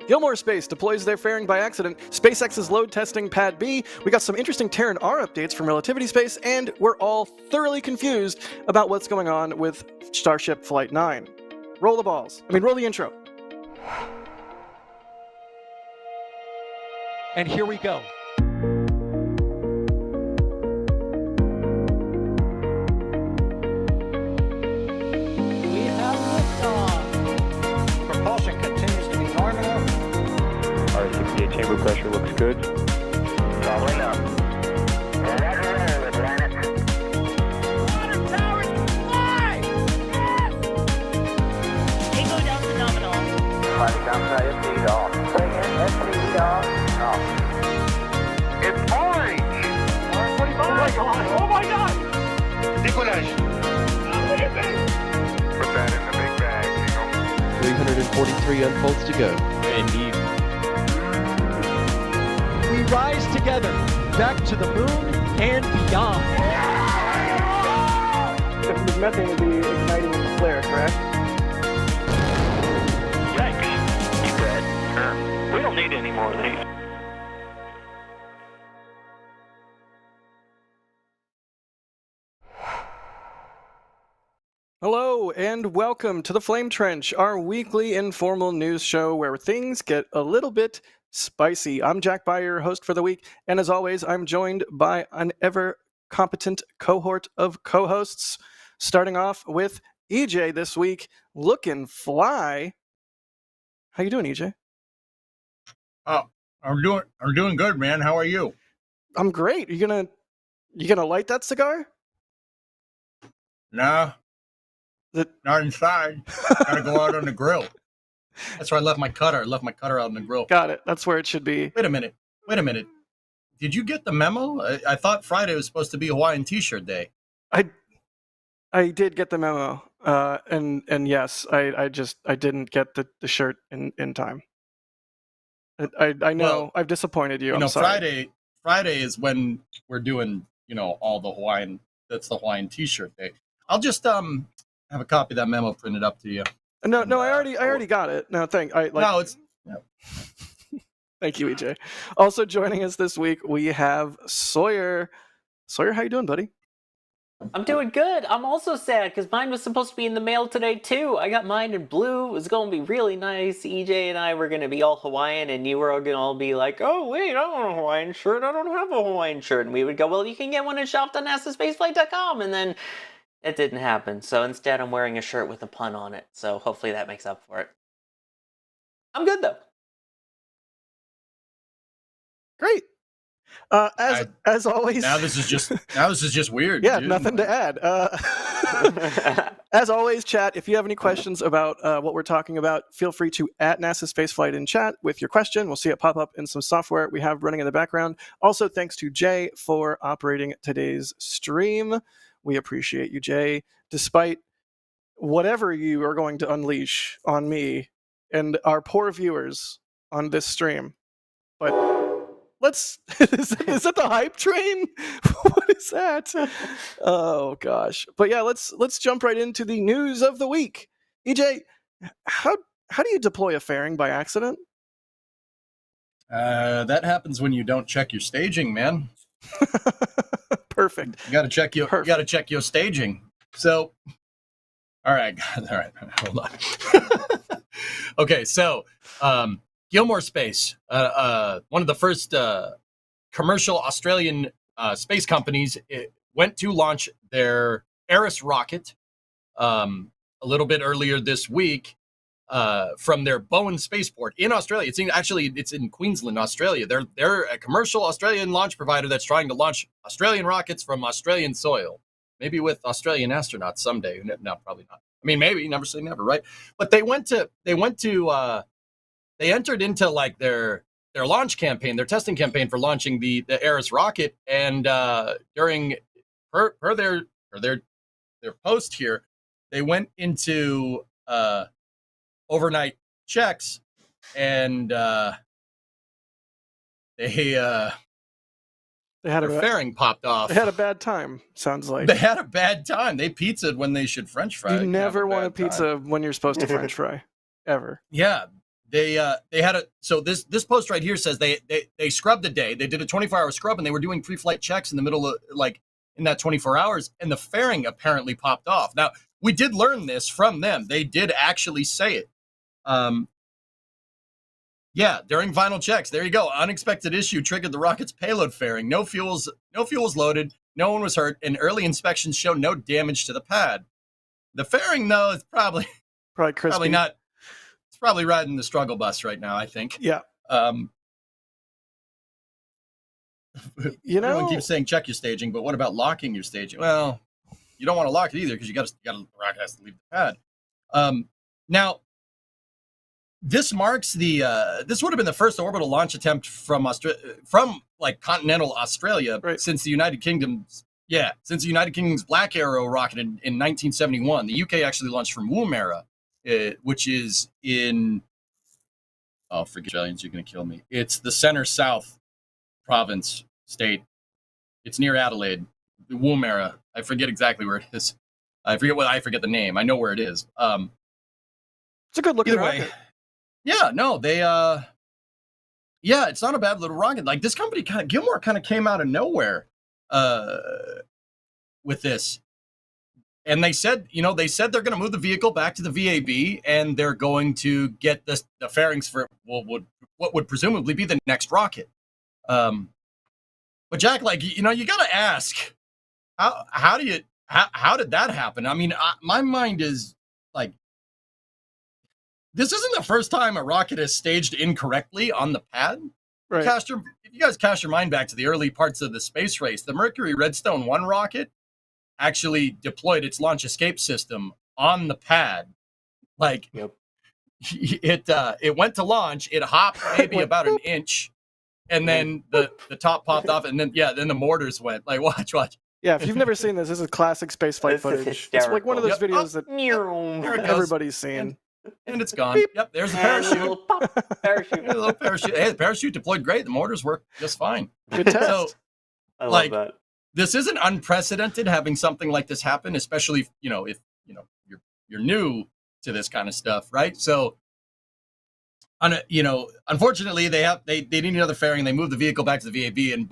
Gilmore Space deploys their fairing by accident. SpaceX's load testing Pad B. We got some interesting Terran R updates from Relativity Space, and we're all thoroughly confused about what's going on with Starship Flight 9. Roll the intro. And here we go. We have liftoff. Propulsion continues to be normal. R68 chamber pressure looks good. Following up. Roger, with planet. Water towers, fly! Yes! Tango down to nominal. Flight downside FD off. Bring in FD off. It's orange! Oh my god! Oh my god! Decollage. Put that in the big bag, 343 unfolds to go. Indeed. We rise together, back to the moon and beyond. The methane would be igniting in the flare, correct? Yikes. You bet. We don't need any more of these. Hello, and welcome to the Flame Trench, our weekly informal news show where things get a little bit spicy. I'm Jack Beyer, host for the week, and as always, I'm joined by an ever-competent cohort of co-hosts, starting off with EJ this week, looking fly. How you doing, EJ? Oh, I'm doing good, man. How are you? I'm great. You gonna light that cigar? Nah, not inside. Gotta go out on the grill. That's where I left my cutter. I left my cutter out on the grill. Got it. That's where it should be. Wait a minute. Did you get the memo? I thought Friday was supposed to be Hawaiian T-shirt day. I did get the memo, and yes, I didn't get the shirt in time. I know, Well, I've disappointed you. You I'm know, sorry. Friday is when we're doing, all the Hawaiian. That's the Hawaiian T-shirt day. I'll just have a copy of that memo printed up to you. No, I already got it. No, thank you, EJ. Also joining us this week, we have Sawyer. Sawyer, how you doing, buddy? I'm doing good. I'm also sad because mine was supposed to be in the mail today too. I got mine in blue. It was going to be really nice. EJ and I were going to be all Hawaiian, and you were all going to all be like, "Oh wait, I want a Hawaiian shirt. I don't have a Hawaiian shirt." And we would go, "Well, you can get one at shop.nasaspaceflight.com." And then it didn't happen. So instead, I'm wearing a shirt with a pun on it. So hopefully that makes up for it. I'm good though. Great. As always. Now this is just weird. Yeah, dude. nothing to add. As always, chat, if you have any questions about what we're talking about, feel free to @NASASpaceflight in chat with your question. We'll see it pop up in some software we have running in the background. Also, thanks to Jay for operating today's stream. We appreciate you, Jay, despite whatever you are going to unleash on me and our poor viewers on this stream. But is that the hype train? What is that? Oh gosh. But yeah, let's jump right into the news of the week. EJ, how do you deploy a fairing by accident? That happens when you don't check your staging, man. Perfect. You got to check your staging. So, all right, hold on. Okay, so Gilmore Space, one of the first commercial Australian space companies, went to launch their Ares rocket a little bit earlier this week from their Bowen spaceport in Australia. It's in Queensland, Australia. They're a commercial Australian launch provider that's trying to launch Australian rockets from Australian soil, maybe with Australian astronauts someday. No, probably not. I mean, maybe, never say never, right? But they entered into like their launch campaign, their testing campaign for launching the Ares rocket, and during per their post here, they went into overnight checks, and their fairing popped off. They had a bad time, sounds like. They had a bad time. They pizzaed when they should French fry. You never want a pizza when you're supposed to French fry, ever. Yeah. they had a so this post right here says they scrubbed the day. They did a 24-hour scrub and they were doing pre-flight checks in the middle of like in that 24 hours, and the fairing apparently popped off. Now we did learn this from them. They did actually say it. Yeah, during final checks. There you go. Unexpected issue triggered the rocket's payload fairing. No fuel was loaded. No one was hurt, and early inspections show no damage to the pad. The fairing, though, is probably crispy. not. It's probably riding the struggle bus right now, I think. Yeah. Everyone keeps saying check your staging, but what about locking your staging? Well, you don't want to lock it either because the rocket has to leave the pad. Now, this marks the this would have been the first orbital launch attempt from like continental Australia since the United Kingdom's Black Arrow rocket in 1971. The UK actually launched from Woomera, which is in forget Australians, you're gonna kill me. It's the center south province state. It's near Adelaide, Woomera. I forget exactly where it is. I forget the name. I know where it is. It's a good looking rocket. Yeah, no, they it's not a bad little rocket. Like this company Gilmore kind of came out of nowhere with this. And they said they're going to move the vehicle back to the VAB and they're going to get the fairings for what would presumably be the next rocket. But Jack, like, you got to ask how did that happen? I mean, my mind is like, this isn't the first time a rocket is staged incorrectly on the pad. Right. If you guys cast your mind back to the early parts of the space race, the Mercury Redstone 1 rocket actually deployed its launch escape system on the pad. Like, it went to launch, it hopped maybe about an inch, and then the top popped off, and then the mortars went. Like, watch. Yeah, if you've never seen this is classic spaceflight footage. It's like one of those videos that everybody's seen. And it's gone. Yep, there's the parachute. A little pop parachute. A little parachute. Hey, the parachute deployed great. The mortars worked just fine. Good test. So, I love that. This isn't unprecedented having something like this happen, especially if you're new to this kind of stuff, right? So, unfortunately, they need another fairing. They moved the vehicle back to the VAB, and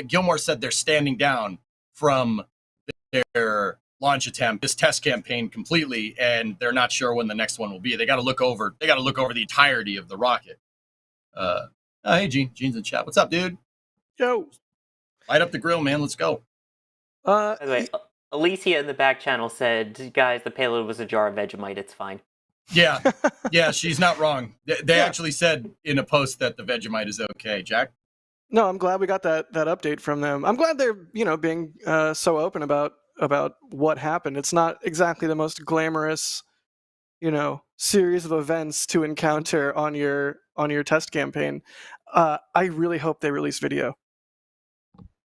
Gilmore said they're standing down from their launch attempt, this test campaign completely, and they're not sure when the next one will be. They got to look over the entirety of the rocket. Hey, Gene's in chat. What's up, dude? Yo, light up the grill, man. Let's go. By the way, Alicia in the back channel said, "Guys, the payload was a jar of Vegemite. It's fine." Yeah, she's not wrong. They actually said in a post that the Vegemite is okay. Jack? No, I'm glad we got that update from them. I'm glad they're being so open about what happened. It's not exactly the most glamorous, series of events to encounter on your test campaign. I really hope they release video.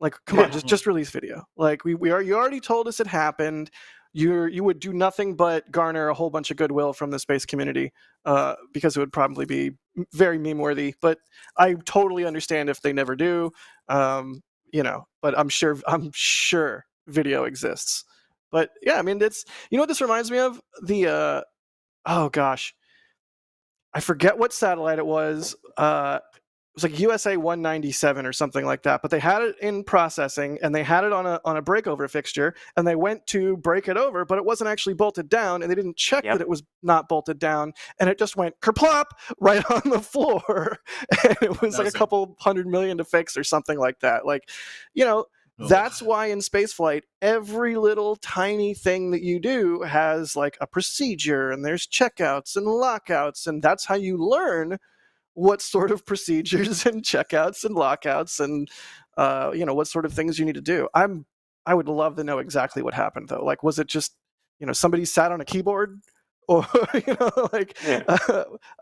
Like, come on, just release video. Like, you already told us it happened. You would do nothing but garner a whole bunch of goodwill from the space community, because it would probably be very meme-worthy. But I totally understand if they never do. But I'm sure video exists. But yeah, I mean, it's, what this reminds me of? The oh gosh, I forget what satellite it was. It was like USA 197 or something like that, but they had it in processing and they had it on a breakover fixture, and they went to break it over, but it wasn't actually bolted down, and they didn't check that it was not bolted down, and it just went kerplop right on the floor. And it was like a couple $100 million to fix or something like that. Like, that's why in spaceflight, every little tiny thing that you do has like a procedure, and there's checkouts and lockouts, and that's how you learn what sort of procedures and checkouts and lockouts and what sort of things you need to do. I would love to know exactly what happened though. Like, was it just somebody sat on a keyboard, or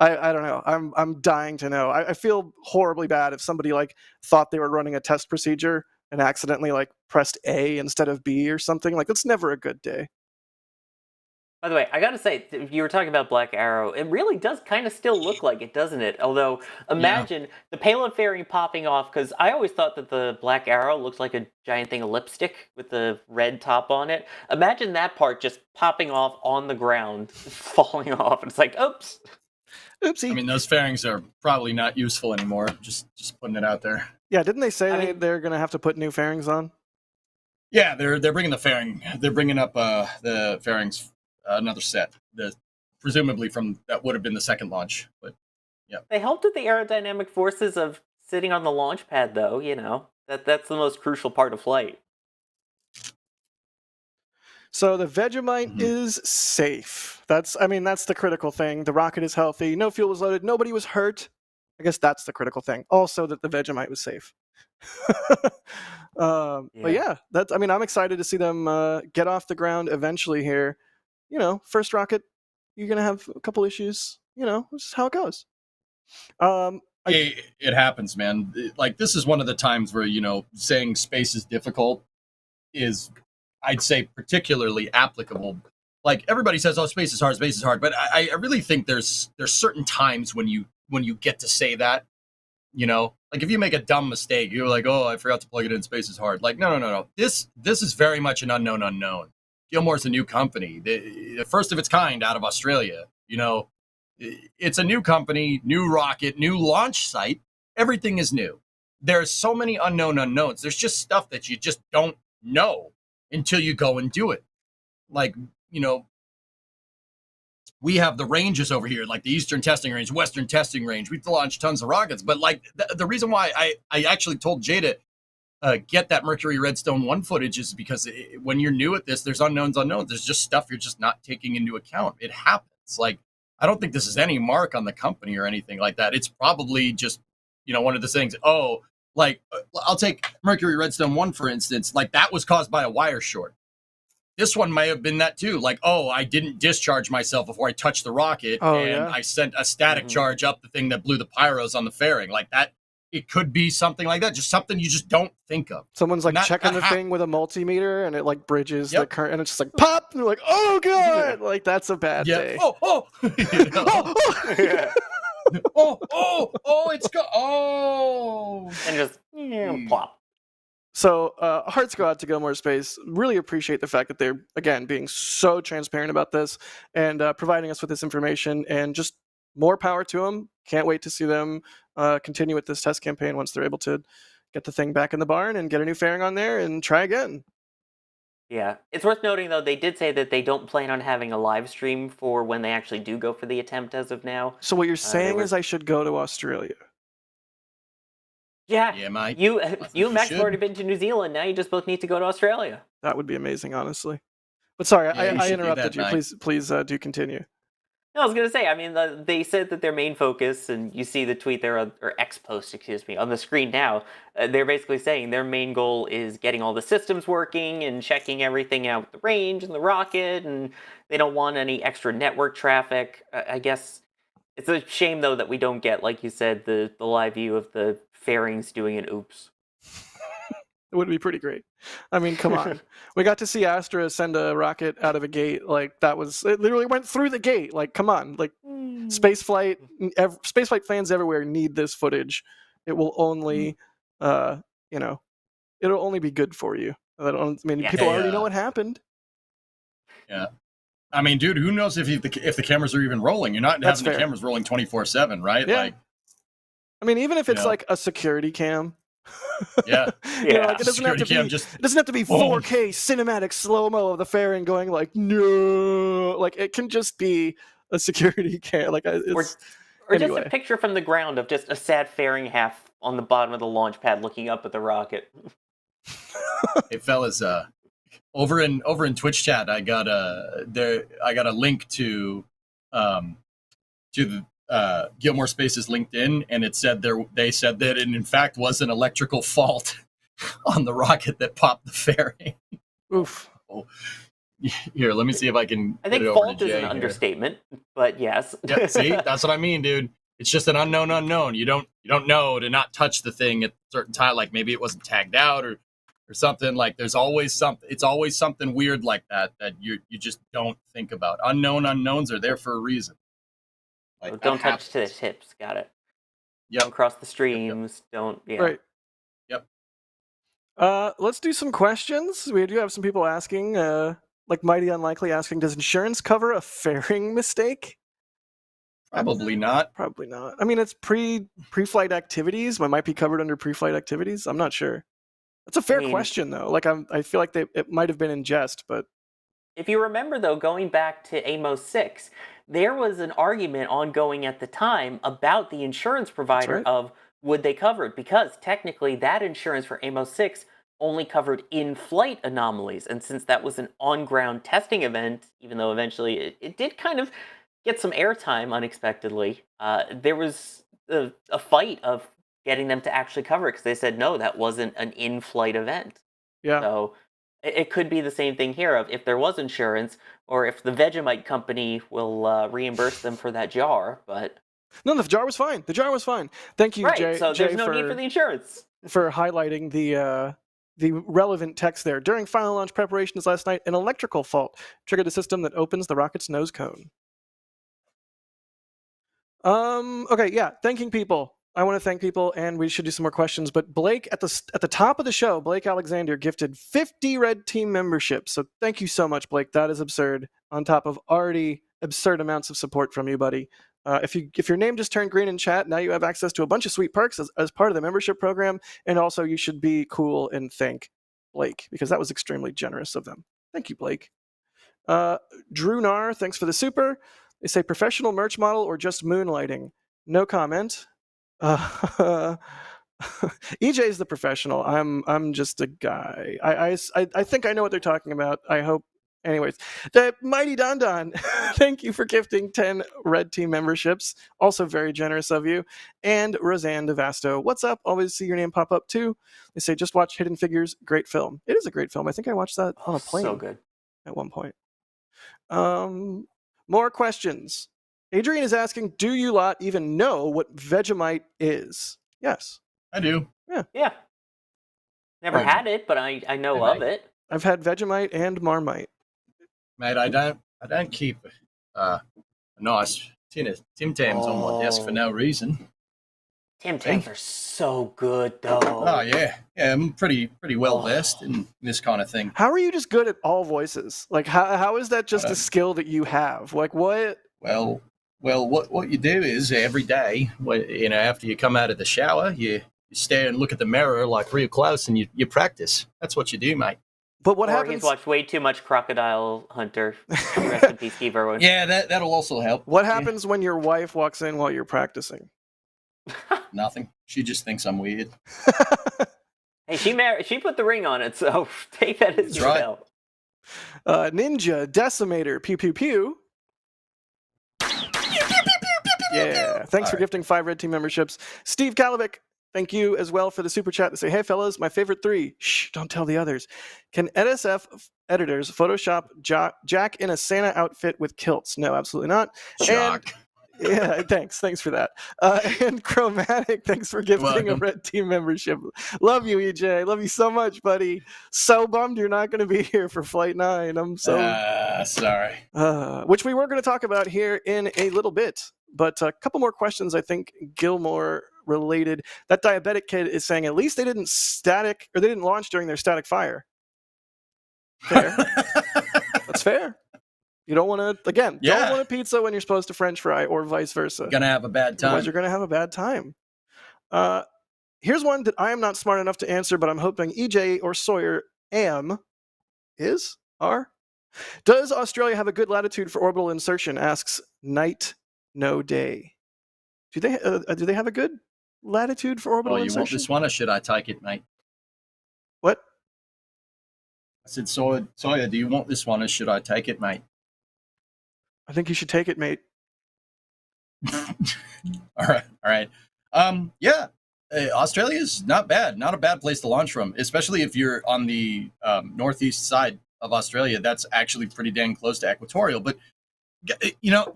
I don't know. I'm dying to know. I feel horribly bad if somebody like thought they were running a test procedure and accidentally like pressed A instead of B or something. Like, that's never a good day. By the way, I gotta say, you were talking about Black Arrow. It really does kind of still look like it, doesn't it? Although, imagine the payload fairing popping off, because I always thought that the Black Arrow looked like a giant thing of lipstick with the red top on it. Imagine that part just popping off on the ground, falling off. It's like, oops. Oopsie. I mean, those fairings are probably not useful anymore. Just putting it out there. Yeah, didn't they say they're going to have to put new fairings on? Yeah, they're bringing the fairing. They're bringing up the fairings, another set. Presumably from that would have been the second launch, but yeah. They helped with the aerodynamic forces of sitting on the launch pad, though. That's the most crucial part of flight. So the Vegemite is safe. That's the critical thing. The rocket is healthy. No fuel was loaded. Nobody was hurt. I guess that's the critical thing. Also that the Vegemite was safe. But yeah, I'm excited to see them get off the ground eventually here. First rocket, you're going to have a couple issues. This is how it goes. It happens, man. Like, this is one of the times where, saying space is difficult is, I'd say, particularly applicable. Like, everybody says, oh, space is hard. But I really think there's certain times when you get to say that, like if you make a dumb mistake, you're like, oh, I forgot to plug it in, space is hard. Like, no. This is very much an unknown. Gilmore's a new company, the first of its kind out of Australia. It's a new company, new rocket, new launch site. Everything is new. There's so many unknown unknowns. There's just stuff that you just don't know until you go and do it. Like, we have the ranges over here, like the Eastern Testing Range, Western Testing Range. We've launched tons of rockets. But like the reason why I actually told Jay to get that Mercury Redstone 1 footage is because when you're new at this, there's unknowns. There's just stuff you're just not taking into account. It happens. Like, I don't think this is any mark on the company or anything like that. It's probably just, one of the things. Oh, like, I'll take Mercury Redstone 1, for instance. Like, that was caused by a wire short. This one may have been that too. Like, oh, I didn't discharge myself before I touched the rocket, I sent a static charge up the thing that blew the pyros on the fairing. Like that, it could be something like that. Just something you just don't think of. Someone's like checking the thing with a multimeter, and it like bridges the current, and it's just like pop. And they're like, oh god, like that's a bad day. Oh, it's and just plop. So hearts go out to Gilmore Space. Really appreciate the fact that they're, again, being so transparent about this and providing us with this information, and just more power to them. Can't wait to see them continue with this test campaign once they're able to get the thing back in the barn and get a new fairing on there and try again. Yeah. It's worth noting, though, they did say that they don't plan on having a live stream for when they actually do go for the attempt as of now. So what you're saying is I should go to Australia? Yeah, Mike. You and Max have already been to New Zealand. Now you just both need to go to Australia. That would be amazing, honestly. But sorry, I interrupted you. Please do continue. No, I was going to say, they said that their main focus, and you see the tweet there, or X post, on the screen now, they're basically saying their main goal is getting all the systems working and checking everything out with the range and the rocket, and they don't want any extra network traffic. I guess it's a shame, though, that we don't get, like you said, the live view of the fairings doing an oops. It would be pretty great. I mean, come on. We got to see Astra send a rocket out of a gate. Like, it literally went through the gate. Like, come on. Like, spaceflight fans everywhere need this footage. It will only, it'll only be good for you. People already know what happened. Yeah. I mean, dude, who knows if the cameras are even rolling? You're not having the cameras rolling 24/7, right? Yeah. Like, I mean, even if it's like a security cam. Yeah. Like it doesn't have to be 4K cinematic slow-mo of the fairing going like, no. Like, it can just be a security cam. Like, or just a picture from the ground of just a sad fairing half on the bottom of the launch pad looking up at the rocket. Hey, fellas, over in Twitch chat, I got a link to the Gilmore Space's LinkedIn, and it said they said that it in fact was an electrical fault on the rocket that popped the fairing. Oof. Here, let me see if I can. I think fault is an understatement, but yes. Yeah, see, that's what I mean, dude. It's just an unknown. You don't know to not touch the thing at a certain time. Like, maybe it wasn't tagged out or something. Like, there's always something. It's always something weird like that you just don't think about. Unknowns are there for a reason. Like, don't touch to the tips. Got it. Yep. Don't cross the streams. Yep. Don't. Yeah. Right. Yep. Let's do some questions. We do have some people asking, like Mighty Unlikely asking, does insurance cover a fairing mistake? Probably not. Probably not. I mean, it's pre-flight activities. It might be covered under pre-flight activities. I'm not sure. That's a fair question, though. Like, I feel like it might have been in jest, but if you remember, though, going back to AMOS 6, there was an argument ongoing at the time about the insurance provider of would they cover it, because technically that insurance for AMOS 6 only covered in-flight anomalies, and since that was an on-ground testing event, even though eventually it did kind of get some airtime unexpectedly, there was a fight of getting them to actually cover it, because they said, no, that wasn't an in-flight event. Yeah. So it could be the same thing here of if there was insurance, or if the Vegemite company will reimburse them for that jar, but... No, the jar was fine. The jar was fine. Thank you, Jay. So there's no need for the insurance. For highlighting the relevant text there. During final launch preparations last night, an electrical fault triggered a system that opens the rocket's nose cone. Okay, yeah, thanking people. I want to thank people, and we should do some more questions. But Blake, at the top of the show, Blake Alexander gifted 50 Red Team memberships. So thank you so much, Blake. That is absurd. On top of already absurd amounts of support from you, buddy. If your name just turned green in chat, now you have access to a bunch of sweet perks as part of the membership program. And also, you should be cool and thank Blake, because that was extremely generous of them. Thank you, Blake. Drew Nar, thanks for the super. They say professional merch model or just moonlighting. No comment. EJ is the professional. I'm just a guy. I think I know what they're talking about. I hope. Anyways, the Mighty Don Don, thank you for gifting 10 Red Team memberships. Also very generous of you. And Roseanne DeVasto, what's up? Always see your name pop up too. They say just watch Hidden Figures. Great film. It is a great film. I think I watched that on a plane. So good. At one point. More questions. Adrian is asking, do you lot even know what Vegemite is? Yes. I do. Yeah. Never had it, but I know of it. I've had Vegemite and Marmite. Mate, I don't keep a nice tin of Tim Tams on my desk for no reason. Tim Tams are so good, though. Oh yeah, I'm pretty well versed in this kind of thing. How are you just good at all voices? Like, how is that just a skill that you have? Like, what? Well, what you do is every day, after you come out of the shower, you stare and look at the mirror like real close, and you practice. That's what you do, mate. But what or happens? He's watched way too much Crocodile Hunter. Rest in peace, Steve Irwin. Yeah, that'll also help. What happens when your wife walks in while you're practicing? Nothing. She just thinks I'm weird. Hey, she put the ring on it, so take that as well. Ninja Decimator Pew Pew Pew. Yeah, thanks for gifting 5 Red Team memberships. Steve Kalovic, thank you as well for the super chat to say, hey fellas, my favorite 3. Shh, don't tell the others. Can NSF editors Photoshop Jack in a Santa outfit with kilts? No, absolutely not. Shock. Yeah, thanks for that. And Chromatic, thanks for gifting a Red Team membership. Love you, EJ. Love you so much, buddy. So bummed you're not going to be here for Flight 9. I'm so sorry. Which we were going to talk about here in a little bit, but a couple more questions. I think Gilmore related. That diabetic kid is saying at least they didn't launch during their static fire. Fair. That's fair. You don't want to, don't want a pizza when you're supposed to French fry, or vice versa. You're going to have a bad time. Otherwise, you're going to have a bad time. Here's one that I am not smart enough to answer, but I'm hoping EJ or Sawyer are. Does Australia have a good latitude for orbital insertion? Asks Night No Day. Do they have a good latitude for orbital insertion? You want this one, or should I take it, mate? What? I said, Sawyer, do you want this one, or should I take it, mate? I think you should take it, mate. All right. Australia's not bad. Not a bad place to launch from, especially if you're on the northeast side of Australia. That's actually pretty dang close to equatorial. But,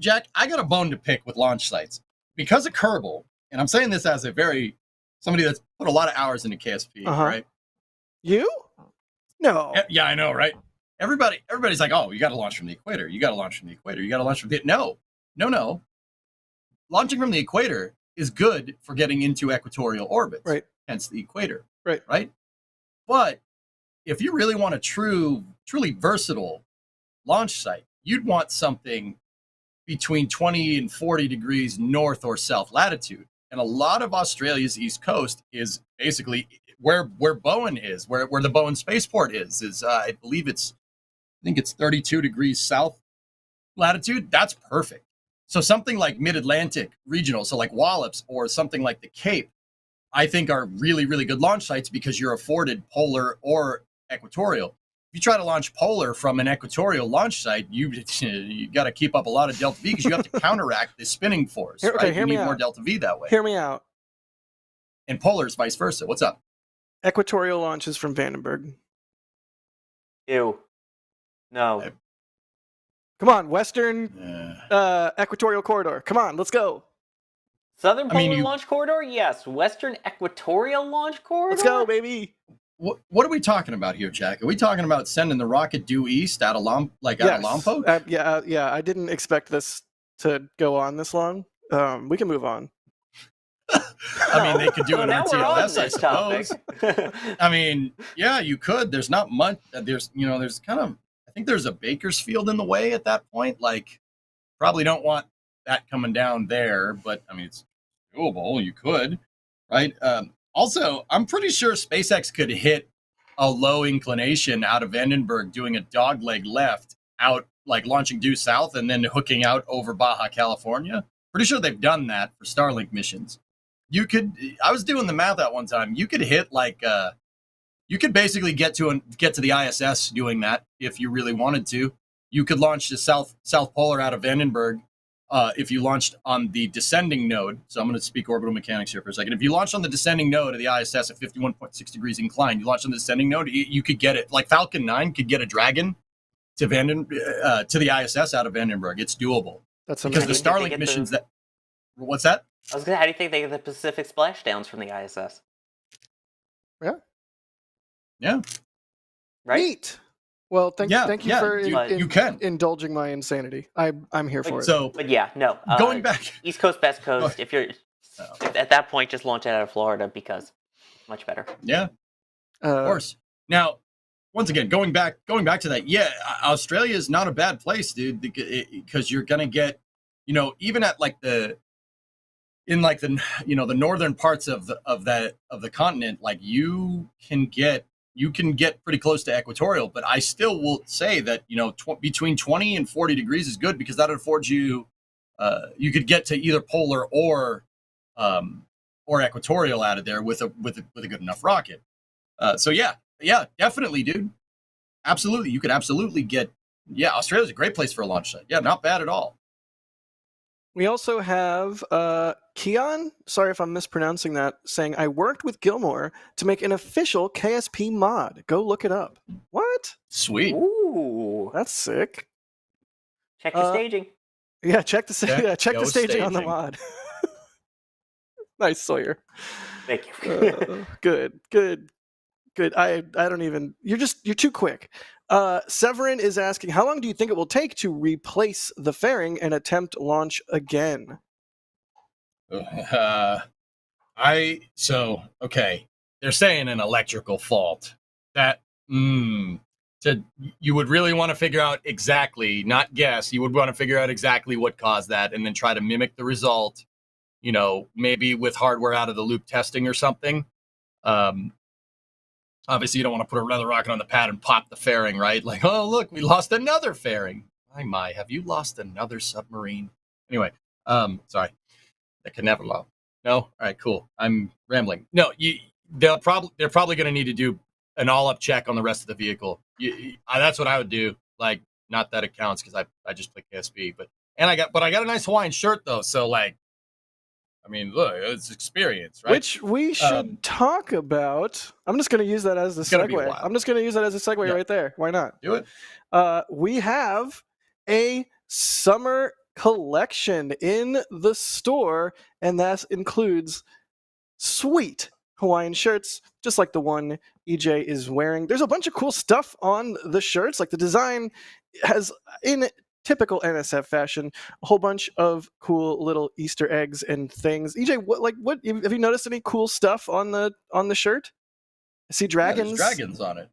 Jack, I got a bone to pick with launch sites. Because of Kerbal, and I'm saying this as somebody that's put a lot of hours into KSP, right? You? No. Yeah, I know, right? Everybody's like, oh, you got to launch from the equator. You got to launch from the equator. You got to launch from the... No. Launching from the equator is good for getting into equatorial orbits. Right. Hence the equator. Right. But if you really want a truly versatile launch site, you'd want something between 20 and 40 degrees north or south latitude. And a lot of Australia's east coast is basically where Bowen is, where the Bowen spaceport is I think it's 32 degrees south latitude. That's perfect. So something like mid-Atlantic regional, so like Wallops or something like the Cape, I think are really, really good launch sites because you're afforded polar or equatorial. If you try to launch polar from an equatorial launch site, you got to keep up a lot of delta V because you have to counteract the spinning force. Okay, right? hear You me need more out. delta V that way. Hear me out. And polar is vice versa. What's up? Equatorial launches from Vandenberg. Ew. No. Come on, Western Equatorial Corridor. Come on, let's go. Southern I mean, Polar Launch Corridor? Yes. Western Equatorial Launch Corridor? Let's go, baby. What are we talking about here, Jack? Are we talking about sending the rocket due east out of out of Lompoc? Yeah. I didn't expect this to go on this long. We can move on. I mean, they could do an Now we're on RTLS, I this topic. suppose. I mean, yeah, you could. There's not much. There's kind of, I think there's a Bakersfield in the way at that point. Like, probably don't want that coming down there, but I mean, it's doable. You could, right? Also, I'm pretty sure SpaceX could hit a low inclination out of Vandenberg doing a dogleg left out, like launching due south and then hooking out over Baja California. Pretty sure they've done that for Starlink missions. You could, I was doing the math at one time. You could hit like, you could basically get to the ISS doing that if you really wanted to. You could launch the South Polar out of Vandenberg if you launched on the descending node. So I'm going to speak orbital mechanics here for a second. If you launched on the descending node of the ISS at 51.6 degrees inclined, you launched on the descending node, you could get it. Like Falcon 9 could get a Dragon to the ISS out of Vandenberg. It's doable. That's Because amazing. the Starlink missions what's that? I was gonna. How do you think they get the Pacific splashdowns from the ISS? Yeah. Right. Neat. Well, thank you for you can. indulging my insanity. I'm here for it. So But yeah, no. going back, East Coast, West Coast. If you're at that point, just launch it out of Florida because much better. yeah, of course. Now, once again, going back to that, yeah, Australia is not a bad place, dude, because you're gonna get, even at like the northern parts of the continent, like you can get pretty close to equatorial, but I still will say that between 20 and 40 degrees is good because that affords you you could get to either polar or equatorial out of there with a good enough rocket. So yeah, definitely, dude. Absolutely, you could absolutely get. Yeah, Australia's a great place for a launch site. Yeah, not bad at all. We also have Keon, sorry if I'm mispronouncing that, saying, I worked with Gilmore to make an official KSP mod. Go look it up. What? Sweet. Ooh. That's sick. Check the staging. Yeah, check the staging on the staging. mod. Nice, Sawyer. Thank you. Good. I don't even. You're too quick. Severin is asking, how long do you think it will take to replace the fairing and attempt launch again? Okay. They're saying an electrical fault. That you would really want to figure out exactly, not guess. You would want to figure out exactly what caused that, and then try to mimic the result. Maybe with hardware out of the loop testing or something. Obviously, you don't want to put another rocket on the pad and pop the fairing, right? Like, oh, look, we lost another fairing. My, have you lost another submarine? Anyway, sorry. The Canaveral. No? All right, cool. I'm rambling. No, they're probably going to need to do an all-up check on the rest of the vehicle. That's what I would do. Like, not that it counts because I just play KSB, but I got a nice Hawaiian shirt though, so like, I mean, look, it's experience, right? Which we should talk about. I'm just going to use that as the segue. I'm just going to use that as a segue right there. Why not? Do it. We have a summer collection in the store, and that includes sweet Hawaiian shirts, just like the one EJ is wearing. There's a bunch of cool stuff on the shirts. Like the design has, in typical NSF fashion, a whole bunch of cool little Easter eggs and things. EJ, what have you noticed any cool stuff on the shirt? I see dragons. Yeah, there's dragons on it.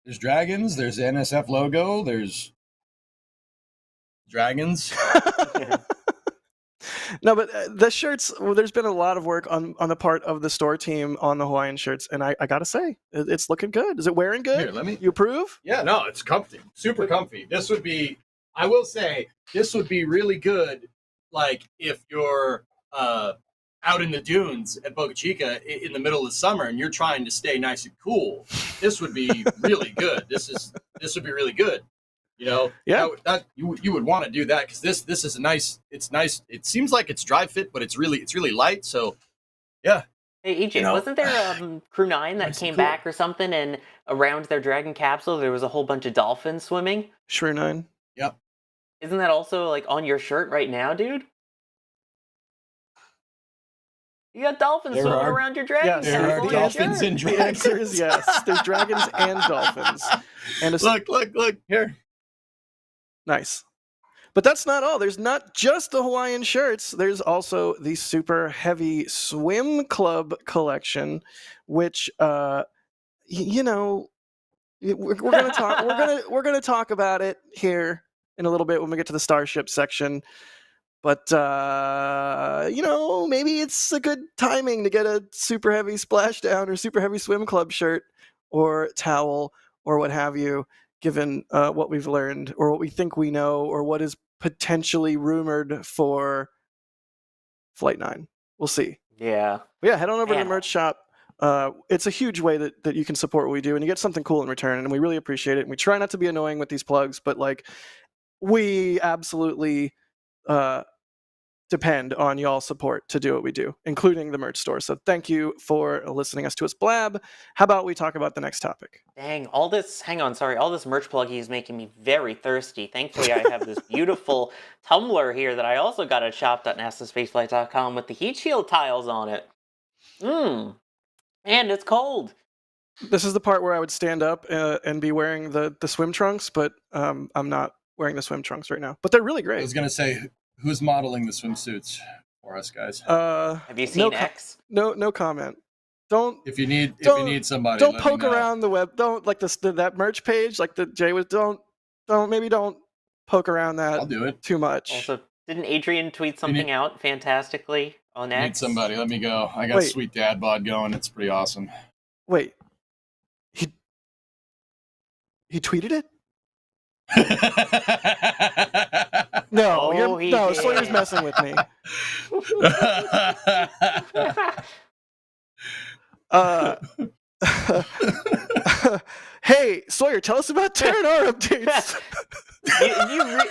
There's dragons. There's the NSF logo. There's dragons. No, but the shirts, well, there's been a lot of work on the part of the store team on the Hawaiian shirts, and I gotta say, it's looking good. Is it wearing good? Here, let me. You approve? Yeah, no, it's comfy, super comfy. This would be, I will say, this would be really good. Like if you're out in the dunes at Boca Chica in the middle of summer and you're trying to stay nice and cool, this would be really good. This would be really good. You know, Yeah. You would want to do that because this is a nice. It's nice. It seems like it's dry fit, but it's really light. So, yeah. Hey, EJ, You know, wasn't there Crew 9 that nice and came cool. back or something, and around their Dragon capsule there was a whole bunch of dolphins swimming? Shrew 9. Yep. Isn't that also like on your shirt right now, dude? You got dolphins There swimming are- around your Dragon Yes, capsule. there are on your dolphins shirt. in The answer is yes. There's dragons and dolphins. And a Look here. Nice. But that's not all. There's not just the Hawaiian shirts. There's also the Super Heavy Swim Club collection, which you know, we're gonna talk. We're gonna talk about it here in a little bit when we get to the Starship section. But you know, maybe it's a good timing to get a Super Heavy Splashdown or Super Heavy Swim Club shirt or towel or what have you, given what we've learned or what we think we know or what is potentially rumored for Flight 9. We'll see. Yeah. But yeah, head on over to Man. the merch shop. It's a huge way that you can support what we do, and you get something cool in return, and we really appreciate it. And we try not to be annoying with these plugs, but like we absolutely depend on y'all's support to do what we do, including the merch store. So thank you for listening to us blab. How about we talk about the next topic? Dang, all this merch pluggy is making me very thirsty. Thankfully, I have this beautiful tumbler here that I also got at shop.nasaspaceflight.com with the heat shield tiles on it. And it's cold. This is the part where I would stand up and be wearing the swim trunks, but I'm not wearing the swim trunks right now. But they're really I great. was gonna say, who's modeling the swimsuits for us, guys? Have you seen X? No comment. Don't If you need somebody, don't let me poke know. around the web. Don't like that merch page, like the Jay was. Don't poke around that I'll do it. too much. Also, didn't Adrian tweet something out fantastically on X? Need somebody. Let me go. I got Wait. sweet dad bod going. It's pretty awesome. Wait, he tweeted it? No, Oh, he did. Sawyer's messing with me. Hey, Sawyer, tell us about Terran updates.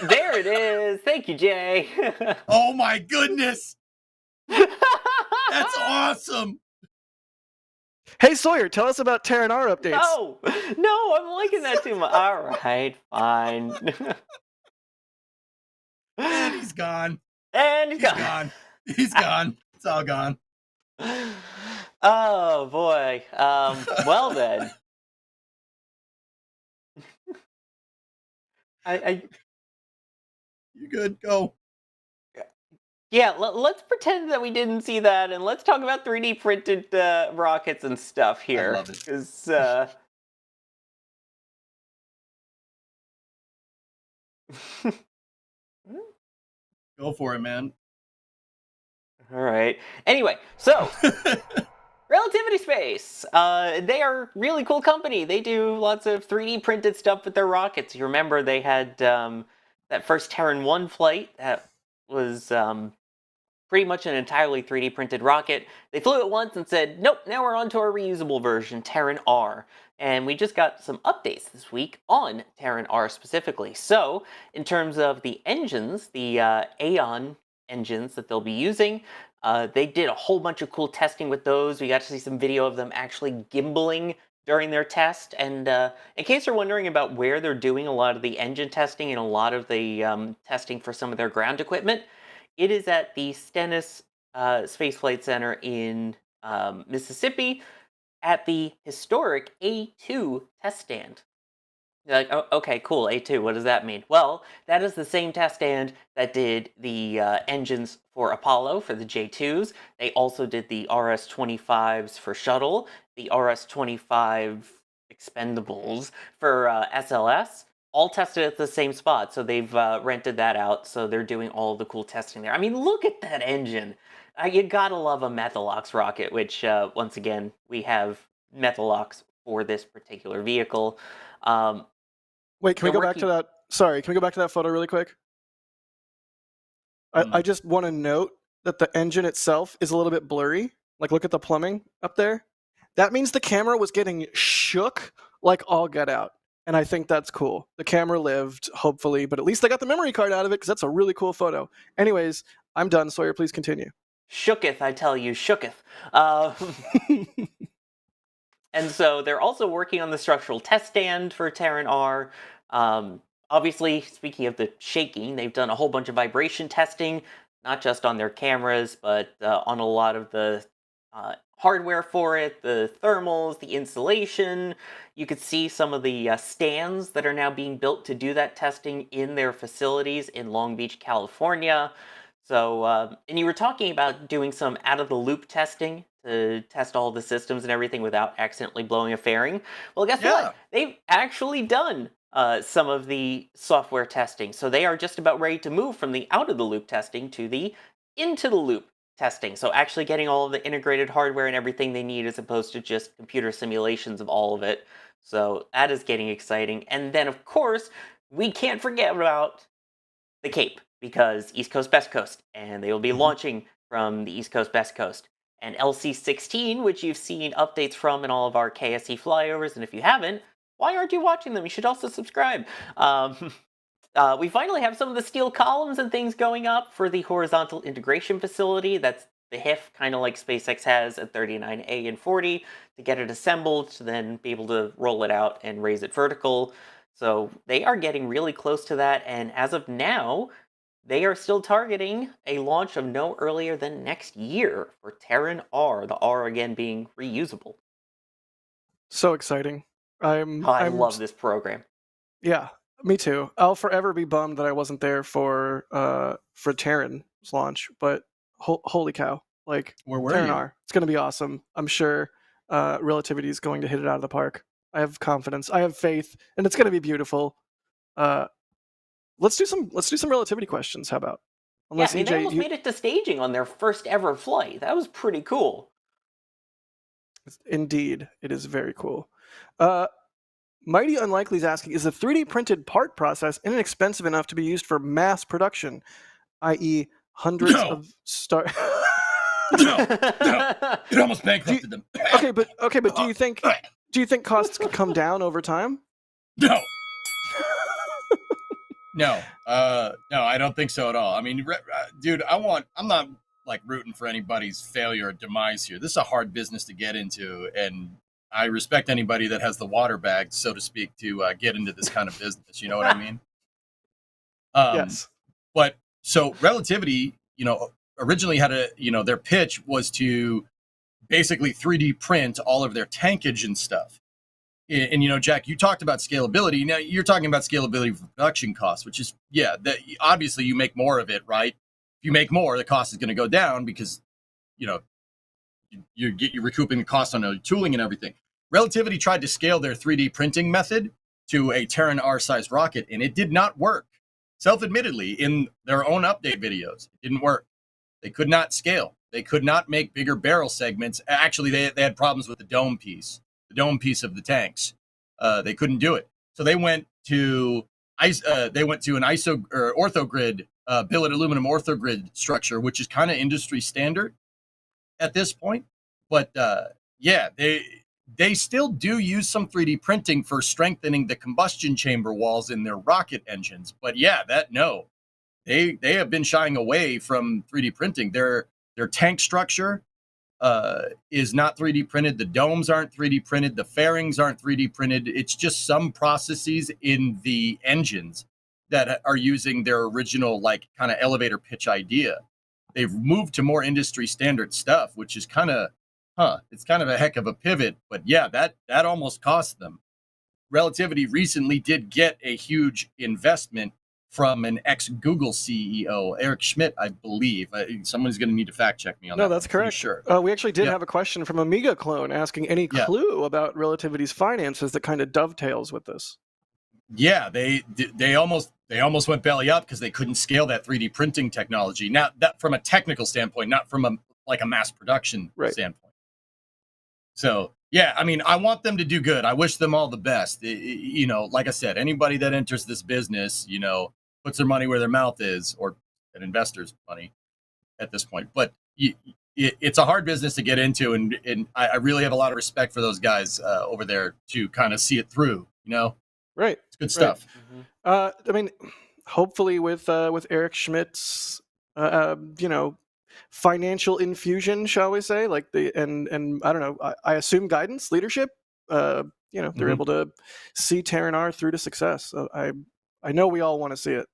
There it is. Thank you, Jay. Oh my goodness! That's awesome. Hey, Sawyer, tell us about Terran updates. No, I'm liking that too much. All right, fine. And he's gone. And he's He's gone. gone. He's gone. It's all gone. Oh boy. Well then. You good? Go. Yeah, let's pretend that we didn't see that, and let's talk about 3D printed rockets and stuff here. love it. 'Cause, Go for it, man. all right. Anyway, so Relativity Space. They are a really cool company. They do lots of 3D printed stuff with their rockets. You remember they had that first Terran 1 flight that was pretty much an entirely 3D printed rocket. They flew it once and said, nope, now we're on to our reusable version, Terran R. And we just got some updates this week on Terran R specifically. So, in terms of the engines, the Aeon engines that they'll be using, they did a whole bunch of cool testing with those. We got to see some video of them actually gimbaling during their test. And in case you're wondering about where they're doing a lot of the engine testing and a lot of the testing for some of their ground equipment, it is at the Stennis Space Flight Center in Mississippi at the historic A2 test stand. You're like, oh, okay, cool, A2, what does that mean? Well, that is the same test stand that did the engines for Apollo, for the J2s. They also did the RS-25s for Shuttle, the RS-25 expendables for SLS, all tested at the same spot. So they've rented that out. So they're doing all the cool testing there. I mean, look at that engine. You gotta love a Methalox rocket, which once again, we have Methalox for this particular vehicle. Wait, can we they're go back to working- that? Sorry, can we go back to that photo really quick? I just want to note that the engine itself is a little bit blurry. Like, look at the plumbing up there. That means the camera was getting shook like all get out. And I think that's cool. The camera lived, hopefully, but at least they got the memory card out of it because that's a really cool photo. Anyways, I'm done. Sawyer, please continue. Shooketh, I tell you, shooketh. And so they're also working on the structural test stand for Terran R. Obviously, speaking of the shaking, they've done a whole bunch of vibration testing, not just on their cameras, but on a lot of the hardware for it, the thermals, the insulation. You could see some of the stands that are now being built to do that testing in their facilities in Long Beach, California. So, and you were talking about doing some out-of-the-loop testing to test all the systems and everything without accidentally blowing a fairing. Well, guess what? They've actually done some of the software testing. So they are just about ready to move from the out-of-the-loop testing to the into-the-loop testing. So actually getting all of the integrated hardware and everything they need as opposed to just computer simulations of all of it. So that is getting exciting. And then, of course, we can't forget about the Cape, because East Coast, Best Coast, and they will be launching from the East Coast, Best Coast. And LC-16, which you've seen updates from in all of our KSE flyovers, and if you haven't, why aren't you watching them? You should also subscribe. We finally have some of the steel columns and things going up for the horizontal integration facility. That's the HIF, kind of like SpaceX has at 39A and 40, to get it assembled, to then be able to roll it out and raise it vertical. So they are getting really close to that, and as of now, they are still targeting a launch of no earlier than next year for Terran R, the R again being reusable. So exciting. I love this program. Yeah, me too. I'll forever be bummed that I wasn't there for Terran's launch, but holy cow. Like, Where were Terran you? R. It's going to be awesome. I'm sure Relativity is going to hit it out of the park. I have confidence. I have faith, and it's going to be beautiful. Let's do some Relativity questions. How about? Unless they almost made it to staging on their first ever flight. That was pretty cool. Indeed, it is very cool. Mighty Unlikely is asking, is the 3D printed part process inexpensive enough to be used for mass production, i.e. hundreds of star... No, it almost bankrupted them. Okay, but do you think costs could come down over time? No. No, I don't think so at all. I mean, dude, I'm not like rooting for anybody's failure or demise here. This is a hard business to get into, and I respect anybody that has the water bag, so to speak, to get into this kind of business. You know what I mean? Yes. But so Relativity, originally had their pitch was to basically 3D print all of their tankage and stuff. And Jack, you talked about scalability. Now you're talking about scalability for production costs, which is, obviously you make more of it, right? If you make more, the cost is going to go down because, you're recouping the cost on the tooling and everything. Relativity tried to scale their 3D printing method to a Terran R-sized rocket, and it did not work. Self-admittedly, in their own update videos, it didn't work. They could not scale. They could not make bigger barrel segments. Actually, they had problems with the dome piece of the tanks. They couldn't do it. So they went to an orthogrid, billet aluminum orthogrid structure, which is kind of industry standard at this point. But they still do use some 3D printing for strengthening the combustion chamber walls in their rocket engines. But they have been shying away from 3D printing. Their tank structure is not 3D printed. The domes aren't 3D printed. The fairings aren't 3D printed. It's just some processes in the engines that are using their original kind of elevator pitch idea. They've moved to more industry standard stuff, which is kind of, it's kind of a heck of a pivot. But that almost cost them. Relativity recently did get a huge investment from an ex-Google CEO, Eric Schmidt, I believe. Someone's going to need to fact check me on that. No, that's correct. Sure. We actually did have a question from Amiga Clone asking any clue about Relativity's finances that kind of dovetails with this. yeah, they almost went belly up because they couldn't scale that 3D printing technology. Now, that from a technical standpoint, not from a mass production standpoint. So yeah, I mean, I want them to do good. I wish them all the best. You know, like I said, anybody that enters this business, you know, puts their money where their mouth is, or an investor's money at this point. But it's a hard business to get into, and I really have a lot of respect for those guys over there to kind of see it through. You know, Right. it's good stuff. I mean, hopefully with Eric Schmidt's, you know, financial infusion, shall we say, like and I don't know, I assume guidance, leadership, you know, they're able to see Terran through to success. So I know we all want to see it.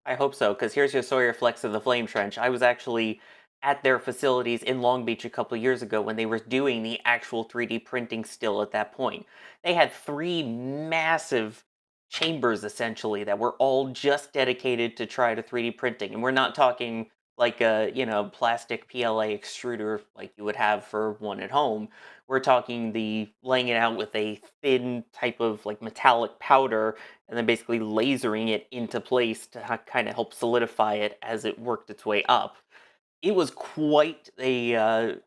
I hope so, because here's your Sawyer Flex of the Flame Trench. I was actually at their facilities in Long Beach a couple of years ago when they were doing the actual 3D printing still at that point. They had 3 massive chambers, essentially, that were all just dedicated to try to 3D printing. And we're not talking like a, you know, plastic PLA extruder like you would have for one at home. We're talking the laying it out with a thin type of like metallic powder and then basically lasering it into place to kind of help solidify it as it worked its way up. It was quite the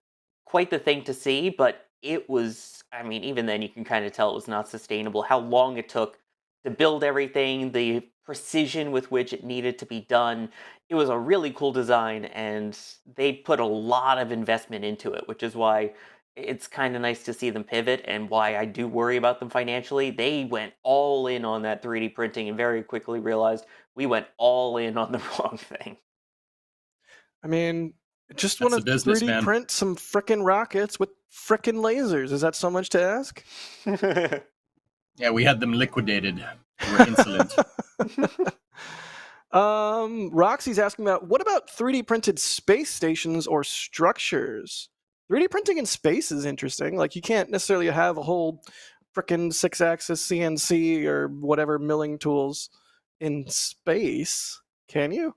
thing to see, but it was, I mean, even then you can kind of tell it was not sustainable. How long it took to build everything, the precision with which it needed to be done. It was a really cool design, and they put a lot of investment into it, which is why it's kind of nice to see them pivot, and why I do worry about them financially. They went all in on that 3D printing and very quickly realized we went all in on the wrong thing. I mean, just That's want to the business, 3D man. print some frickin' rockets with frickin' lasers. Is that so much to ask? Yeah, we had them liquidated. They were insolent. Roxy's asking about, what about 3D printed space stations or structures? 3D printing in space is interesting. Like, you can't necessarily have a whole frickin' 6-axis CNC or whatever milling tools in space, can you?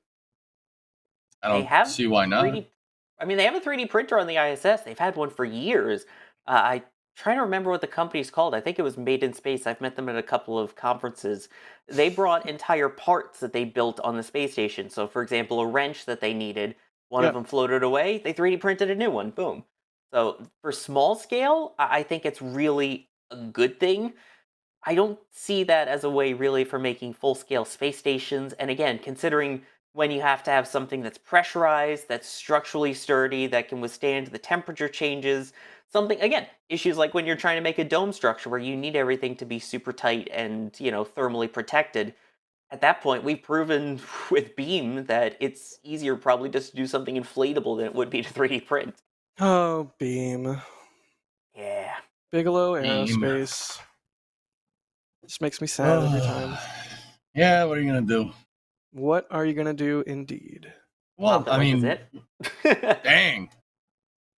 I don't see why not. 3D, I mean, they have a 3D printer on the ISS. They've had one for years. I trying to remember what the company's called. I think it was Made in Space. I've met them at a couple of conferences. They brought entire parts that they built on the space station. So, for example, a wrench that they needed, one of them floated away. They 3D printed a new one. Boom. So, for small scale, I think it's really a good thing. I don't see that as a way really for making full-scale space stations. And again, considering when you have to have something that's pressurized, that's structurally sturdy, that can withstand the temperature changes, something, again, issues like when you're trying to make a dome structure where you need everything to be super tight and, you know, thermally protected. At that point, we've proven with Beam that it's easier probably just to do something inflatable than it would be to 3D print. Oh, Beam. Yeah. Bigelow Beam. Aerospace. Just makes me sad every time. Yeah, what are you going to do? What are you going to do, indeed? Well, I mean, Is it? dang.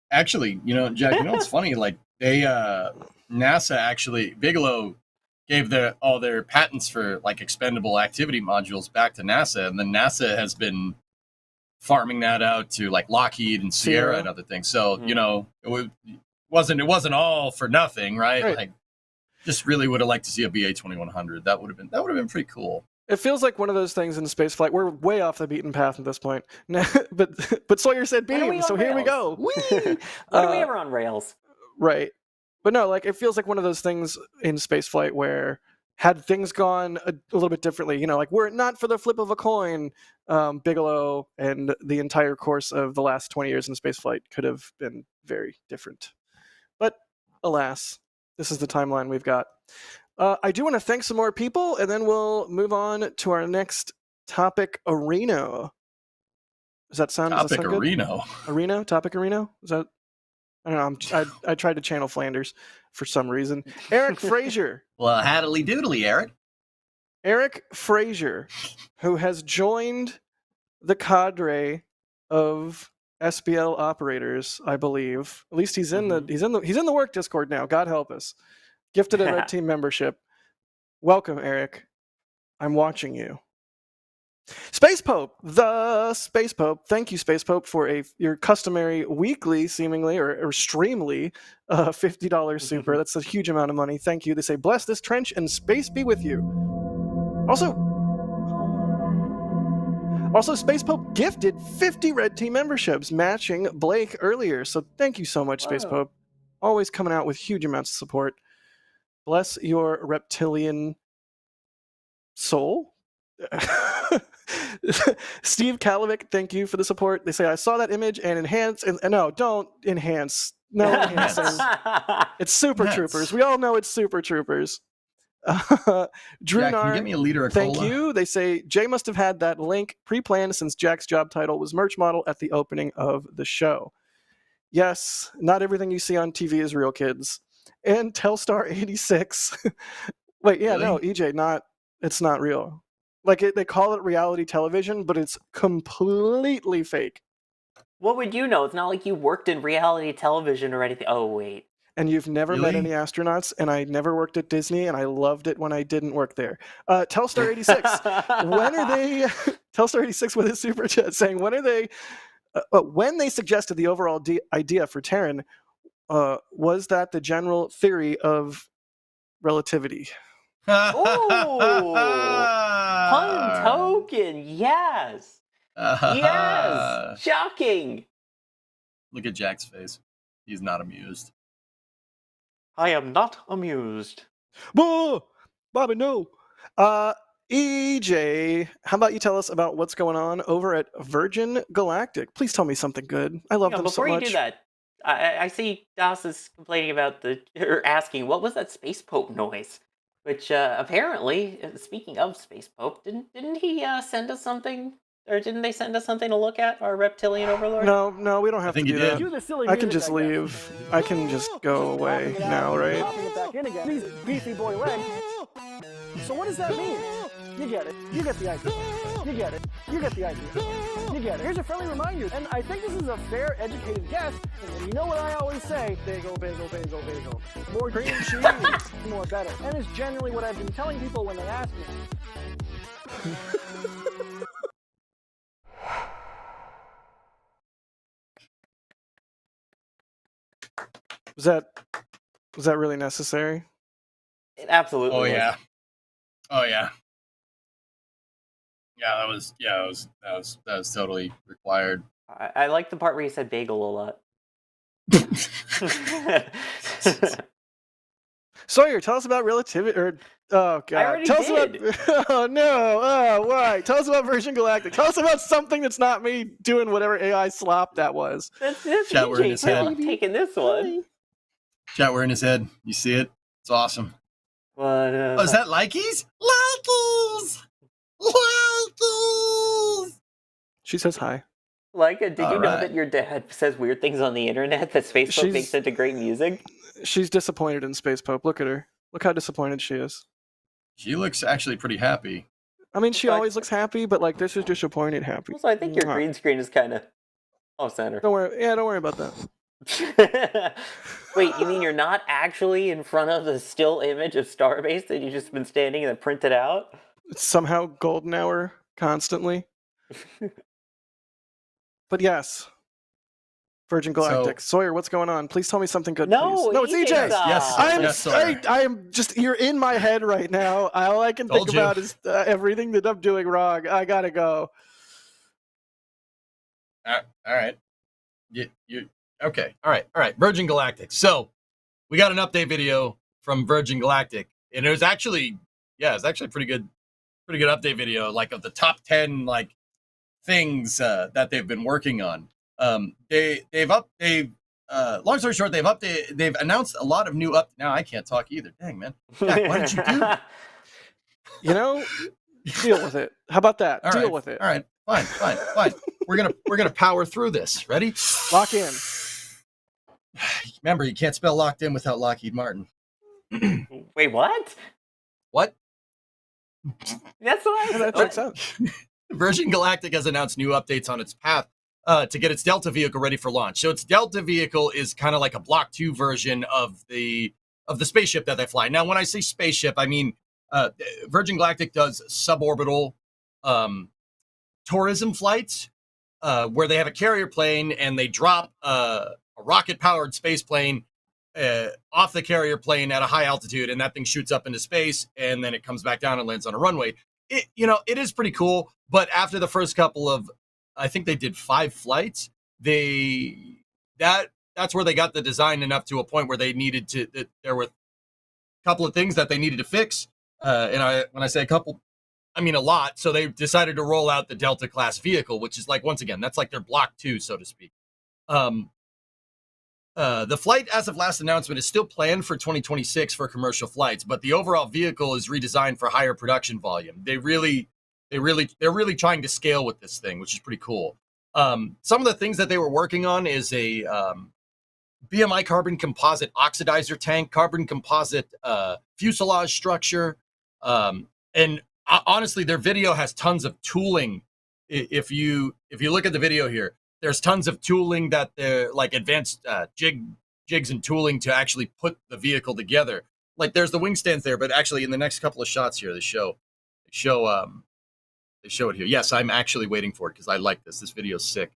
Actually, you know, Jack, you know what's funny? Like, they, NASA actually, Bigelow gave all their patents for, like, expendable activity modules back to NASA, and then NASA has been farming that out to, like, Lockheed and Sierra and other things. So, you know, it wasn't all for nothing, right? Like, just really would have liked to see a BA 2100. That would have been pretty cool. It feels like one of those things in spaceflight. We're way off the beaten path at this point. but Sawyer said Beam, so here we go. When are we ever on rails? Right. But no, like, it feels like one of those things in spaceflight where, had things gone a little bit differently, you know, like, were it not for the flip of a coin, Bigelow and the entire course of the last 20 years in spaceflight could have been very different. But alas, this is the timeline we've got. I do want to thank some more people, and then we'll move on to our next topic, Areno. Does that sound Topic good? Areno? Topic Areno? Is that... I don't know. I tried to channel Flanders for some reason. Eric Frazier. Well, haddily doodly, Eric. Eric Frazier, who has joined the cadre of SBL operators, I believe. At least he's in the work Discord now. God help us. Gifted a Red Team membership. Welcome, Eric. I'm watching you. Space Pope, the Space Pope. Thank you, Space Pope, for your customary weekly, seemingly, or streamly, $50 super. That's a huge amount of money. Thank you. They say, bless this trench and space be with you. Also, Space Pope gifted 50 Red Team memberships, matching Blake earlier. So thank you so much, Space Whoa. Pope. Always coming out with huge amounts of support. Bless your reptilian soul. Steve Kalovic, thank you for the support. They say, I saw that image and enhance. And no, don't enhance. No enhancing. It's Super Yes. Troopers. We all know it's Super Troopers. Drew Jack, can you Nar, get me a liter of thank cola? you. They say Jay must have had that link pre-planned since Jack's job title was merch model at the opening of the show. Yes, not everything you see on TV is real, kids. And Telstar86. Wait, yeah, Really? no, EJ, it's not real. Like they call it reality television, but it's completely fake. What would you know? It's not like you worked in reality television or anything. Oh, wait. And you've never met Really? any astronauts, and I never worked at Disney, and I loved it when I didn't work there. Telstar86, when are they? Telstar86 with his super chat saying, when are they? When they suggested the overall idea for Terran, was that the general theory of relativity? Ooh, pun token. Yes. Yes. Shocking. Look at Jack's face. He's not amused. I am not amused. Whoa, Bobby, no. EJ, how about you tell us about what's going on over at Virgin Galactic? Please tell me something good. I love them so Before much. you do that, I see Das is complaining about or asking, what was that Space Pope noise? Which apparently, speaking of Space Pope, didn't he send us something? Or didn't they send us something to look at, our reptilian overlord? No, we don't have to think do he that. did. Do the silly I can music, just guess. leave. I can just go away Popping it out now, and right? Popping it back in again. These beefy boy legs. So what does that mean? You get it. You get the idea. You get it. You get the idea. You get it. Here's a friendly reminder, and I think this is a fair, educated guess. And you know what I always say: bagel, bagel, bagel, bagel. More cream cheese, more better. And it's generally what I've been telling people when they ask me. Was that really necessary? It absolutely Oh was. yeah. Oh yeah. Yeah, that was totally required. I like the part where he said bagel a lot. Sawyer, tell us about relativity. Oh god, already tell did. us about. Oh no! Oh why? Tell us about Virgin Galactic. Tell us about something that's not me doing whatever AI slop that was. That's Chat, we're in his head. taking this one. Chat, we're in his head. You see it? It's awesome. But, Oh, is that Likey's? Likey's! Likey's! She says hi. Leica, did you know Alright. that your dad says weird things on the internet that Space Pope She's- makes into great music? She's disappointed in Space Pope. Look at her. Look how disappointed she is. She looks actually pretty happy. I mean, she Like- always looks happy, but like this is disappointed happy. Also, I think your Mwah. green screen is kind of off center. Don't worry. Yeah, don't worry about that. Wait, you mean you're not actually in front of the still image of Starbase that you've just been standing and then printed out? It's somehow golden hour constantly. But yes, Virgin Galactic. Sawyer, what's going on? Please tell me something good, No, please. No, it's EJ's EJ. up. Yes. I Sawyer. am just, you're in my head right now. All I can Told think you. about is everything that I'm doing wrong. I gotta go. All right. You okay? All right. Virgin Galactic. So we got an update video from Virgin Galactic, and it was actually, pretty good update video, like of the top 10 like things that they've been working on. Long story short, they've announced a lot of new now I can't talk either. Dang, man. Jack, why did you do? You know, deal with it. How about that? All Deal right, with it. All right, fine. We're gonna power through this. Ready? Lock in. Remember, you can't spell locked in without Lockheed Martin. Wait, what? What? That's what Yeah, that checks out. Virgin Galactic has announced new updates on its path to get its Delta vehicle ready for launch. So its Delta vehicle is kind of like a Block 2 version of the spaceship that they fly. Now, when I say spaceship, I mean Virgin Galactic does suborbital tourism flights where they have a carrier plane and they drop a rocket-powered space plane off the carrier plane at a high altitude, and that thing shoots up into space, and then it comes back down and lands on a runway. it is pretty cool. But after the first couple of, I think they did 5 flights, that's where they got the design enough to a point where they needed to. There were a couple of things that they needed to fix. When I say a couple, I mean a lot. So they decided to roll out the Delta class vehicle, which is like, once again, that's like their Block 2, so to speak. The flight, as of last announcement, is still planned for 2026 for commercial flights, but the overall vehicle is redesigned for higher production volume. They're really trying to scale with this thing, which is pretty cool. Some of the things that they were working on is a BMI carbon composite oxidizer tank, carbon composite fuselage structure, and honestly, their video has tons of tooling. If you look at the video here, there's tons of tooling that they're like advanced jigs and tooling to actually put the vehicle together. Like there's the wing stands there, but actually in the next couple of shots here, they show it here. Yes, I'm actually waiting for it because I like this. This video's sick.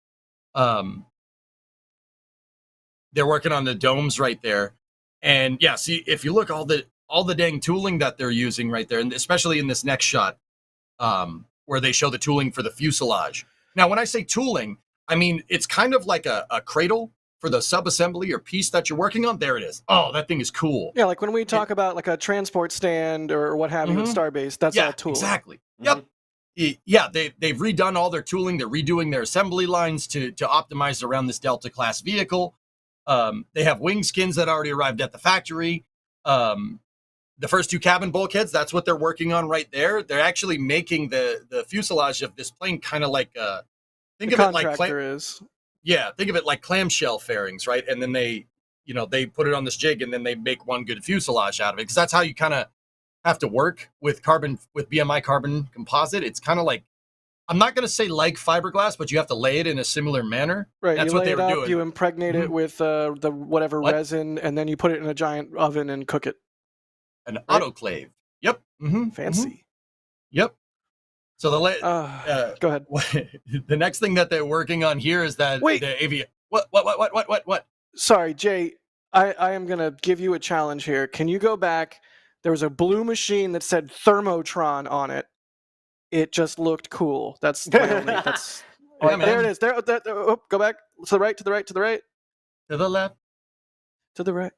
They're working on the domes right there, and yeah, see if you look all the dang tooling that they're using right there, and especially in this next shot, where they show the tooling for the fuselage. Now, when I say tooling, I mean, it's kind of like a cradle for the subassembly or piece that you're working on. There it is. Oh, that thing is cool. Yeah, like when we talk about like a transport stand or what have you with Starbase, that's all tooling. Exactly. Yep. Yeah, they've redone all their tooling. They're redoing their assembly lines to optimize around this Delta class vehicle. They have wing skins that already arrived at the factory. The first 2 cabin bulkheads, that's what they're working on right there. They're actually making the fuselage of this plane kind of like think of it like think of it like clamshell fairings, right? And then they put it on this jig and then they make one good fuselage out of it, because that's how you kind of have to work with BMI carbon composite. It's kind of like, I'm not going to say like fiberglass, but you have to lay it in a similar manner. Right. That's you what lay they it were up, doing. you impregnate it with the whatever resin, and then you put it in a giant oven and cook it. An autoclave. Yep. Fancy. Yep. So go ahead. The next thing that they're working on here is that the What? Sorry, Jay. I am gonna give you a challenge here. Can you go back? There was a blue machine that said Thermotron on it. It just looked cool. That's my only. That's there it is. There. Oh, go back to the right. To the right. To the right. To the left. To the right.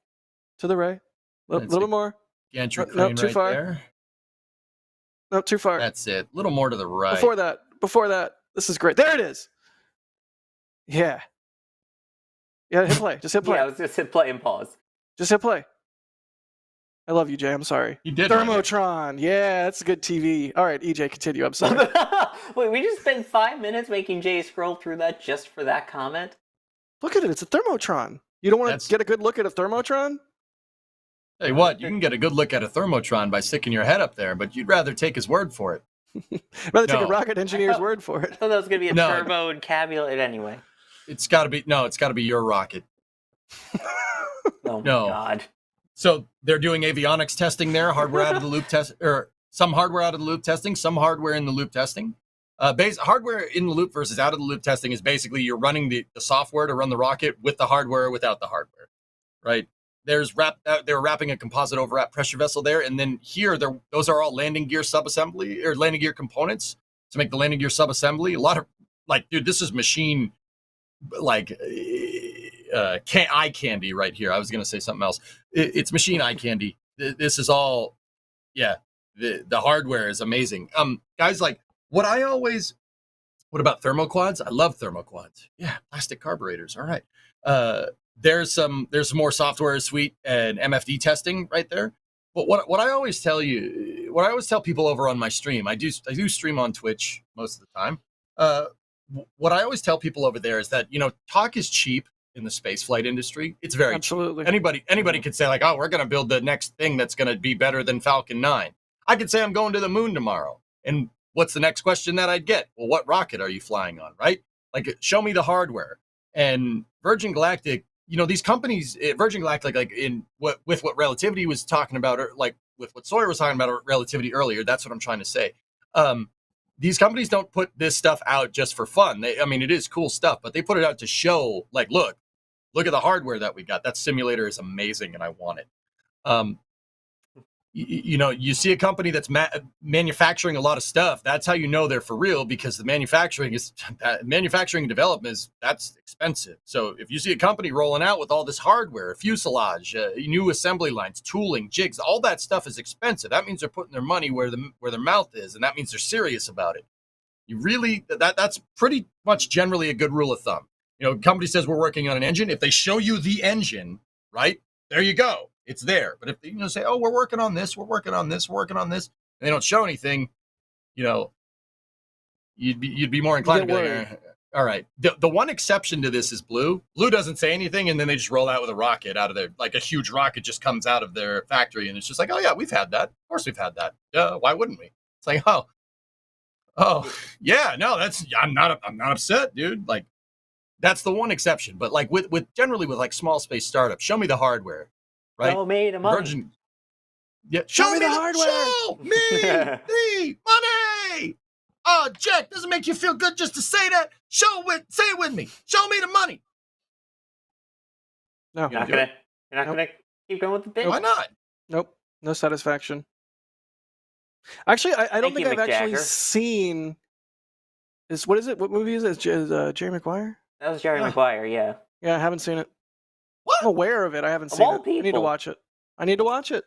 To the right. A little more. Gantry crane too right far. there. No, too far. That's it. A little more to the right. Before that. This is great. There it is. Yeah. Yeah, hit play. Just hit play. Yeah, I was just hit play and pause. Just hit play. I love you, Jay. I'm sorry. You did. Thermotron. Yeah, that's good TV. All right, EJ, continue. I'm sorry. Wait, we just spent 5 minutes making Jay scroll through that just for that comment? Look at it. It's a Thermotron. You don't want to get a good look at a Thermotron? Hey, what? You can get a good look at a Thermotron by sticking your head up there, but you'd rather take his word for it. Rather take a rocket engineer's word for it. I thought that was going to be a turbo encabulate anyway. It's got to be your rocket. Oh, my God. So they're doing avionics testing there, hardware out of the loop test, or some hardware out of the loop testing, some hardware in the loop testing. Hardware in the loop versus out of the loop testing is basically you're running the software to run the rocket with the hardware or without the hardware, right? They're wrapping a composite overwrap pressure vessel there, and then here those are all landing gear subassembly or landing gear components to make the landing gear subassembly. A lot of this is machine eye candy right here. I was going to say something else. It's machine eye candy. This is all, the hardware is amazing. Guys, what about thermoquads? I love thermoquads. Yeah, plastic carburetors. All right. There's some more software suite and MFD testing right there. But what I always tell people over on my stream, I do stream on Twitch most of the time. What I always tell people over there is that, talk is cheap in the spaceflight industry. It's very absolutely cheap. Anybody could say oh, we're going to build the next thing that's going to be better than Falcon 9. I could say I'm going to the moon tomorrow. And what's the next question that I'd get? Well, what rocket are you flying on, right? Show me the hardware. And Virgin Galactic, these companies, Virgin Galactic, with what Relativity was talking about, or with what Sawyer was talking about Relativity earlier, that's what I'm trying to say. These companies don't put this stuff out just for fun. It is cool stuff, but they put it out to show, look at the hardware that we got. That simulator is amazing, and I want it. you know, you see a company that's manufacturing a lot of stuff. That's how you know they're for real, because the manufacturing and development that's expensive. So if you see a company rolling out with all this hardware, fuselage, new assembly lines, tooling, jigs, all that stuff is expensive. That means they're putting their money where their mouth is, and that means they're serious about it. You really that's pretty much generally a good rule of thumb. You know, a company says we're working on an engine. If they show you the engine, right, there you go. It's there. But if they, say, oh, we're working on this, and they don't show anything, you'd be more inclined to be like, all right. The one exception to this is Blue. Blue doesn't say anything, and then they just roll out with a rocket out of their, like a huge rocket just comes out of their factory, and it's just like, oh yeah, we've had that. Of course we've had that. Why wouldn't we? It's like, oh yeah, no, I'm not upset, dude. Like, that's the one exception. But like with generally with like small space startups, show me the hardware. Right? Show me the money. Yeah, show me the hardware. Show me the money. Oh, Jack, doesn't make you feel good just to say that? Say it with me. Show me the money. No, you're not gonna keep going with the bit. Why not? Nope, no satisfaction. Actually, I don't think I've actually seen. What is it? What movie is it? Is Jerry Maguire? That was Jerry Maguire. Yeah. Yeah, I haven't seen it. What? I'm aware of it. I haven't seen it. I need to watch it. I need to watch it.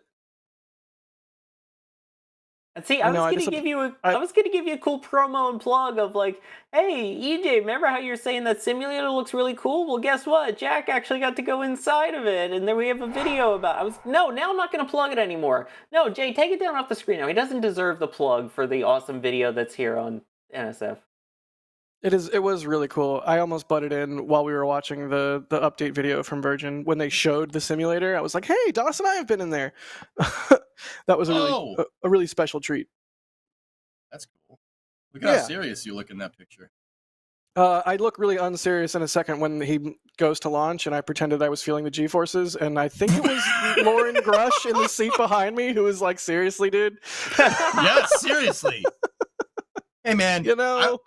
And see, I was gonna give you a cool promo and plug of like, hey, EJ, remember how you're saying that simulator looks really cool? Well, guess what? Jack actually got to go inside of it, and then we have a video about it. Now I'm not gonna plug it anymore. No, Jay, take it down off the screen now. He doesn't deserve the plug for the awesome video that's here on NSF. It was really cool. I almost butted in while we were watching the update video from Virgin when they showed the simulator. I was like, "Hey, Doss and I have been in there." That was a really special treat. That's cool. Look at how serious you look in that picture. I look really unserious in a second when he goes to launch, and I pretended I was feeling the G-forces, and I think it was Lauren Grush in the seat behind me who was like, "Seriously, dude?" Yeah, seriously. Hey man, I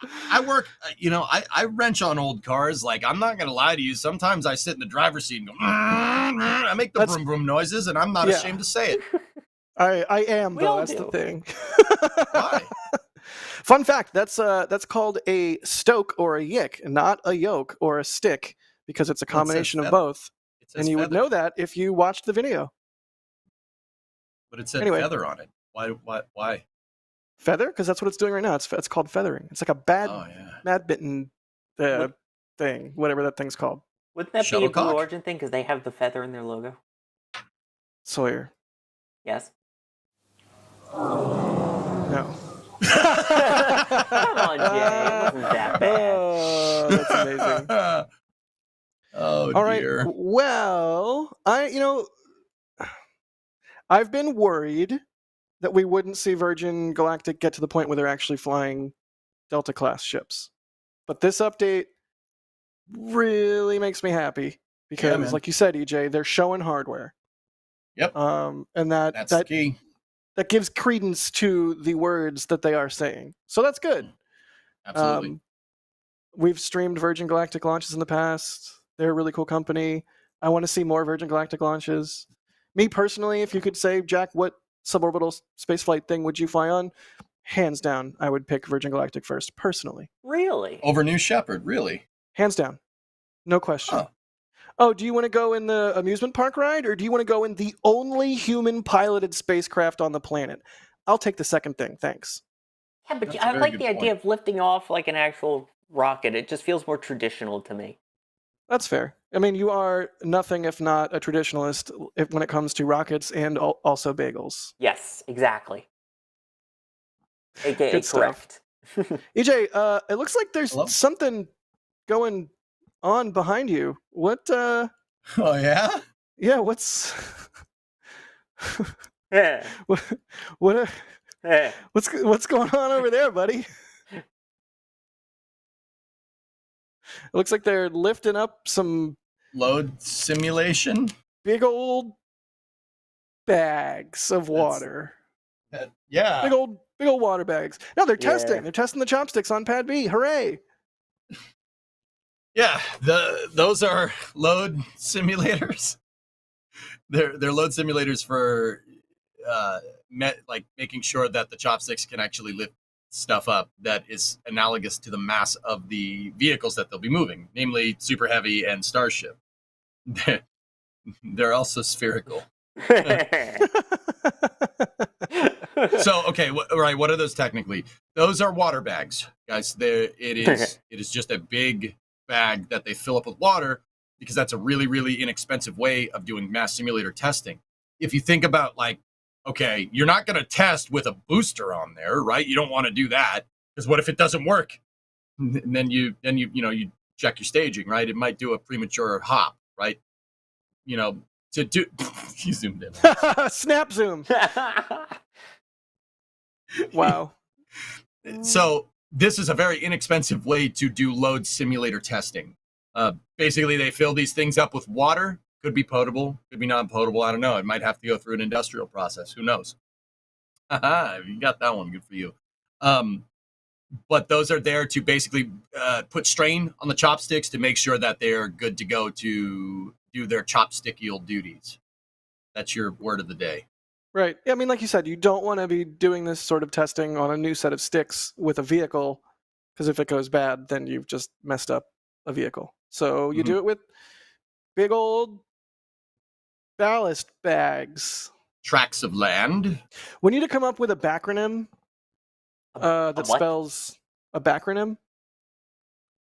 work, I wrench on old cars. Like, I'm not going to lie to you. Sometimes I sit in the driver's seat and go, I make the vroom vroom noises, and I'm not ashamed to say it. I am, though. That's the thing. Why? Fun fact, that's called a stoke or a yick, not a yoke or a stick, because it's a combination of both. And you would know that if you watched the video. But it said feather on it. Why? Feather? Because that's what it's doing right now. It's called feathering. It's like a mad bitten thing, whatever that thing's called. Wouldn't that be a Blue Origin thing? Because they have the feather in their logo. Sawyer. Yes. No. Come on, Jay. It wasn't that bad. Oh, that's amazing. Oh, all right. dear. Well, I've been worried that we wouldn't see Virgin Galactic get to the point where they're actually flying Delta-class ships. But this update really makes me happy because, like you said, EJ, they're showing hardware. Yep. And that's the key. That gives credence to the words that they are saying. So that's good. Absolutely. We've streamed Virgin Galactic launches in the past. They're a really cool company. I want to see more Virgin Galactic launches. Me personally, if you could say, Jack, what suborbital spaceflight thing would you fly on? Hands down, I would pick Virgin Galactic first, personally. Really? Over New Shepard, really? Hands down. No question. Huh. Oh, do you want to go in the amusement park ride, or do you want to go in the only human-piloted spacecraft on the planet? I'll take the second thing, thanks. Yeah, but I like the idea of lifting off like an actual rocket. It just feels more traditional to me. That's fair. I mean, you are nothing if not a traditionalist when it comes to rockets and also bagels. Yes, exactly. AKA correct. EJ, it looks like there's something going on behind you. What? Oh yeah. Yeah. What's? Yeah. What's going on over there, buddy? It looks like they're lifting up some load simulation. Big old bags of water. Yeah. Big old water bags. No, they're testing. They're testing the chopsticks on Pad B. Hooray! Yeah, those are load simulators. They're load simulators for making sure that the chopsticks can actually lift stuff up that is analogous to the mass of the vehicles that they'll be moving, namely Super Heavy and Starship. They're also spherical. So, okay, right. What are those technically? Those are water bags, guys. It is just a big bag that they fill up with water because that's a really, really inexpensive way of doing mass simulator testing. If you think about like, okay, you're not going to test with a booster on there, right? You don't want to do that because what if it doesn't work? And then you check your staging, right? It might do a premature hop, right? To do you zoomed in. Snap zoom. Wow. So this is a very inexpensive way to do load simulator testing. Basically, they fill these things up with water. Could be potable, could be non-potable. I don't know. It might have to go through an industrial process. Who knows? You got that one. Good for you. But those are there to basically put strain on the chopsticks to make sure that they're good to go to do their chopstickial duties. That's your word of the day. Right. I mean, like you said, you don't want to be doing this sort of testing on a new set of sticks with a vehicle, because if it goes bad, then you've just messed up a vehicle. So you do it with big old ballast bags. Tracts of land. We need to come up with a backronym that spells a backronym.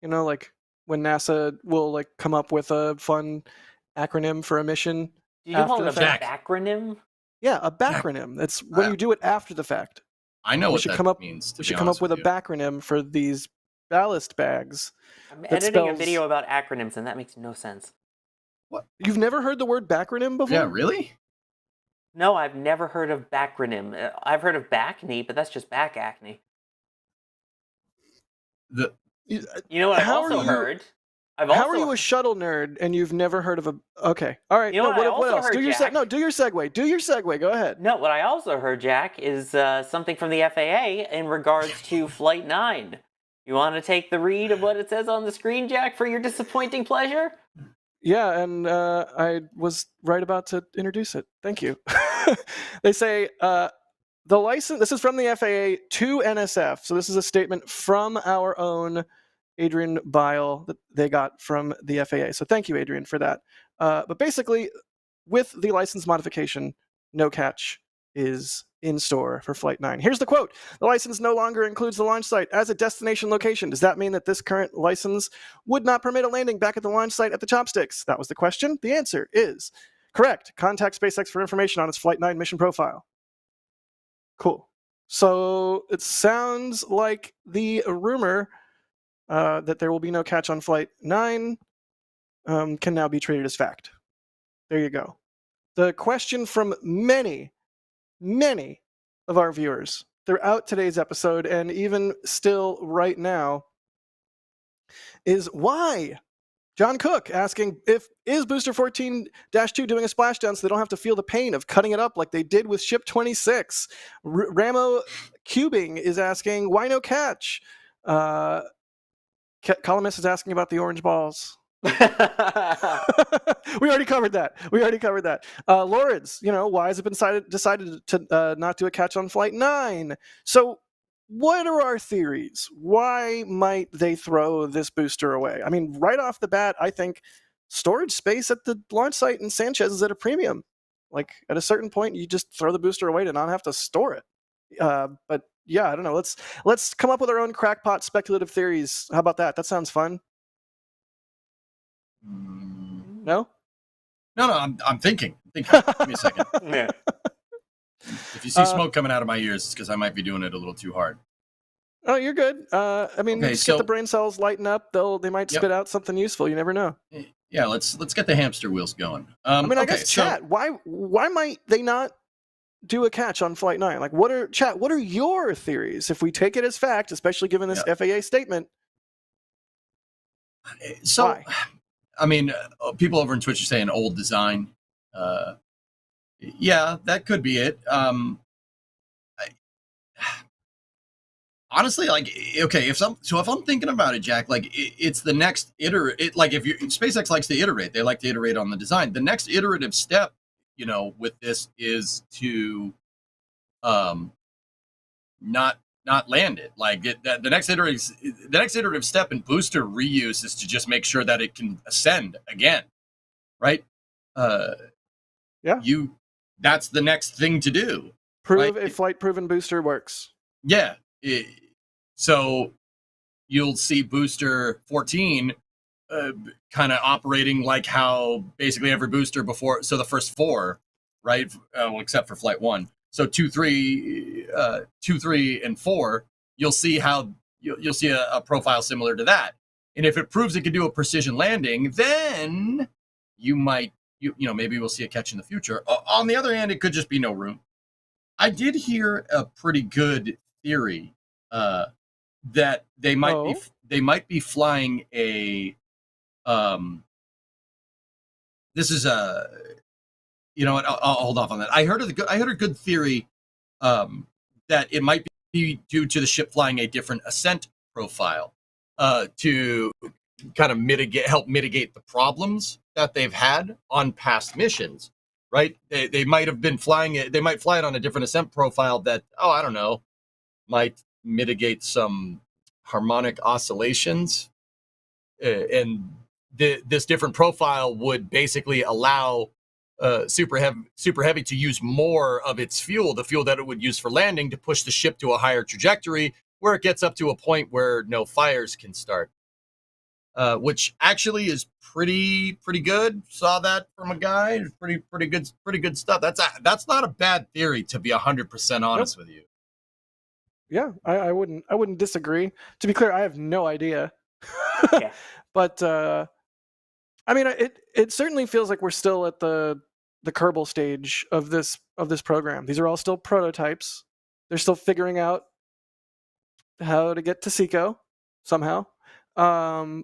Like when NASA will like come up with a fun acronym for a mission. Do you call it a backronym? Yeah, a backronym. That's when you do it after the fact. I know what that means. We should come up with a backronym for these ballast bags. I'm editing a video about acronyms, and that makes no sense. What? You've never heard the word backronym before? Yeah, really? No, I've never heard of backronym. I've heard of back knee, but that's just back acne. You know what I've also heard? How are you a shuttle nerd and you've never heard of a... Okay, all right. You know what else? Heard, do your do your segue. Do your segue. Go ahead. No, what I also heard, Jack, is something from the FAA in regards to Flight 9. You want to take the read of what it says on the screen, Jack, for your disappointing pleasure? Yeah, and I was right about to introduce it. Thank you. They say the license... This is from the FAA to NSF. So this is a statement from our own Adrian Bile that they got from the FAA. So thank you, Adrian, for that. But basically, with the license modification, no catch is in store for Flight 9. Here's the quote. The license no longer includes the launch site as a destination location. Does that mean that this current license would not permit a landing back at the launch site at the chopsticks? That was the question. The answer is correct. Contact SpaceX for information on its Flight 9 mission profile. Cool. So it sounds like the rumor that there will be no catch on Flight 9 can now be treated as fact. There you go. The question from many of our viewers throughout today's episode, and even still right now, is why? John Cook asking, is Booster 14-2 doing a splashdown so they don't have to feel the pain of cutting it up like they did with Ship 26? Ramo Cubing is asking, why no catch? Columnist is asking about the orange balls. We already covered that. Lawrence, why has it been decided to not do a catch on Flight 9? So what are our theories? Why might they throw this booster away? I mean, right off the bat, I think storage space at the launch site in Sanchez is at a premium. Like, at a certain point, you just throw the booster away to not have to store it. But yeah, I don't know. Let's come up with our own crackpot speculative theories. How about that? That sounds fun. No? No, I'm thinking. Give me a second. Yeah. If you see smoke coming out of my ears, it's because I might be doing it a little too hard. Oh, you're good. I mean, Okay, just get the brain cells lighten up. They might spit out something useful. You never know. Yeah, let's get the hamster wheels going. I guess chat. Why might they not do a catch on Flight 9? Like, what are your theories if we take it as fact, especially given this FAA statement? So, why? I mean, people over in Twitch are saying old design. Yeah, that could be it. Honestly, like, okay, if I'm thinking about it, Jack, like it's the next like if SpaceX likes to iterate, they like to iterate on the design. The next iterative step, with this is to um, not land it. Like the next iterative step in booster reuse is to just make sure that it can ascend again, right? Yeah. That's the next thing to do. Prove right? a flight-proven booster works. Yeah. So you'll see booster 14 kind of operating like how basically every booster before. So the first 4, right? Well, except for flight 1. So 2, 3, and 4, you'll see how you'll see a profile similar to that. And if it proves it can do a precision landing, then you might, maybe we'll see a catch in the future. On the other hand, it could just be no room. I did hear a pretty good theory that they might be flying a. This is a. You know what? I'll hold off on that. I heard a good theory that it might be due to the ship flying a different ascent profile to kind of help mitigate the problems that they've had on past missions. Right? They might have been flying it. They might fly it on a different ascent profile that, I don't know, might mitigate some harmonic oscillations. And this different profile would basically allow Super Heavy to use more of its fuel, the fuel that it would use for landing, to push the ship to a higher trajectory where it gets up to a point where no fires can start. Which actually is pretty good. Saw that from a guy. Pretty good stuff. That's not a bad theory, to be 100% honest with you. Yeah, I wouldn't disagree. To be clear, I have no idea. Yeah. But I mean, it certainly feels like we're still at the Kerbal stage of this program. These are all still prototypes. They're still figuring out how to get to Seco somehow. And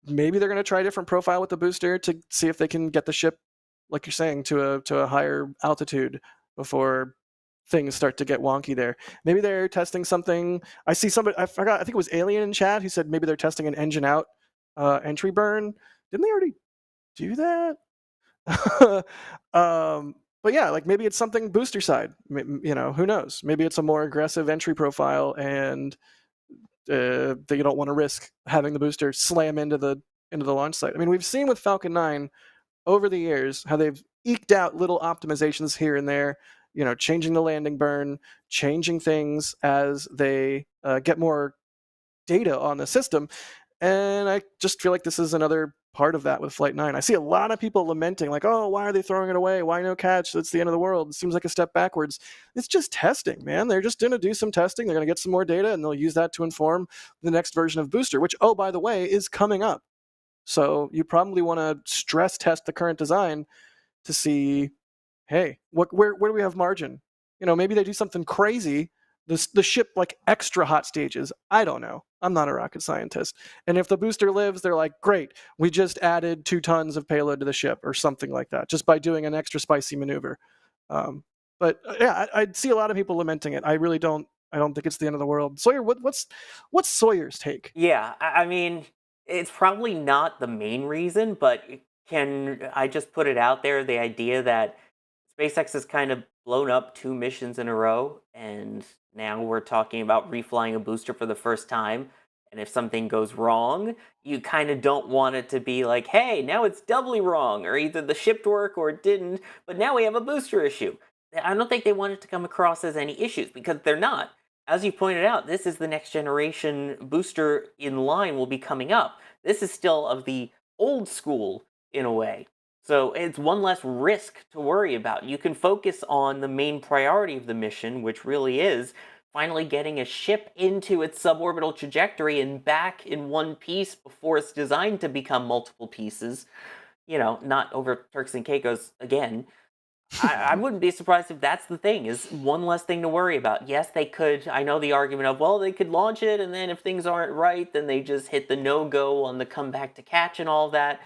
maybe they're going to try a different profile with the booster to see if they can get the ship, like you're saying, to a higher altitude before things start to get wonky there. Maybe they're testing something. I see somebody, I forgot, I think it was Alien in chat who said maybe they're testing an engine out entry burn. Didn't they already do that? But yeah, like maybe it's something booster side. Who knows? Maybe it's a more aggressive entry profile, and they don't want to risk having the booster slam into the launch site. I mean, we've seen with Falcon 9 over the years how they've eked out little optimizations here and there, changing the landing burn, changing things as they get more data on the system. And I just feel like this is another part of that with Flight 9. I see a lot of people lamenting, like, oh, why are they throwing it away? Why no catch? It's the end of the world. It seems like a step backwards. It's just testing, man. They're just going to do some testing. They're going to get some more data, and they'll use that to inform the next version of Booster, which, oh, by the way, is coming up. So you probably want to stress test the current design to see, hey, where do we have margin? Maybe they do something crazy. The ship, like extra hot stages. I don't know. I'm not a rocket scientist. And if the booster lives, they're like, great, we just added 2 tons of payload to the ship or something like that, just by doing an extra spicy maneuver. But yeah, I'd see a lot of people lamenting it. I really don't. I don't think it's the end of the world. Sawyer, what's Sawyer's take? Yeah, I mean, it's probably not the main reason, but can I just put it out there, the idea that SpaceX has kind of blown up 2 missions in a row, and now we're talking about reflying a booster for the first time. And if something goes wrong, you kind of don't want it to be like, hey, now it's doubly wrong, or either the ship worked or it didn't, but now we have a booster issue. I don't think they want it to come across as any issues, because they're not. As you pointed out, this is the next generation booster in line will be coming up. This is still of the old school in a way. So it's one less risk to worry about. You can focus on the main priority of the mission, which really is finally getting a ship into its suborbital trajectory and back in one piece before it's designed to become multiple pieces. Not over Turks and Caicos again. I wouldn't be surprised if that's the thing, is one less thing to worry about. Yes, they could, I know the argument of, well, they could launch it, and then if things aren't right, then they just hit the no-go on the comeback to catch and all that.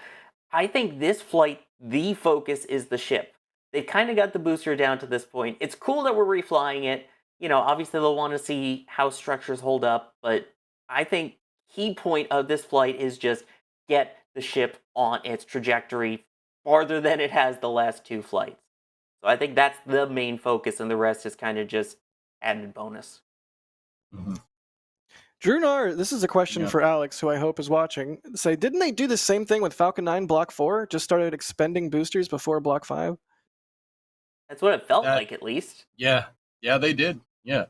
I think this flight, the focus is the ship. They've kind of got the booster down to this point. It's cool that we're reflying it. Obviously they'll want to see how structures hold up, but I think key point of this flight is just get the ship on its trajectory farther than it has the last 2 flights. So I think that's the main focus, and the rest is kind of just added bonus. Mhm. Drew Nar, this is a question Yeah. for Alex, who I hope is watching. Say, didn't they do the same thing with Falcon 9 Block 4? Just started expending boosters before Block 5? That's what it felt That- like, at least. Yeah, they did. Yeah.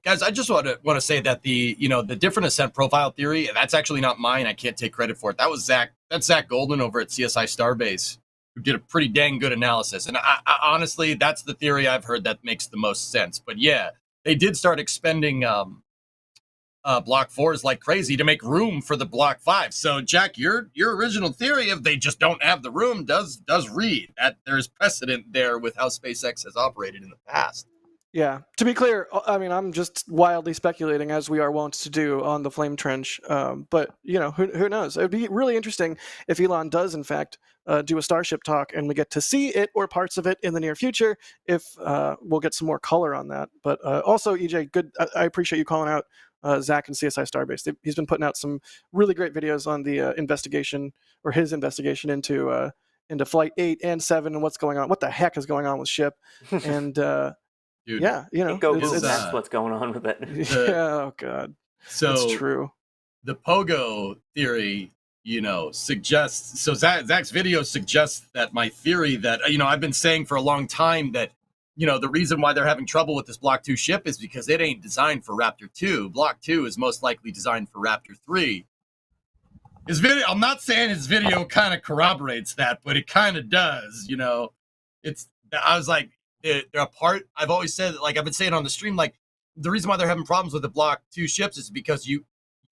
Guys, I just want to say that the different ascent profile theory, that's actually not mine. I can't take credit for it. That was That's Zach Golden over at CSI Starbase, who did a pretty dang good analysis. And I honestly, that's the theory I've heard that makes the most sense. But yeah, they did start expending Block 4s like crazy to make room for the Block 5. So Jack, your original theory of they just don't have the room does read that there's precedent there with how SpaceX has operated in the past. Yeah. To be clear, I mean, I'm just wildly speculating, as we are wont to do on the Flame Trench. But, who knows? It would be really interesting if Elon does, in fact, do a Starship talk and we get to see it or parts of it in the near future, if we'll get some more color on that. But also, EJ, good. I appreciate you calling out Zach and CSI Starbase. He's been putting out some really great videos on the investigation, or his investigation into Flight 8 and 7 and what's going on. What the heck is going on with Ship? And... Dude, yeah, Go it's, Google, that's what's going on with it. oh god, so it's true. The Pogo theory, suggests. So Zach's video suggests that my theory that I've been saying for a long time that the reason why they're having trouble with this Block 2 ship is because it ain't designed for Raptor 2. Block 2 is most likely designed for Raptor 3. His video, I'm not saying his video kind of corroborates that, but it kind of does. I was like. They're a part. I've always said, like I've been saying on the stream, like the reason why they're having problems with the Block 2 ships is because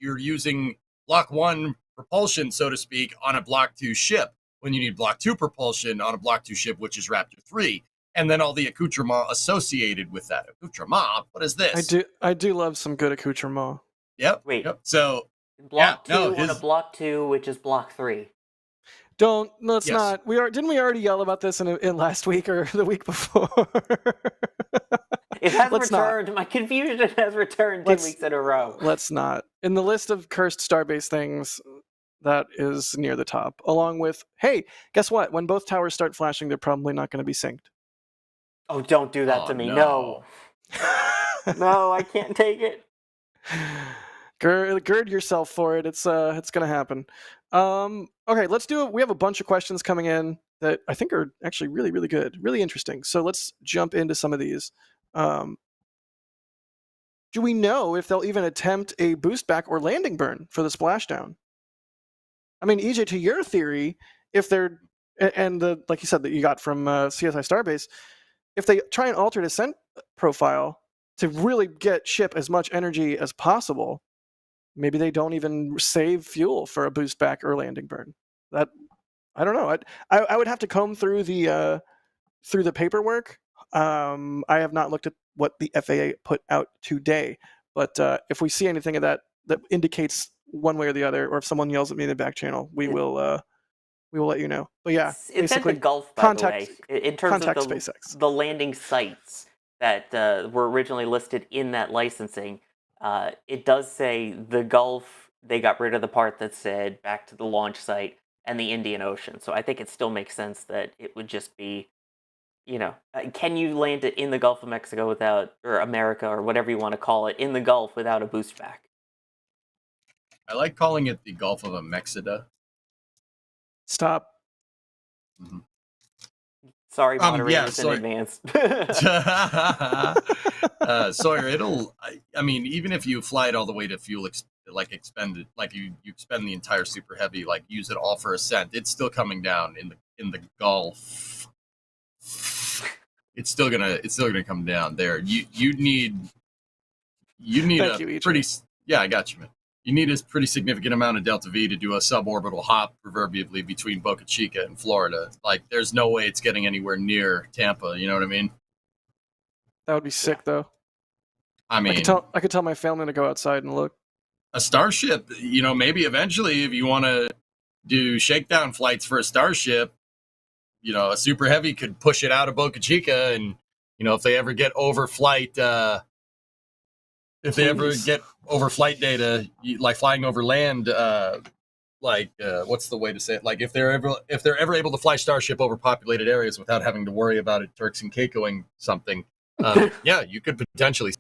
you're using Block 1 propulsion, so to speak, on a Block 2 ship when you need Block 2 propulsion on a Block 2 ship, which is Raptor 3, and then all the accoutrement associated with that. Accoutrement? What is this? I do love some good accoutrement. Yep. Wait. Yep. So Block 2 on a Block 2, which is Block 3. Let's not. Didn't we already yell about this in last week or the week before? It has returned. My confusion has returned 2 weeks in a row. Let's not. In the list of cursed Starbase things, that is near the top. Along with, hey, guess what? When both towers start flashing, they're probably not going to be synced. Oh, don't do that to me. No. No, I can't take it. Gird yourself for it. It's going to happen. Okay, let's do it. We have a bunch of questions coming in that I think are actually really, really good, really interesting. So let's jump into some of these. Do we know if they'll even attempt a boost back or landing burn for the splashdown? I mean, EJ, to your theory, if they're, and like you said that you got from CSI Starbase, if they try and alter descent profile to really get Ship as much energy as possible, maybe they don't even save fuel for a boost back or landing burn. That, I don't know. I would have to comb through the paperwork. I have not looked at what the FAA put out today, but if we see anything of that indicates one way or the other, or if someone yells at me in the back channel, we will let you know. But yeah, it's in the Gulf, by the way, in terms of the landing sites that were originally listed in that licensing. It does say the Gulf. They got rid of the part that said back to the launch site and the Indian Ocean. So I think it still makes sense that it would just be, can you land it in the Gulf of Mexico without, or America, or whatever you want to call it, in the Gulf without a boost back? I like calling it the Gulf of Amexida. Stop. Mm-hmm. Sorry, moderators in advance. Sawyer, I mean, even if you fly it all the way to fuel, expend it, like you expend the entire super heavy, like use it all for ascent, it's still coming down in the Gulf. It's still gonna come down there. You need pretty. Yeah, I got you, man. You need a pretty significant amount of delta V to do a suborbital hop, proverbially, between Boca Chica and Florida. Like, there's no way it's getting anywhere near Tampa. You know what I mean? That would be sick, though. I mean, I could tell my family to go outside and look. A Starship, maybe eventually, if you want to do shakedown flights for a Starship, a super heavy could push it out of Boca Chica, and if they ever get overflight. If they ever get overflight data, like flying over land, what's the way to say it? Like if they're ever able to fly Starship over populated areas without having to worry about it Turks and Caicos-ing something, yeah, you could potentially.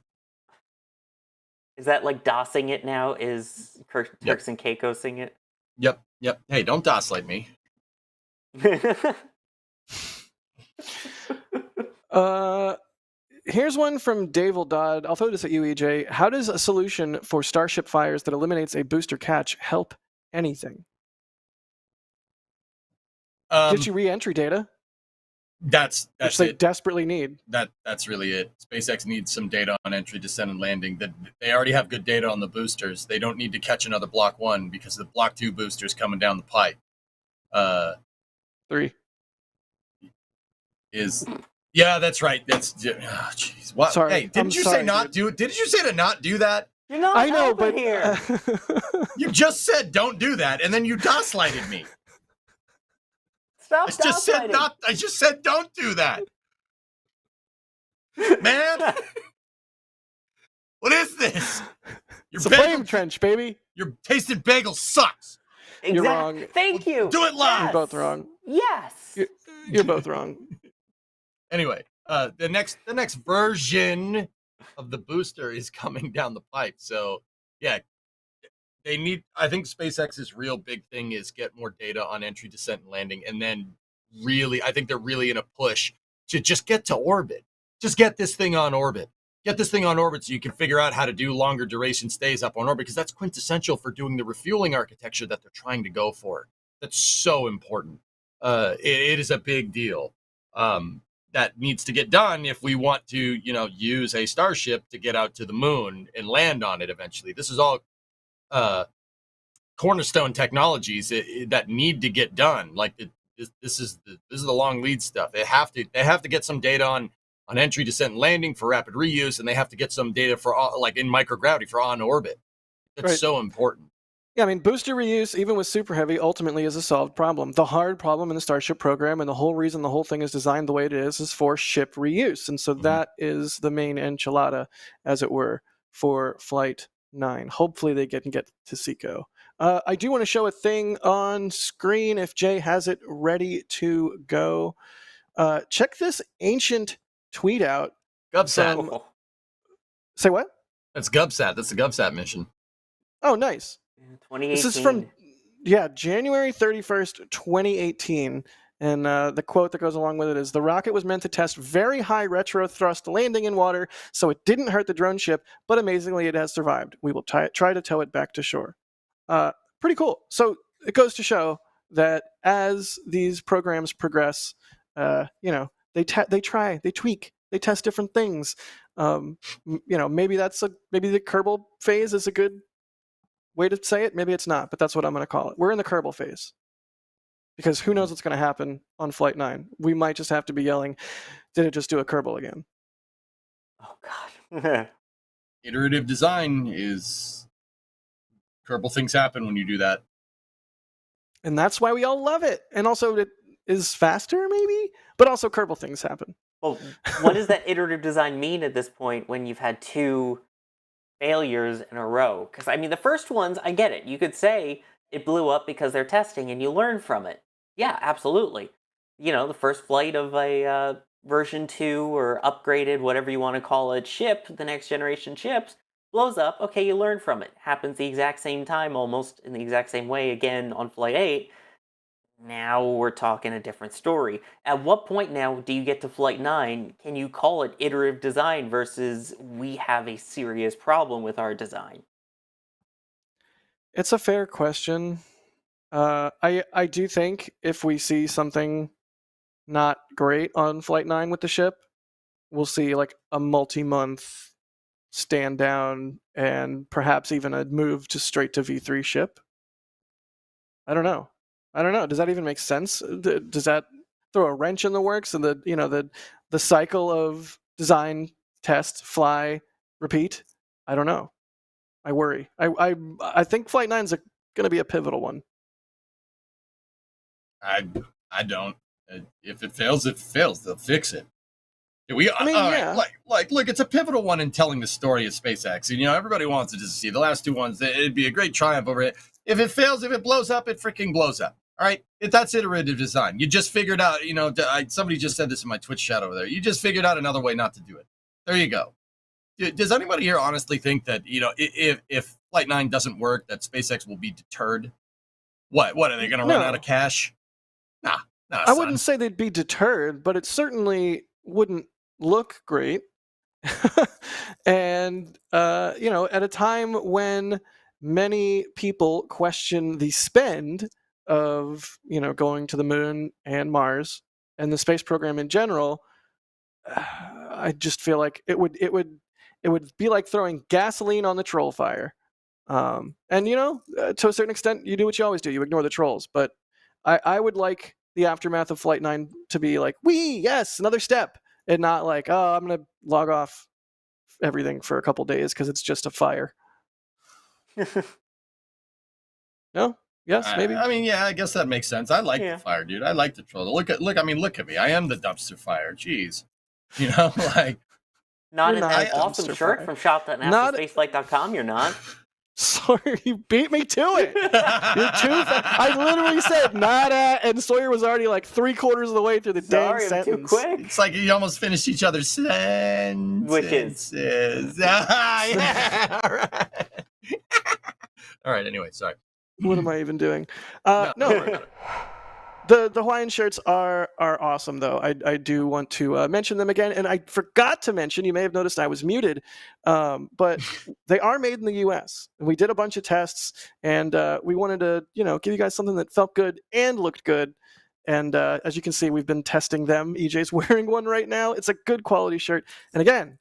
Is that like DOSing it now? Is Turks and Caicos-ing it? Yep. Hey, don't DOS like me. Here's one from Dave Dodd. I'll throw this at you, EJ. How does a solution for Starship fires that eliminates a booster catch help anything? Get you re-entry data. That's which they it. Desperately need. That's really it. SpaceX needs some data on entry, descent, and landing. That they already have good data on the boosters. They don't need to catch another Block 1 because the Block 2 boosters coming down the pipe. 3 is. Yeah, that's right. That's jeez. What? Sorry. Hey, didn't you say not do it? Didn't you say to not do that? You're not. I know, but here. You just said don't do that, and then you DOS-lighted me. Stop. I just said don't do that, man. What is this? It's a flame trench, baby. Your tasted bagel sucks. Exactly. You're wrong. Thank you. Do it live. You're both wrong. Yes. You're both wrong. Anyway, the next version of the booster is coming down the pipe. So yeah, they need. I think SpaceX's real big thing is get more data on entry, descent, and landing, and then really, I think they're really in a push to just get to orbit. Just get this thing on orbit. Get this thing on orbit so you can figure out how to do longer duration stays up on orbit, because that's quintessential for doing the refueling architecture that they're trying to go for. That's so important. It is a big deal. That needs to get done if we want to, use a Starship to get out to the moon and land on it eventually. This is all cornerstone technologies that need to get done. Like this is the long lead stuff. They have to get some data on entry, descent, and landing for rapid reuse, and they have to get some data for like in microgravity for on orbit. That's so important. Yeah, I mean, booster reuse, even with Super Heavy, ultimately is a solved problem. The hard problem in the Starship program, and the whole reason the whole thing is designed the way it is for ship reuse. And so that is the main enchilada, as it were, for Flight 9. Hopefully they can get to SECO. I do want to show a thing on screen if Jay has it ready to go. Check this ancient tweet out. GovSat. Say what? That's GovSat. That's the GovSat mission. Oh, nice. 2018. This is from, January 31st, 2018. And the quote that goes along with it is, the rocket was meant to test very high retro thrust landing in water, so it didn't hurt the drone ship, but amazingly it has survived. We will try to tow it back to shore. Pretty cool. So it goes to show that as these programs progress, they try, they tweak, they test different things. Maybe the Kerbal phase is a good way to say it. Maybe it's not, but that's what I'm going to call it. We're in the Kerbal phase, because who knows what's going to happen on Flight 9. We might just have to be yelling, did it just do a Kerbal again? Oh, God. Iterative design is... Kerbal things happen when you do that. And that's why we all love it. And also it is faster, maybe? But also Kerbal things happen. Well, what does that iterative design mean at this point when you've had 2 failures in a row? Because, I mean, the first ones, I get it. You could say it blew up because they're testing and you learn from it. Yeah, absolutely. The first flight of a version 2 or upgraded, whatever you want to call it, ship, the next generation ships, blows up. Okay, you learn from it. Happens the exact same time, almost in the exact same way again on Flight 8. Now we're talking a different story. At what point now do you get to Flight 9? Can you call it iterative design versus we have a serious problem with our design? It's a fair question. I do think if we see something not great on Flight 9 with the ship, we'll see like a multi-month stand down and perhaps even a move to straight to V3 ship. I don't know. Does that even make sense? Does that throw a wrench in the works and the cycle of design, test, fly, repeat? I don't know. I worry. I think Flight 9 is going to be a pivotal one. I don't. If it fails, it fails. They'll fix it. Look, it's a pivotal one in telling the story of SpaceX. Everybody wants to just see the last 2 ones. It'd be a great triumph over it. If it fails, if it blows up, it freaking blows up. All right, that's iterative design. You just figured out, somebody just said this in my Twitch chat over there. You just figured out another way not to do it. There you go. Does anybody here honestly think that, if Flight 9 doesn't work, that SpaceX will be deterred? What are they going to run out of cash? Nah, I wouldn't say they'd be deterred, but it certainly wouldn't look great. And, at a time when many people question the spend of, going to the moon and Mars and the space program in general, I just feel like it would be like throwing gasoline on the troll fire. And to a certain extent, you do what you always do. You ignore the trolls. But I would like the aftermath of Flight 9 to be like, yes, another step. And not like, oh, I'm going to log off everything for a couple days because it's just a fire. No? Yes, maybe? I mean, yeah, I guess that makes sense. I like the fire, dude. I like the troll. Look at me. I am the dumpster fire. Jeez. Like... Not in that awesome shirt from shop.nasasspaceflight.com, you're not. Sawyer, you beat me to it. You're too fast. I literally said nada, and Sawyer was already like 3/4 of the way through the dang sentence. I'm too quick. It's like you almost finished each other's sentences. Yeah, all right. All right, anyway, sorry. What am I even doing? No. The Hawaiian shirts are awesome, though. I do want to mention them again, and I forgot to mention. You may have noticed I was muted, but they are made in the U.S. And we did a bunch of tests, and we wanted to, give you guys something that felt good and looked good. And as you can see, we've been testing them. EJ's wearing one right now. It's a good quality shirt, and again,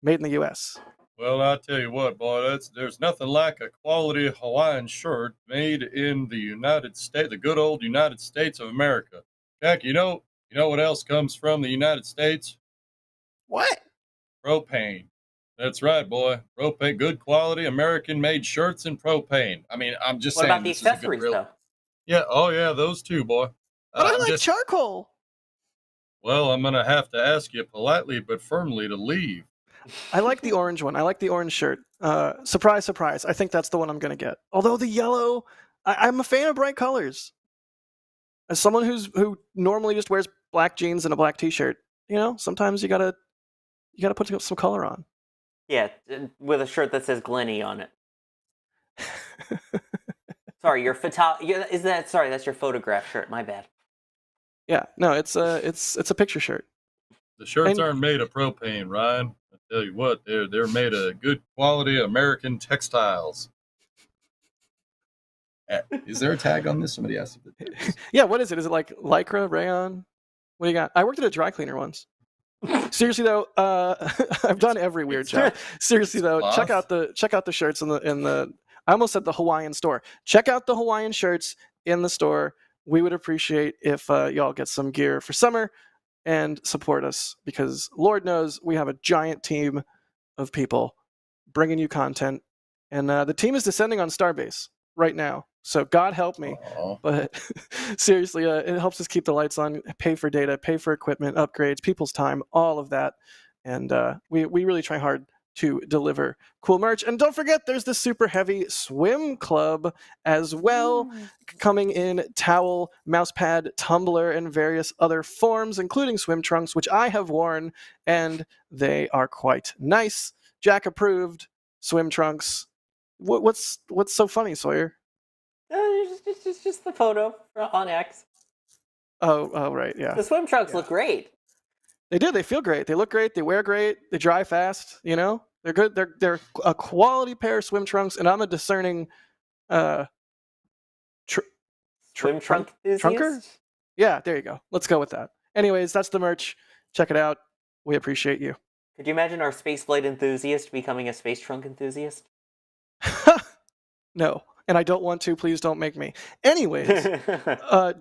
made in the U.S. Well, I tell you what, boy, there's nothing like a quality Hawaiian shirt made in the United States, the good old United States of America. Jack, you know what else comes from the United States? What? Propane. That's right, boy. Propane, good quality American-made shirts and propane. I mean, I'm just saying. What about the accessories, though? Yeah, oh yeah, those too, boy. But I like charcoal. Well, I'm gonna have to ask you politely but firmly to leave. I like the orange one. I like the orange shirt. Surprise, surprise. I think that's the one I'm going to get. Although the yellow, I'm a fan of bright colors. As someone who normally just wears black jeans and a black t-shirt, sometimes you gotta put some color on. Yeah, with a shirt that says Glenny on it. Sorry, that's your photograph shirt. My bad. Yeah, no, it's a picture shirt. The shirts aren't made of propane, Ryan. I tell you what, they're made of good quality American textiles. Is there a tag on this? Somebody asked if it is. Yeah, what is it? Is it like Lycra, rayon? What do you got? I worked at a dry cleaner once. Seriously though, I've done every weird job. Seriously though, check out the shirts in the. I almost said the Hawaiian store. Check out the Hawaiian shirts in the store. We would appreciate if y'all get some gear for summer and support us, because Lord knows we have a giant team of people bringing you content, and the team is descending on Starbase right now. So God help me. Aww. But seriously, it helps us keep the lights on, pay for data, pay for equipment, upgrades, people's time, all of that. And we really try hard to deliver cool merch. And don't forget, there's the Super Heavy Swim Club as well, coming in towel, mouse pad, tumbler, and various other forms, including swim trunks, which I have worn, and they are quite nice. Jack approved swim trunks. What's so funny, Sawyer? It's just the photo on X. Oh, right, yeah. The swim trunks look great. They do. They feel great. They look great. They wear great. They dry fast. They're good. They're a quality pair of swim trunks, and I'm a discerning swim trunk enthusiast? Trunker. Yeah, there you go. Let's go with that. Anyways, that's the merch. Check it out. We appreciate you. Could you imagine our spaceflight enthusiast becoming a space trunk enthusiast? No, and I don't want to. Please don't make me. Anyways,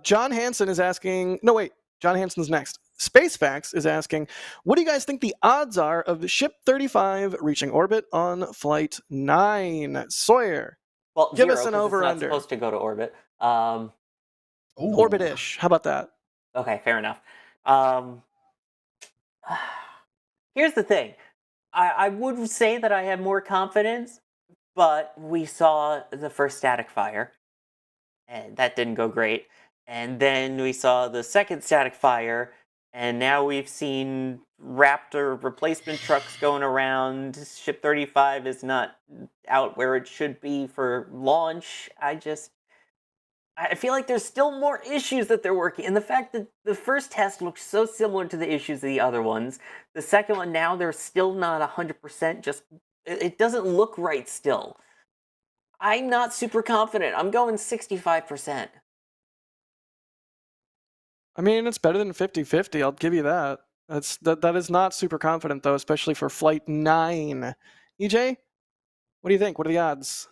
John Hansen is asking. No, wait. John Hansen's next. SpaceFacts is asking, what do you guys think the odds are of Ship 35 reaching orbit on Flight 9? Sawyer, well, give 0, us an over-under. It's not supposed to go to orbit. Orbit-ish. How about that? Okay, fair enough. Here's the thing. I would say that I have more confidence, but we saw the first static fire, and that didn't go great. And then we saw the second static fire, and now we've seen Raptor replacement trucks going around. Ship 35 is not out where it should be for launch. I feel like there's still more issues that they're working. And the fact that the first test looked so similar to the issues of the other ones, the second one now they're still not 100%. Just it doesn't look right still. I'm not super confident. I'm going 65%. I mean, it's better than 50-50. I'll give you that. That is not super confident though, especially for Flight 9. EJ, what do you think? What are the odds?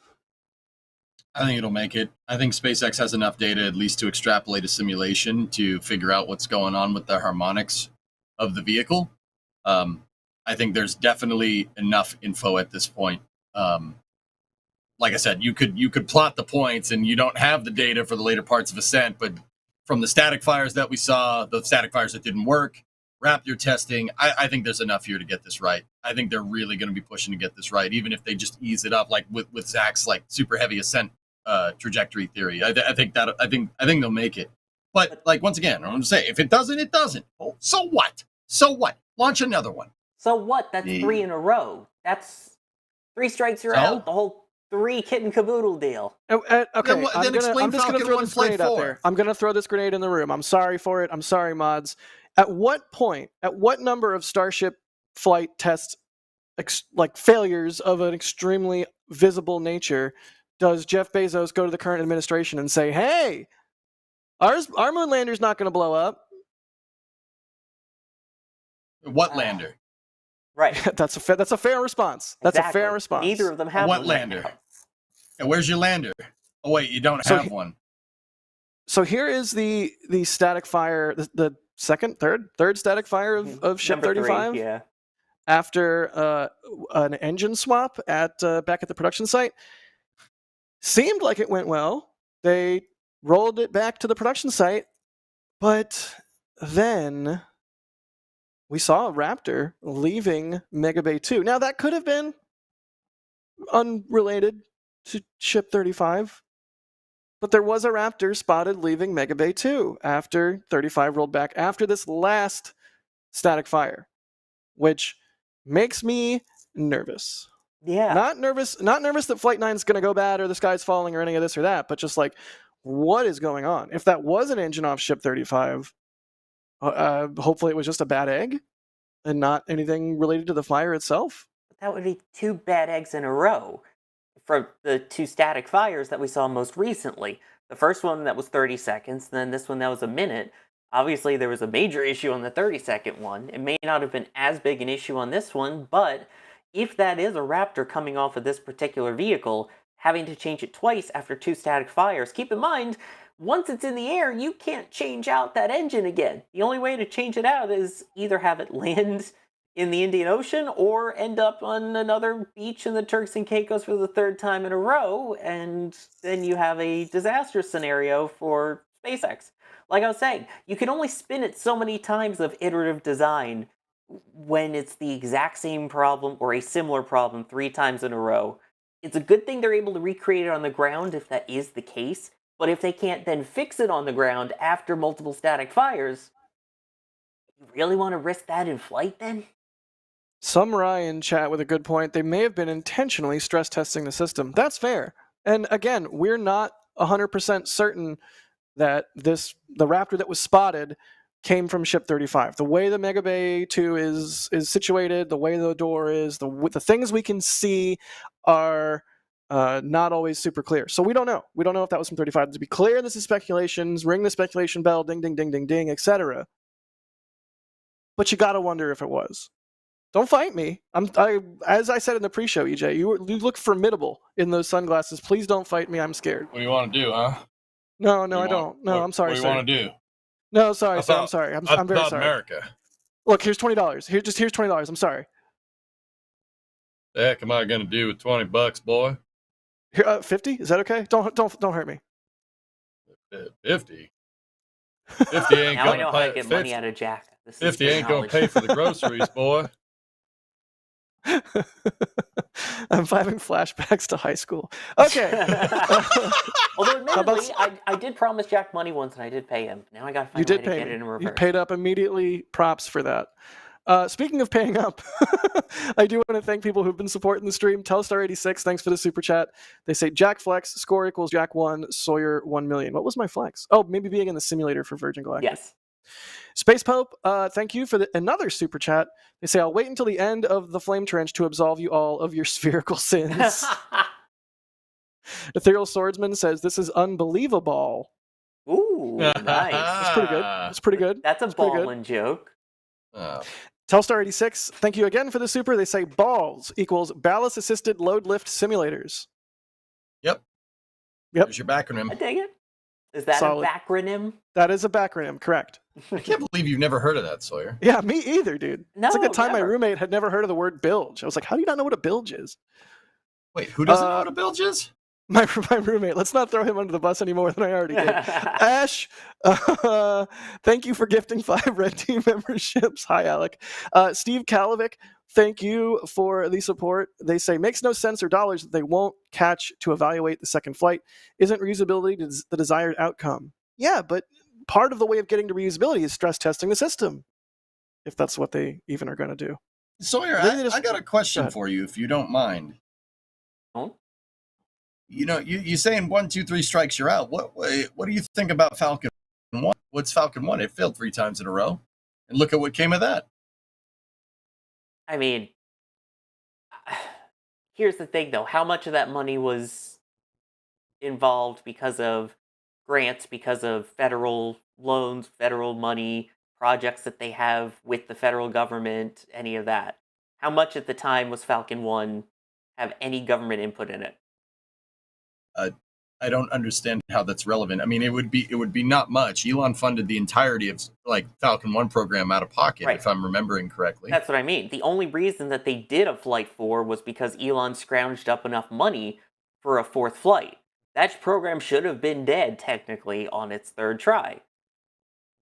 I think it'll make it. I think SpaceX has enough data at least to extrapolate a simulation to figure out what's going on with the harmonics of the vehicle. I think there's definitely enough info at this point. Like I said, you could plot the points, and you don't have the data for the later parts of ascent, but from the static fires that we saw, the static fires that didn't work, Raptor testing, I think there's enough here to get this right. I think they're really going to be pushing to get this right, even if they just ease it up, like with Zach's like super heavy ascent trajectory theory. I think they'll make it. But like once again, I'm going to say, if it doesn't, it doesn't. Oh, so what? So what? Launch another one. So what? That's 3 in a row. That's 3 strikes you're out. The whole 3 kit and caboodle deal. Okay, then I'm just going to throw this grenade out there. I'm going to throw this grenade in the room. I'm sorry for it. I'm sorry, mods. At what point, at what number of Starship flight tests, like failures of an extremely visible nature, does Jeff Bezos go to the current administration and say, hey, our moon lander's not going to blow up? What lander? Right. That's a fair response. That's Exactly. a fair response. Neither of them have What one lander? right now. And where's your lander? Oh wait, you don't have one. So here is the static fire, the third static fire of Ship Number 35. 3, yeah. After an engine swap at back at the production site. Seemed like it went well. They rolled it back to the production site, but then we saw a Raptor leaving Mega Bay 2. Now, that could have been unrelated to Ship 35, but there was a Raptor spotted leaving Mega Bay 2 after 35 rolled back after this last static fire, which makes me nervous. Yeah. Not nervous that Flight 9 is going to go bad or the sky's falling or any of this or that, but just like, what is going on? If that was an engine off Ship 35, hopefully it was just a bad egg and not anything related to the fire itself. That would be 2 bad eggs in a row for the 2 static fires that we saw most recently. The first one that was 30 seconds, and then this one that was a minute. Obviously, there was a major issue on the 30-second one. It may not have been as big an issue on this one, but if that is a Raptor coming off of this particular vehicle, having to change it twice after 2 static fires, keep in mind, once it's in the air, you can't change out that engine again. The only way to change it out is either have it land in the Indian Ocean or end up on another beach in the Turks and Caicos for the 3rd time in a row, and then you have a disaster scenario for SpaceX. Like I was saying, you can only spin it so many times of iterative design when it's the exact same problem or a similar problem 3 times in a row. It's a good thing they're able to recreate it on the ground if that is the case, but if they can't then fix it on the ground after multiple static fires, you really want to risk that in flight then? Some Ryan chat with a good point. They may have been intentionally stress testing the system. That's fair. And again, we're not 100% certain that the Raptor that was spotted came from Ship 35. The way the Mega Bay 2 is situated, the way the door is, the things we can see are not always super clear. So we don't know. We don't know if that was from 35. To be clear, this is speculations. Ring the speculation bell, ding, ding, ding, ding, ding, etc. But you got to wonder if it was. Don't fight me. As I said in the pre-show, EJ, you look formidable in those sunglasses. Please don't fight me. I'm scared. What do you want to do, huh? No, I don't. No, I'm sorry, What do sir. you want to do? No, sorry, sir. I'm sorry. I'm very sorry. America. Look, here's $20. Here's $20. I'm sorry. The heck am I going to do with $20, boy? Here, 50? Is that okay? Don't hurt me. 50. 50 ain't Now I going know to how to pay. get money out of Jack. This is 50 good ain't going to knowledge. pay for the groceries, boy. I'm having flashbacks to high school. Okay. Although about- admittedly, I did promise Jack money once and I did pay him. Now I gotta You find a way did to pay get me. it in You reverse. paid up immediately. Props for that. Speaking of paying up, I do want to thank people who've been supporting the stream. Telstar86, thanks for the super chat. They say Jack Flex, score equals Jack 1, Sawyer 1 million. What was my flex? Oh, maybe being in the simulator for Virgin Galactic. Yes. Space Pope, thank you for another super chat. They say, I'll wait until the end of the Flame Trench to absolve you all of your spherical sins. Ethereal Swordsman says, this is unbelievable. Ooh, nice. That's pretty good. That's pretty good. That's a That's pretty good. ballin' joke. Telstar86, thank you again for the super. They say balls equals ballast assisted load lift simulators. Yep. Yep. There's your backronym. I dig it. Is that Solid. a backronym? That is a backronym, correct. I can't believe you've never heard of that, Sawyer. Yeah, me either, dude. No, it's like a time my never. roommate had never heard of the word bilge. I was like, how do you not know what a bilge is? Wait, who doesn't know what a bilge is? My roommate. Let's not throw him under the bus any more than I already did. Ash, thank you for gifting 5 Red Team memberships. Hi, Alec. Steve Kalovic, thank you for the support. They say, makes no sense or dollars that they won't catch to evaluate the second flight. Isn't reusability the desired outcome? Yeah, but part of the way of getting to reusability is stress testing the system, if that's what they even are going to do. Sawyer, Maybe they just- I got a question for you, if you don't mind. Oh? You know, you saying 1, 2, 3 strikes, you're out. What do you think about Falcon 1? What's Falcon 1? It failed 3 times in a row. And look at what came of that. I mean, here's the thing, though. How much of that money was involved because of grants, because of federal loans, federal money, projects that they have with the federal government, any of that? How much at the time was Falcon 1 have any government input in it? I don't understand how that's relevant. I mean, it would be not much. Elon funded the entirety of like Falcon 1 program out of pocket, Right. if I'm remembering correctly. That's what I mean. The only reason that they did a Flight 4 was because Elon scrounged up enough money for a 4th flight. That program should have been dead, technically, on its 3rd try.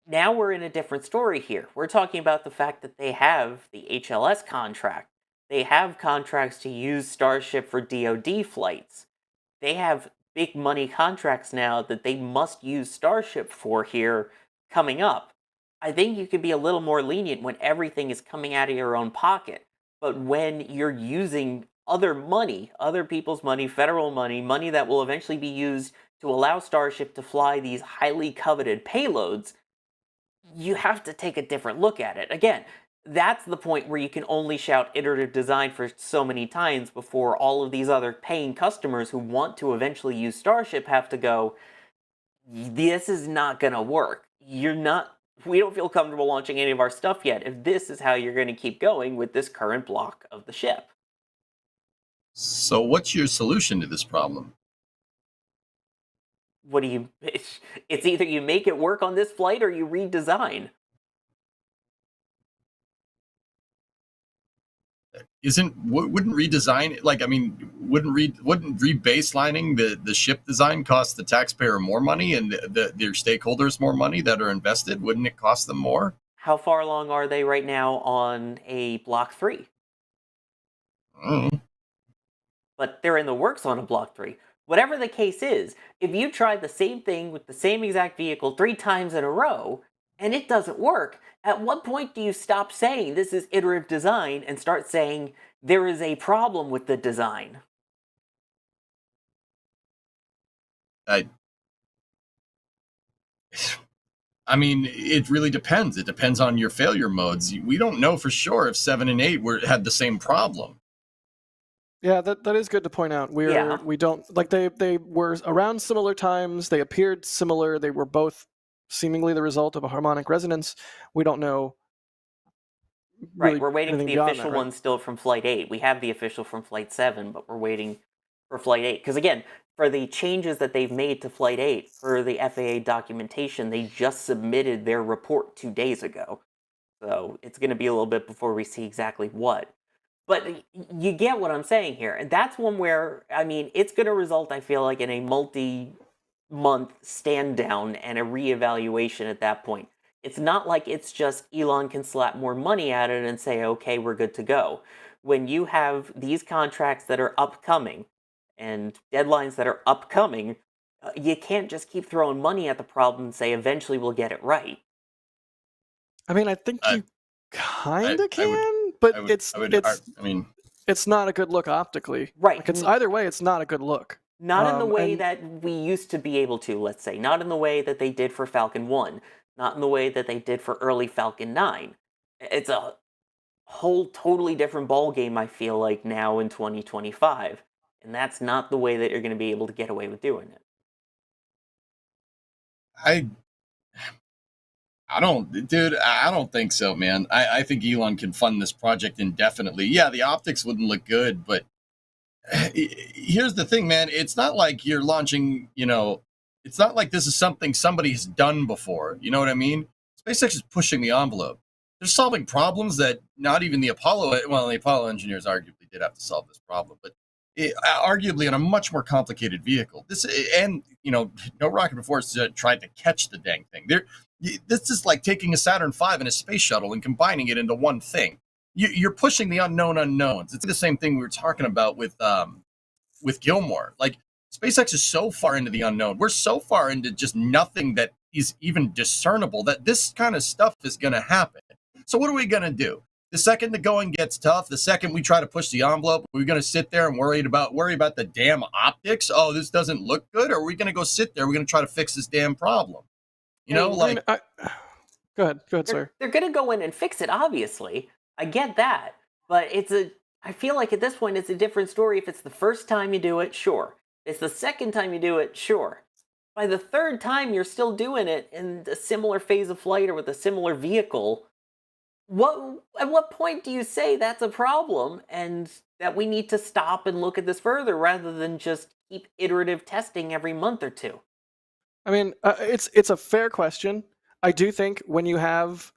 Now we're in a different story here. We're talking about the fact that they have the HLS contract. They have contracts to use Starship for DoD flights. They have big money contracts now that they must use Starship for here coming up. I think you could be a little more lenient when everything is coming out of your own pocket. But when you're using other money, other people's money, federal money, money that will eventually be used to allow Starship to fly these highly coveted payloads, you have to take a different look at it. Again, that's the point where you can only shout iterative design for so many times before all of these other paying customers who want to eventually use Starship have to go, this is not going to work. We don't feel comfortable launching any of our stuff yet if this is how you're going to keep going with this current block of the ship. So what's your solution to this problem? It's either you make it work on this flight or you redesign. Wouldn't redesign, like, I mean, wouldn't rebaselining the ship design cost the taxpayer more money and their stakeholders more money that are invested? Wouldn't it cost them more? How far along are they right now on a Block 3? But they're in the works on a Block 3. Whatever the case is, if you try the same thing with the same exact vehicle 3 times in a row, and it doesn't work, at what point do you stop saying this is iterative design and start saying there is a problem with the design? I mean, it really depends. It depends on your failure modes. We don't know for sure if 7 and 8 had the same problem. Yeah, that is good to point out. We don't like they were around similar times. They appeared similar. They were both seemingly the result of a harmonic resonance. We don't know. Right, we're waiting for the official one still from Flight 8. We have the official from Flight 7, but we're waiting for Flight 8. Because again, for the changes that they've made to Flight 8, for the FAA documentation, they just submitted their report 2 days ago. So it's going to be a little bit before we see exactly what. But you get what I'm saying here. And that's one where, I mean, it's going to result, I feel like, in a multi-month stand down and a reevaluation at that point. It's not like it's just Elon can slap more money at it and say, okay, we're good to go. when you have these contracts that are upcoming and deadlines that are upcoming, you can't just keep throwing money at the problem and say eventually we'll get it right. I mean, I think Uh, you kind I of can, would- but I would, it's I would, it's I mean, it's not a good look optically. Right. Like it's either way, it's not a good look. Not in the way And that we used to be able to, let's say. Not in the way that they did for Falcon 1. Not in the way that they did for early Falcon 9. It's a whole totally different ball game, I feel like, now in 2025. And that's not the way that you're going to be able to get away with doing it. I don't think so, man. I think Elon can fund this project indefinitely. Yeah, the optics wouldn't look good, but here's the thing, man. It's not like you're launching, it's not like this is something somebody's done before. You know what I mean? SpaceX is pushing the envelope. They're solving problems that not even the Apollo engineers arguably did have to solve this problem, but arguably on a much more complicated vehicle. No rocket before has tried to catch the dang thing. This is like taking a Saturn V and a space shuttle and combining it into one thing. You're pushing the unknown unknowns. It's the same thing we were talking about with Gilmore. Like SpaceX is so far into the unknown. We're so far into just nothing that is even discernible that this kind of stuff is going to happen. So what are we going to do? The second the going gets tough, the second we try to push the envelope, we're going to sit there and worry about the damn optics. Oh, this doesn't look good. Or are we going to go sit there? We're going to try to fix this damn problem. Go ahead, sir. They're going to go in and fix it, obviously. I get that. But I feel like at this point it's a different story. If it's the first time you do it, sure. If it's the second time you do it, sure. By the third time you're still doing it in a similar phase of flight or with a similar vehicle, at what point do you say that's a problem and that we need to stop and look at this further rather than just keep iterative testing every month or two? I mean, it's a fair question. I do think when you have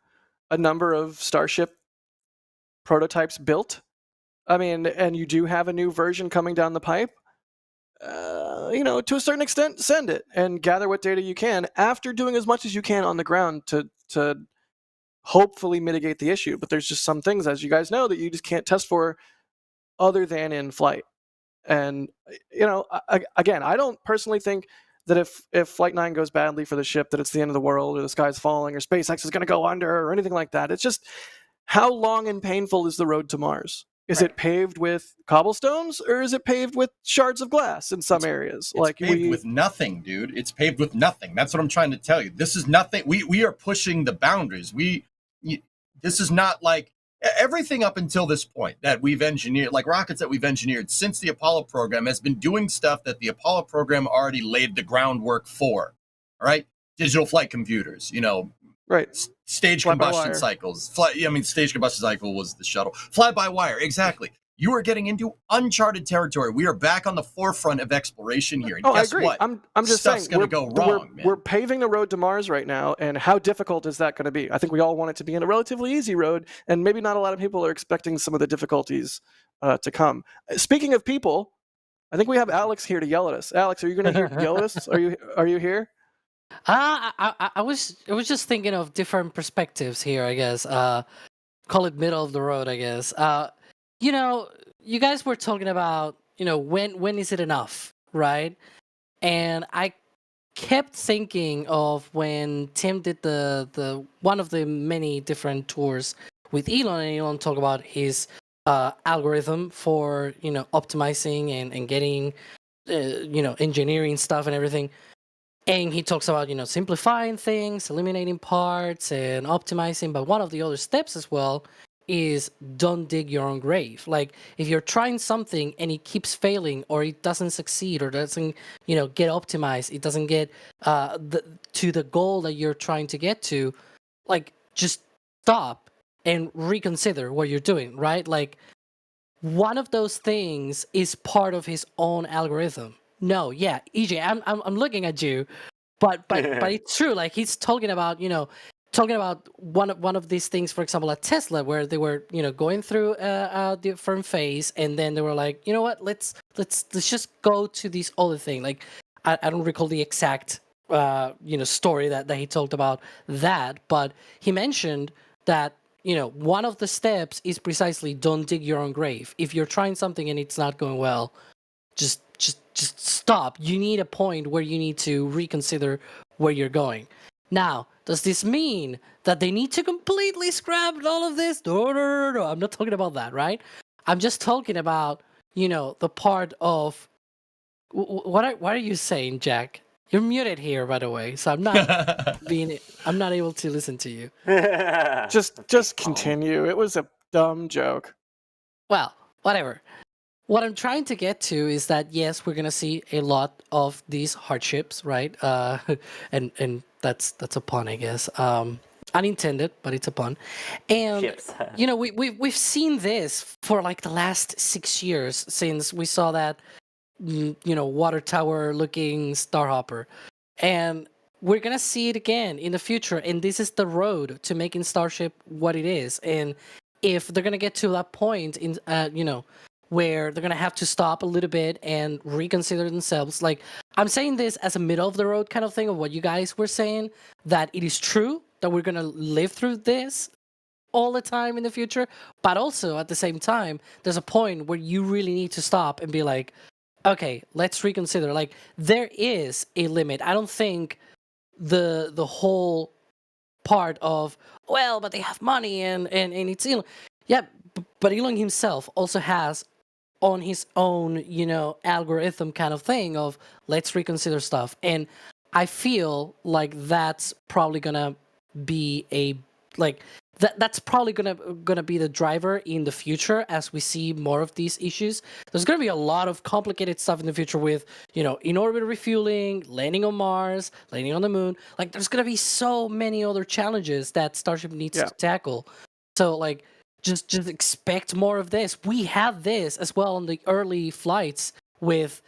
a number of Starship prototypes built, I mean, and you do have a new version coming down the pipe, to a certain extent, send it and gather what data you can after doing as much as you can on the ground to hopefully mitigate the issue. But there's just some things, as you guys know, that you just can't test for other than in flight. And, again, I don't personally think that if Flight 9 goes badly for the ship, that it's the end of the world or the sky's falling or SpaceX is going to go under or anything like that. It's just, how long and painful is the road to Mars? Is it paved with cobblestones or is it paved with shards of glass in some areas? It's paved with nothing, dude. It's paved with nothing. That's what I'm trying to tell you. This is nothing. We are pushing the boundaries. This is not like everything up until this point that we've engineered, like rockets that we've engineered since the Apollo program has been doing stuff that the Apollo program already laid the groundwork for. All right. Digital flight computers, right. Stage combustion cycles. Stage combustion cycle was the shuttle. Fly-by-wire, exactly. You are getting into uncharted territory. We are back on the forefront of exploration here. And guess I agree. what? I'm just Stuff's saying going to go wrong, man. We're paving the road to Mars right now, and how difficult is that going to be? I think we all want it to be in a relatively easy road, and maybe not a lot of people are expecting some of the difficulties to come. Speaking of people, I think we have Alex here to yell at us. Alex, are you going to yell at us? Are you here? I was just thinking of different perspectives here, I guess. Call it middle of the road, I guess. You guys were talking about, when is it enough, right? And I kept thinking of when Tim did the one of the many different tours with Elon, and Elon talked about his algorithm for optimizing and getting engineering stuff and everything. And he talks about, simplifying things, eliminating parts, and optimizing. But one of the other steps as well is don't dig your own grave. Like, if you're trying something and it keeps failing, or it doesn't succeed, or doesn't, get optimized, it doesn't get to the goal that you're trying to get to, like, just stop and reconsider what you're doing, right? Like, one of those things is part of his own algorithm. No, yeah, EJ, I'm looking at you, but it's true. Like, he's talking about one of these things, for example, at Tesla, where they were going through a different phase, and then they were like, what, let's just go to this other thing. Like, I don't recall the exact story that he talked about that, but he mentioned that one of the steps is precisely don't dig your own grave. If you're trying something and it's not going well, just stop. You need a point where you need to reconsider where you're going. Now, does this mean that they need to completely scrap all of this? No. I'm not talking about that, right? I'm just talking about, the part of what are you saying, Jack? You're muted here, by the way, so I'm not able to listen to you. Just continue. It was a dumb joke. Well, whatever. What I'm trying to get to is that yes, we're gonna see a lot of these hardships, right? And that's a pun, I guess. Unintended, but it's a pun. And Ships. we've seen this for like the last 6 years since we saw that water tower looking Starhopper, and we're gonna see it again in the future. And this is the road to making Starship what it is. And if they're gonna get to that point in where they're gonna have to stop a little bit and reconsider themselves. Like, I'm saying this as a middle of the road kind of thing of what you guys were saying, that it is true that we're gonna live through this all the time in the future, but also at the same time, there's a point where you really need to stop and be like, okay, let's reconsider. Like, there is a limit. I don't think the whole part of, well, but they have money and it's Elon. Yeah, but Elon himself also has on his own, algorithm kind of thing of let's reconsider stuff. And I feel like that's probably gonna be that's probably gonna be the driver in the future as we see more of these issues. There's gonna be a lot of complicated stuff in the future with, in-orbit refueling, landing on Mars, landing on the moon. Like, there's gonna be so many other challenges that Starship needs to tackle. So, like, just expect more of this. We had this as well on the early flights with,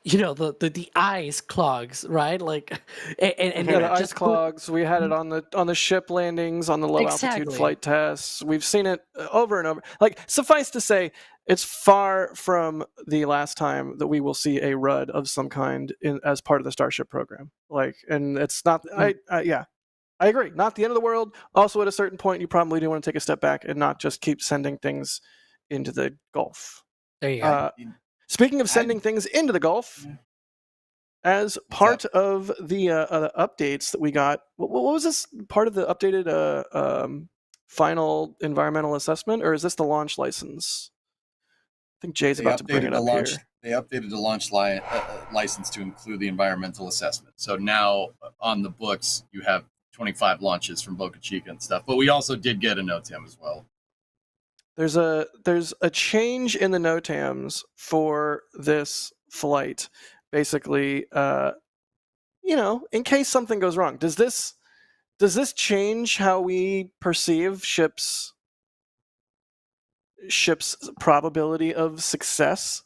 the ice clogs, right? Like, and the ice clogs. We had it on the ship landings, on the low altitude flight tests. We've seen it over and over. Like, suffice to say, it's far from the last time that we will see a RUD of some kind as part of the Starship program. Like, and it's not. I agree. Not the end of the world. Also, at a certain point, you probably do want to take a step back and not just keep sending things into the Gulf. There you go. Speaking of sending things into the Gulf, as part of the updates that we got, what was this part of the updated final environmental assessment, or is this the launch license? I think Jay's about to bring it up here. They updated the launch license to include the environmental assessment. So now on the books, you have 25 launches from Boca Chica and stuff. But we also did get a NOTAM as well. There's a change in the NOTAMs for this flight. Basically, in case something goes wrong. Does this change how we perceive ships' probability of success?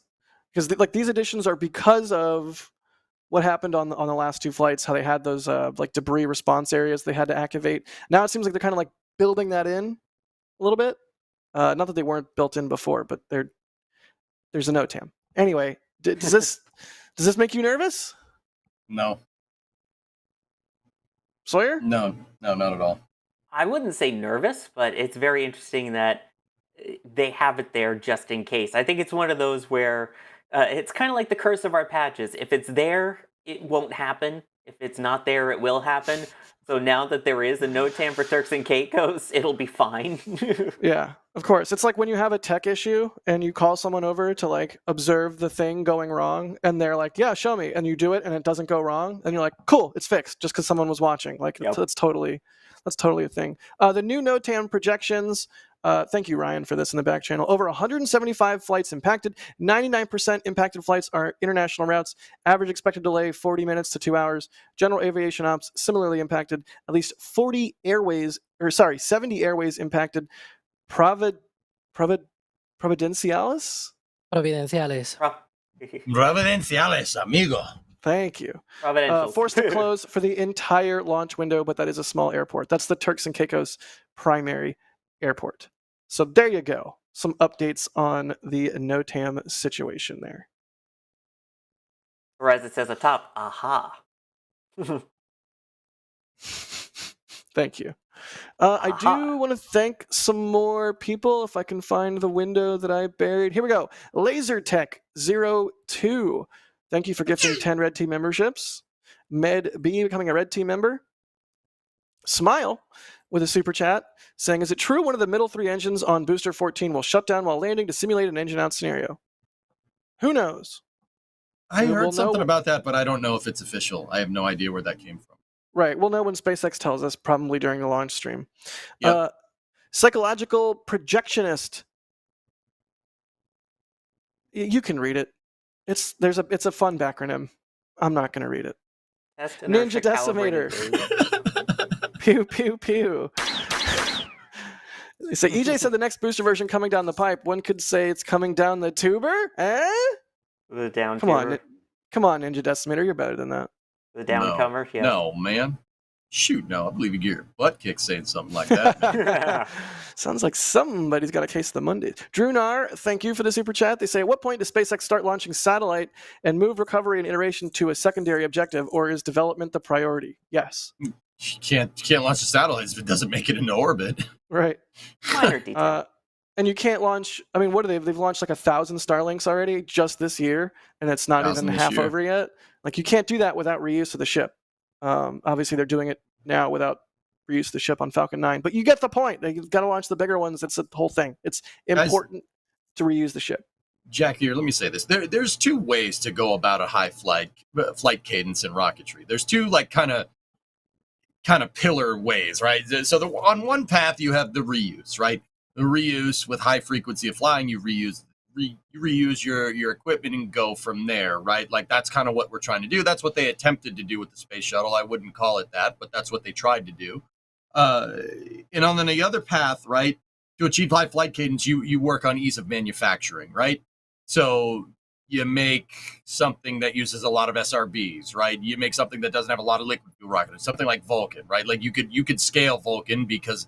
Because these additions are because of what happened on the last two flights, how they had those debris response areas they had to activate. Now it seems like they're kind of like building that in a little bit. Not that they weren't built in before, but there's a NOTAM. Anyway, does this make you nervous? No. Sawyer? No, not at all. I wouldn't say nervous, but it's very interesting that they have it there just in case. I think it's one of those where it's kind of like the curse of our patches. If it's there, it won't happen. If it's not there, it will happen. So now that there is a NOTAM for Turks and Caicos, it'll be fine. Yeah, of course. It's like when you have a tech issue and you call someone over to observe the thing going wrong, and they're like, "Yeah, show me," and you do it, and it doesn't go wrong, and you're like, "Cool, it's fixed," just because someone was watching. That's totally a thing. The new NOTAM projections. Thank you, Ryan, for this in the back channel. Over 175 flights impacted. 99% impacted flights are international routes. Average expected delay 40 minutes to 2 hours. General aviation ops similarly impacted. At least 70 airways impacted. Providenciales? Providenciales, amigo. Thank you. Providential. Forced to close for the entire launch window, but that is a small airport. That's the Turks and Caicos primary airport. So there you go. Some updates on the NOTAM situation there. Or as it says atop, aha. Thank you. I do want to thank some more people if I can find the window that I buried. Here we go. LaserTech02. Thank you for gifting 10 Red Team memberships. Med B becoming a Red Team member. Smile with a super chat saying, is it true one of the middle 3 engines on Booster 14 will shut down while landing to simulate an engine out scenario? Who knows? I We'll heard something know- about that, but I don't know if it's official. I have no idea where that came from. Right. We'll know when SpaceX tells us, probably during the launch stream. Yep. Psychological projectionist. You can read it. It's a fun backronym. I'm not going to read it. Test Ninja inertia calibrated Decimator. base. Pew, pew, pew. So EJ said the next booster version coming down the pipe. One could say it's coming down the tuber. Eh? The down Come on, Ninja Decimator. You're better than that. The downcomer, yeah. No, man. Shoot, no. I believe you get your butt kicked saying something like that. Sounds like somebody's got a case of the Mondays. Drew Nar, thank you for the super chat. They say, at what point does SpaceX start launching satellite and move recovery and iteration to a secondary objective, or is development the priority? Yes. You can't launch the satellites if it doesn't make it into orbit. Right. Minor detail. And you can't launch, I mean, what are they? They've launched like 1,000 Starlinks already just this year, and it's not even 1,000 this half year. over yet. Like, you can't do that without reuse of the ship. Obviously, they're doing it now without reuse of the ship on Falcon 9. But you get the point. They've got to launch the bigger ones. It's the whole thing. It's important to reuse the ship. Jack, here, let me say this. There's 2 ways to go about a high flight cadence in rocketry. There's 2 like kind of pillar ways, right? So on one path you have the reuse, right? The reuse with high frequency of flying, you reuse your equipment and go from there, right? Like that's kind of what we're trying to do. That's what they attempted to do with the space shuttle. I wouldn't call it that, but that's what they tried to do. And on the other path, right, to achieve high flight cadence, you work on ease of manufacturing, right? So you make something that uses a lot of SRBs, right? You make something that doesn't have a lot of liquid fuel rockets, something like Vulcan, right? Like you could scale Vulcan because,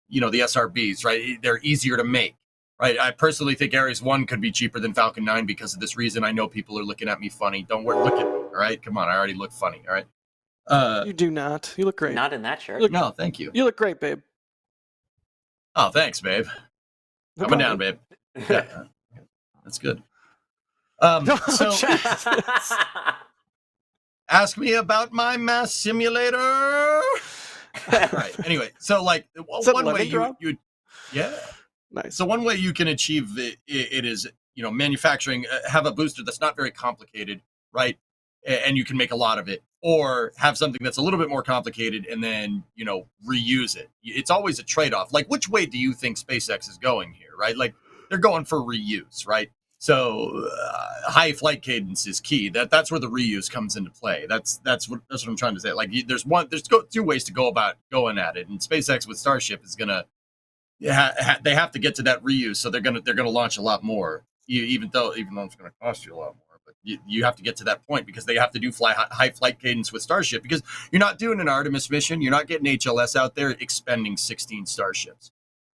the SRBs, right? They're easier to make, right? I personally think Ares 1 could be cheaper than Falcon 9 because of this reason. I know people are looking at me funny. Don't worry, look at me, all right? Come on, I already look funny, all right? You do not. You look great. Not in that shirt. No, thank you. You look great, babe. Oh, thanks, babe. No Coming down, problem. babe. Yeah, that's good. So ask me about my mass simulator. Right. Anyway, so like one way you Nice. So one way you can achieve it is manufacturing, have a booster that's not very complicated, right? And you can make a lot of it, or have something that's a little bit more complicated and then reuse it. It's always a trade-off. Like, which way do you think SpaceX is going here, right? Like, they're going for reuse, right? So high flight cadence is key. That's where the reuse comes into play. That's what I'm trying to say. Like, there's 2 ways to go about going at it, and SpaceX with Starship is gonna they have to get to that reuse, so they're gonna launch a lot more, even though it's gonna cost you a lot more. But you have to get to that point because they have to do high flight cadence with Starship, because you're not doing an Artemis mission, you're not getting HLS out there expending 16 Starships.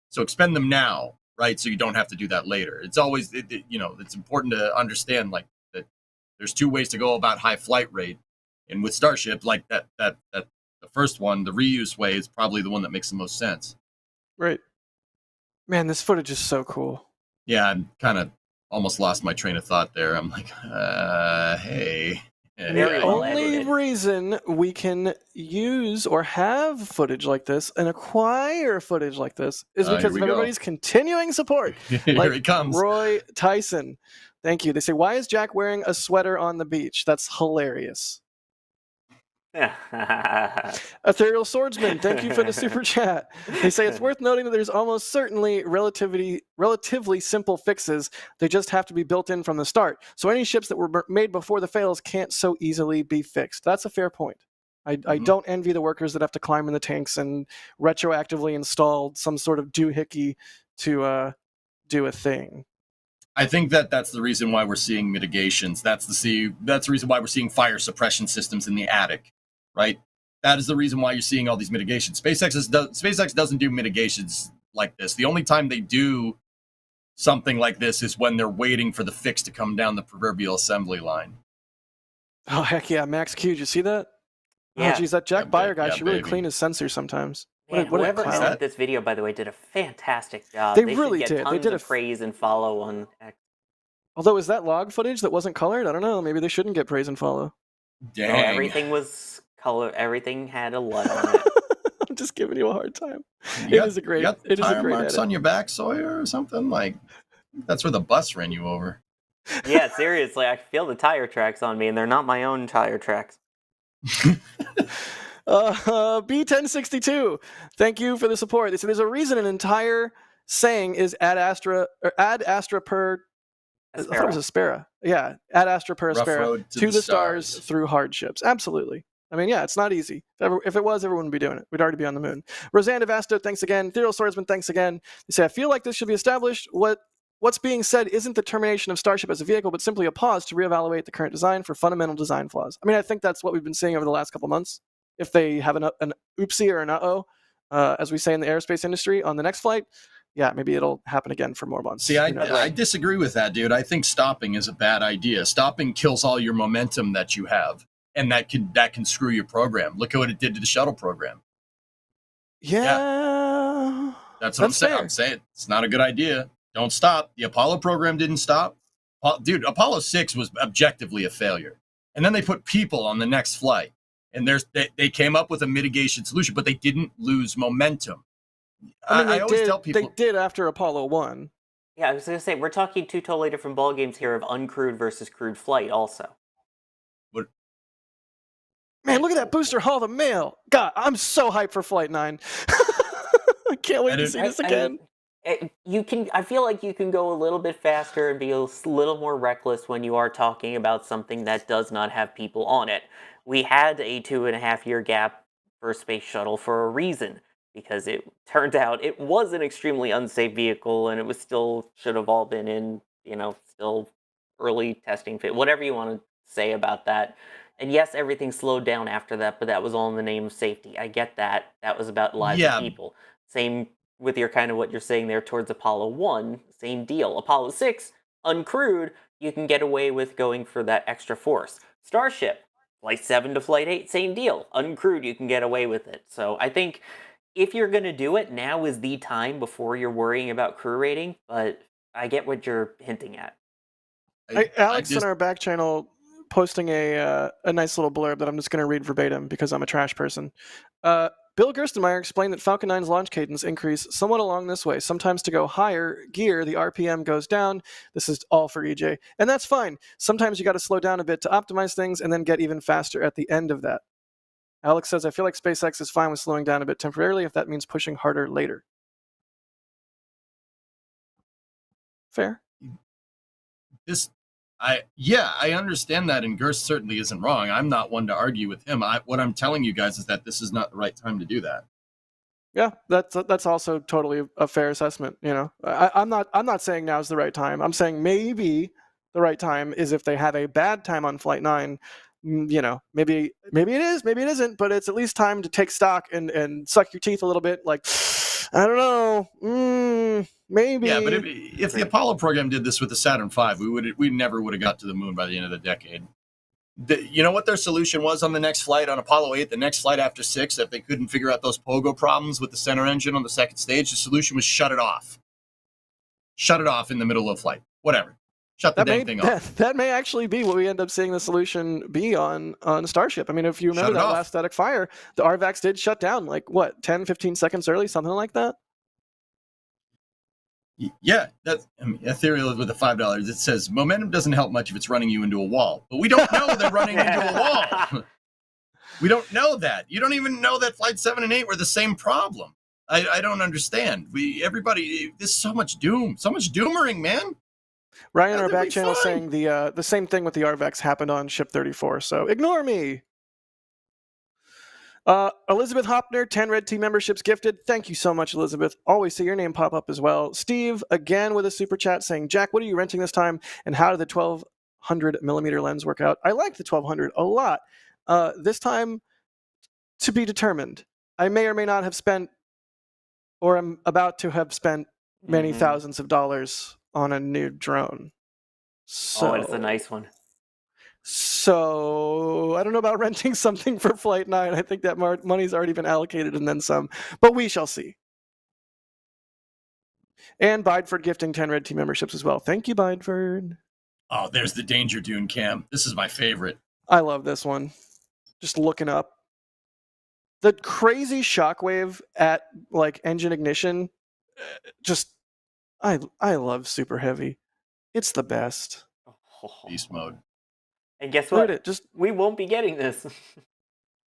So expend them now, right? So you don't have to do that later. It's always it's important to understand like that. There's 2 ways to go about high flight rate, and with Starship, like that the first one, the reuse way, is probably the one that makes the most sense. Right. Man, this footage is so cool. Yeah, I'm kind of almost lost my train of thought there. I'm like, hey. Very The well only edited. reason we can use or have footage like this and acquire footage like this is Here because we of go. everybody's continuing support. Here Like he comes. Roy Tyson. Thank you. They say, why is Jack wearing a sweater on the beach? That's hilarious. Ethereal Swordsman, thank you for the super chat. They say it's worth noting that there's almost certainly relatively simple fixes. They just have to be built in from the start. So any ships that were made before the fails can't so easily be fixed. That's a fair point. I don't envy the workers that have to climb in the tanks and retroactively install some sort of doohickey to do a thing. I think that's the reason why we're seeing mitigations. That's the reason why we're seeing fire suppression systems in the attic, right? That is the reason why you're seeing all these mitigations. SpaceX doesn't do mitigations like this. The only time they do something like this is when they're waiting for the fix to come down the proverbial assembly line. Oh, heck yeah. Max Q, did you see that? Yeah. Oh, geez, that Jack Yeah, Beyer guy yeah, should really baby. clean his sensors sometimes. Man, what a whoever clown. edited this video, by the way, did a fantastic job. They should really get did. They tons did of praise and follow on X. Although, is that log footage that wasn't colored? I don't know. Maybe they shouldn't get praise and follow. Dang. No, everything was color. Everything had a LUT on it. I'm just giving you a hard time. You got- It is a great. You got It is a tire great marks edit. on your back, Sawyer, or something? Like, that's where the bus ran you over. Yeah, seriously, I feel the tire tracks on me, and they're not my own tire tracks. B1062, thank you for the support. They say there's a reason an entire saying is ad astra per. I thought it was Aspera. Yeah, ad astra per Rough Aspera road to the stars through hardships. Absolutely. I mean, yeah, it's not easy. If it was, everyone would be doing it. We'd already be on the moon. Roseanne Devasto, thanks again. Ethereal Swordsman, thanks again. They say, I feel like this should be established. What's being said isn't the termination of Starship as a vehicle, but simply a pause to reevaluate the current design for fundamental design flaws. I mean, I think that's what we've been seeing over the last couple months. If they have an oopsie or an uh-oh, as we say in the aerospace industry, on the next flight, yeah, maybe it'll happen again for more months. See, I disagree with that, dude. I think stopping is a bad idea. Stopping kills all your momentum that you have, and that can screw your program. Look at what it did to the shuttle program. Yeah. That's what I'm saying. fair. I'm saying it's not a good idea. Don't stop. The Apollo program didn't stop. Dude, Apollo 6 was objectively a failure. And then they put people on the next flight. And they came up with a mitigation solution, but they didn't lose momentum. I mean, I always tell people... They did after Apollo 1. Yeah, I was going to say, we're talking two totally different ballgames here of uncrewed versus crewed flight also. What? Man, look at that booster haul the mail. God, I'm so hyped for Flight 9. I can't wait to see this again. I feel like you can go a little bit faster and be a little more reckless when you are talking about something that does not have people on it. We had a 2.5-year gap for Space Shuttle for a reason, because it turned out it was an extremely unsafe vehicle, and it was still should have all been in, still early testing fit, whatever you want to say about that. And yes, everything slowed down after that, but that was all in the name of safety. I get that. That was about lives of people. Same with your kind of what you're saying there towards Apollo 1, same deal. Apollo 6, uncrewed, you can get away with going for that extra force. Starship, Flight 7 to Flight 8, same deal. Uncrewed, you can get away with it. So I think if you're going to do it, now is the time before you're worrying about crew rating, but I get what you're hinting at. Alex in our back channel posting a nice little blurb that I'm just going to read verbatim because I'm a trash person. Bill Gerstenmaier explained that Falcon 9's launch cadence increased somewhat along this way. Sometimes to go higher gear, the RPM goes down. This is all for EJ. And that's fine. Sometimes you got to slow down a bit to optimize things and then get even faster at the end of that. Alex says, I feel like SpaceX is fine with slowing down a bit temporarily if that means pushing harder later. Fair. I understand that, and Gerst certainly isn't wrong. I'm not one to argue with him. What I'm telling you guys is that this is not the right time to do that. Yeah, that's also totally a fair assessment. I'm not saying now is the right time. I'm saying maybe the right time is if they have a bad time on Flight 9. Maybe it is, maybe it isn't, but it's at least time to take stock and suck your teeth a little bit. Like, I don't know, maybe. Yeah, but if the Apollo program did this with the Saturn V, we never would have got to the moon by the end of the decade. You know what their solution was on the next flight on Apollo 8, the next flight after 6, if they couldn't figure out those pogo problems with the center engine on the second stage? The solution was shut it off. Shut it off in the middle of flight. Whatever. Shut the dang thing off. That may actually be what we end up seeing the solution be on Starship. I mean, if you remember that last static fire, the RVACs did shut down 10, 15 seconds early, something like that? Yeah, Ethereal with the $5. It says, momentum doesn't help much if it's running you into a wall. But we don't know they're running into a wall. We don't know that. You don't even know that Flight 7 and 8 were the same problem. I don't understand. There's so much doom. So much doomering, man. Ryan, our back channel, saying the same thing with the RVACs happened on Ship 34, so ignore me. Elizabeth Hopner, 10 Red Team memberships gifted. Thank you so much, Elizabeth. Always see your name pop up as well. Steve, again with a super chat saying, Jack, what are you renting this time, and how did the 1200 millimeter lens work out? I like the 1200 a lot. This time, to be determined. I may or may not have spent, or I'm about to have spent many thousands of dollars on a new drone. So, it's a nice one. So I don't know about renting something for Flight 9. I think that money's already been allocated and then some, but we shall see. And Bideford gifting 10 Red Team memberships as well. Thank you, Bideford. Oh, there's the Danger Dune cam. This is my favorite. I love this one. Just looking up. The crazy shockwave at like engine ignition. Just, I love Super Heavy. It's the best. Beast mode. And guess Look what? at it. Just, We won't be getting this.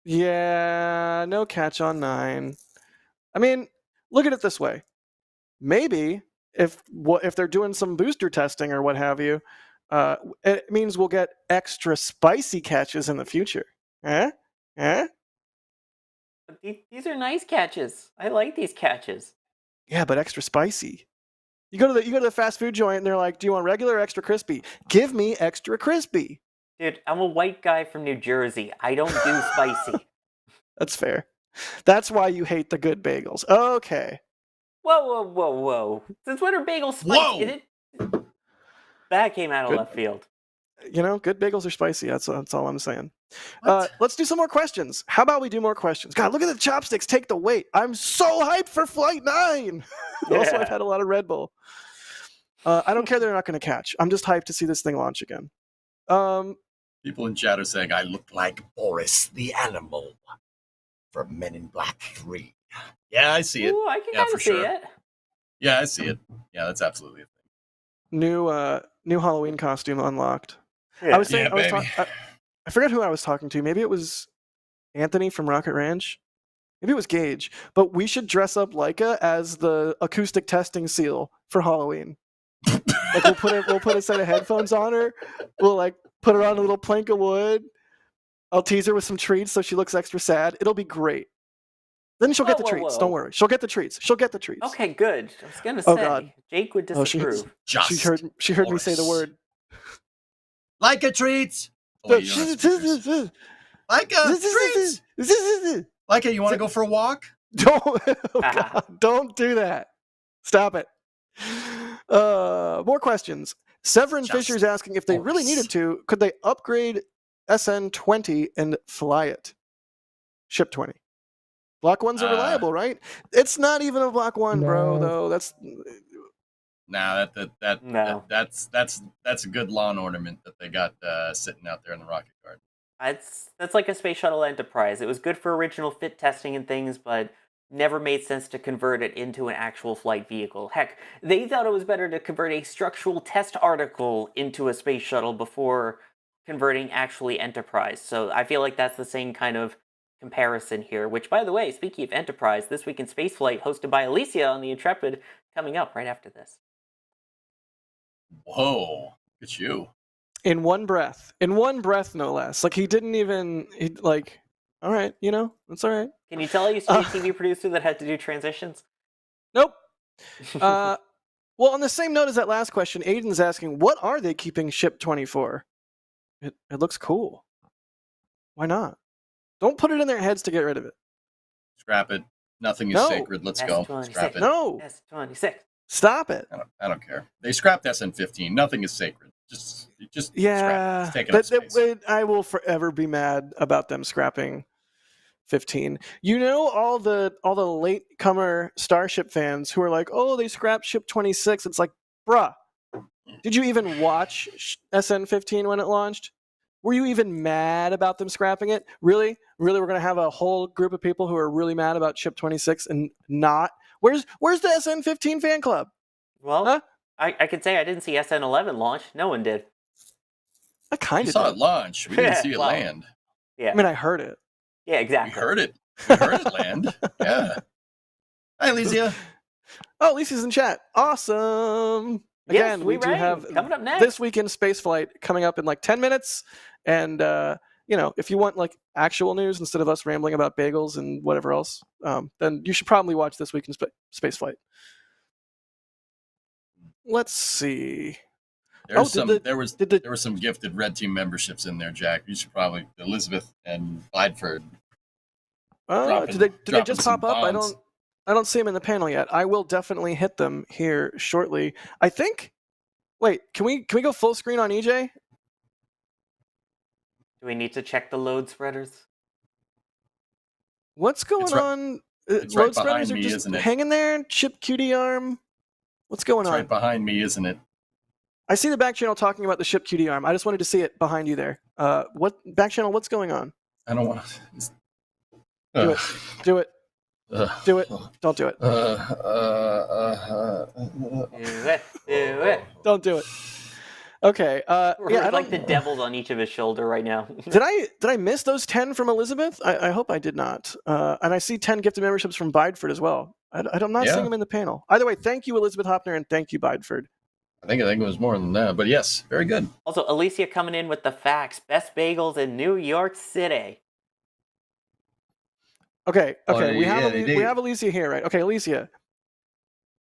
yeah, no catch on 9. I mean, look at it this way. Maybe if they're doing some booster testing or what have you, it means we'll get extra spicy catches in the future. Eh? But these are nice catches. I like these catches. Yeah, but extra spicy. You go to the fast food joint and they're like, "Do you want regular or extra crispy?" Give me extra crispy. Dude, I'm a white guy from New Jersey. I don't do spicy. That's fair. That's why you hate the good bagels. Okay. Whoa. Since when are bagels spicy? That came out of left field. You know, good bagels are spicy. That's all I'm saying. Let's do some more questions. How about we do more questions? God, look at the chopsticks take the weight. I'm so hyped for Flight 9. Also, I've had a lot of Red Bull. I don't care they're not going to catch. I'm just hyped to see this thing launch again. People in chat are saying I look like Boris the Animal from Men in Black 3. Yeah, I see it. Ooh, I can kind of see it. Yeah, I see it. Yeah, that's absolutely a thing. New Halloween costume unlocked. Yeah. I was saying, I forget who I was talking to. Maybe it was Anthony from Rocket Ranch. Maybe it was Gage. But we should dress up Leica as the acoustic testing seal for Halloween. Like we'll put a set of headphones on her. We'll like put her on a little plank of wood. I'll tease her with some treats so she looks extra sad. It'll be great. Then she'll get the treats. Don't worry. She'll get the treats. Okay, good. I was gonna say, God. Jake would disapprove. She heard me say the word. Leica treats. Oh, wait, Leica treats. Leica, you want to go for a walk? Don't do that. Stop it. More questions. Severin Fisher's asking if they really needed to, could they upgrade SN20 and fly it? Ship 20. Block 1s are reliable, right? It's not even a Block 1, bro, though. That's that's a good lawn ornament that they got sitting out there in the rocket garden. That's like a Space Shuttle Enterprise. It was good for original fit testing and things, but never made sense to convert it into an actual flight vehicle. Heck, they thought it was better to convert a structural test article into a space shuttle before converting actually Enterprise. So I feel like that's the same kind of comparison here, which, by the way, speaking of Enterprise, This Week in Spaceflight, hosted by Alicia on the Intrepid, coming up right after this. Whoa, look at you. in one breath, no less. Like he didn't even, all right, that's all right. Can you tell I used to be a TV producer that had to do transitions? Nope. Well, on the same note as that last question, Aiden's asking, what are they keeping Ship 20 for? It looks cool. Why not? Don't put it in their heads to get rid of it. Scrap it. Nothing is sacred. Let's go. Scrap it. No. S26. Stop it. I don't care. They scrapped SN15. Nothing is sacred. Just yeah. scrap it. It's taking up space. I will forever be mad about them scrapping 15. All the latecomer Starship fans who are like, oh, they scrapped Ship 26. It's like, bruh, did you even watch SN15 when it launched? Were you even mad about them scrapping it? Really? We're going to have a whole group of people who are really mad about Ship 26 and not? Where's the SN15 fan club? Well, huh? I could say I didn't see SN11 launch. No one did. I kind of saw it launch. We didn't see it land. Yeah. I mean, I heard it. Yeah, exactly. We heard it land. Yeah. Hi, Alicia. Oh, Alicia's in chat. Awesome. Again, yes, we do have coming up next. This Week in Spaceflight coming up in like 10 minutes. And, if you want like actual news instead of us rambling about bagels and whatever else, then you should probably watch This Week in Spaceflight. Let's see. There were some gifted Red Team memberships in there, Jack. You should probably Elizabeth and Bideford. Did they just pop up? I don't see them in the panel yet. I will definitely hit them here shortly. I think. Wait, can we go full screen on EJ? Do we need to check the load spreaders? What's going It's right- on? it's Load right spreaders behind are me, just isn't it? hanging there. Chip QD arm. What's going It's on? right behind me, isn't it? I see the back channel talking about the ship QD arm. I just wanted to see it behind you there. What back channel? What's going on? I don't want to. Do it. Do it. Do it. Don't do it. Do it. Do it. Don't do it. Okay. We're Yeah. like the devils on each of his shoulder right now. Did I miss those 10 from Elizabeth? I hope I did not. And I see 10 gifted memberships from Bideford as well. I'm not seeing them in the panel. Either way, thank you, Elizabeth Hopner, and thank you, Bideford. I think it was more than that, but yes, very good. Also, Alicia coming in with the facts. Best bagels in New York City. Okay. Oh, we have Alicia here, right? Okay, Alicia.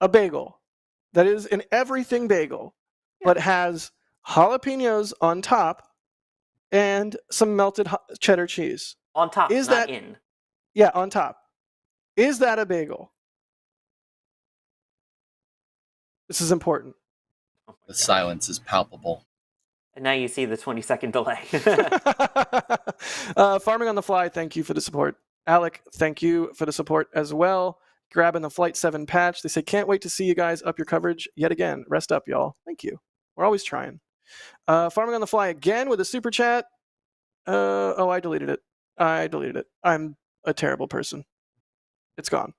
A bagel that is an everything bagel, but has jalapenos on top and some melted cheddar cheese. On top, Is not that- in. Yeah, on top. Is that a bagel? This is important. Oh my The God. silence is palpable. And now you see the 20-second delay. Farming on the fly, thank you for the support. Alec, thank you for the support as well. Grabbing the Flight 7 patch. They say, can't wait to see you guys up your coverage yet again. Rest up, y'all. Thank you. We're always trying. Farming on the fly again with a super chat. I deleted it. I'm a terrible person. It's gone.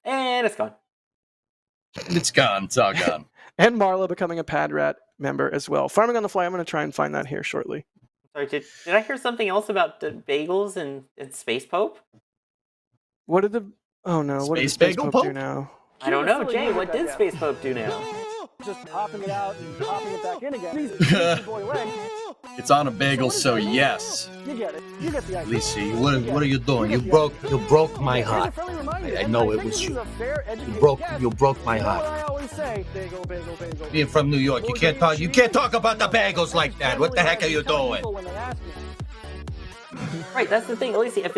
And it's gone. It's gone. It's all gone. And Marla becoming a Pad Rat member as well. Farming on the fly, I'm going to try and find that here shortly. Sorry, did I hear something else about the bagels and Space Pope? What did the... Oh no, what did the Space Space Bagel Pope do Pope? now? I don't know, Really Jay. needed What that did gap. Space Pope do now? Just popping it out and popping it back in again. These boy leg. It's on a bagel, so yes. You get it. You get the idea. Lisa, what are you doing? You broke my Here's a heart. friendly reminder, I and know I it think was this you. is a fair, educated guess. You broke my You know what heart. I always say? Bagel, bagel, bagel. Being from New York, you can't talk about the bagels like that. What the heck are you doing? When they ask me. Right, that's the thing, Alicia. If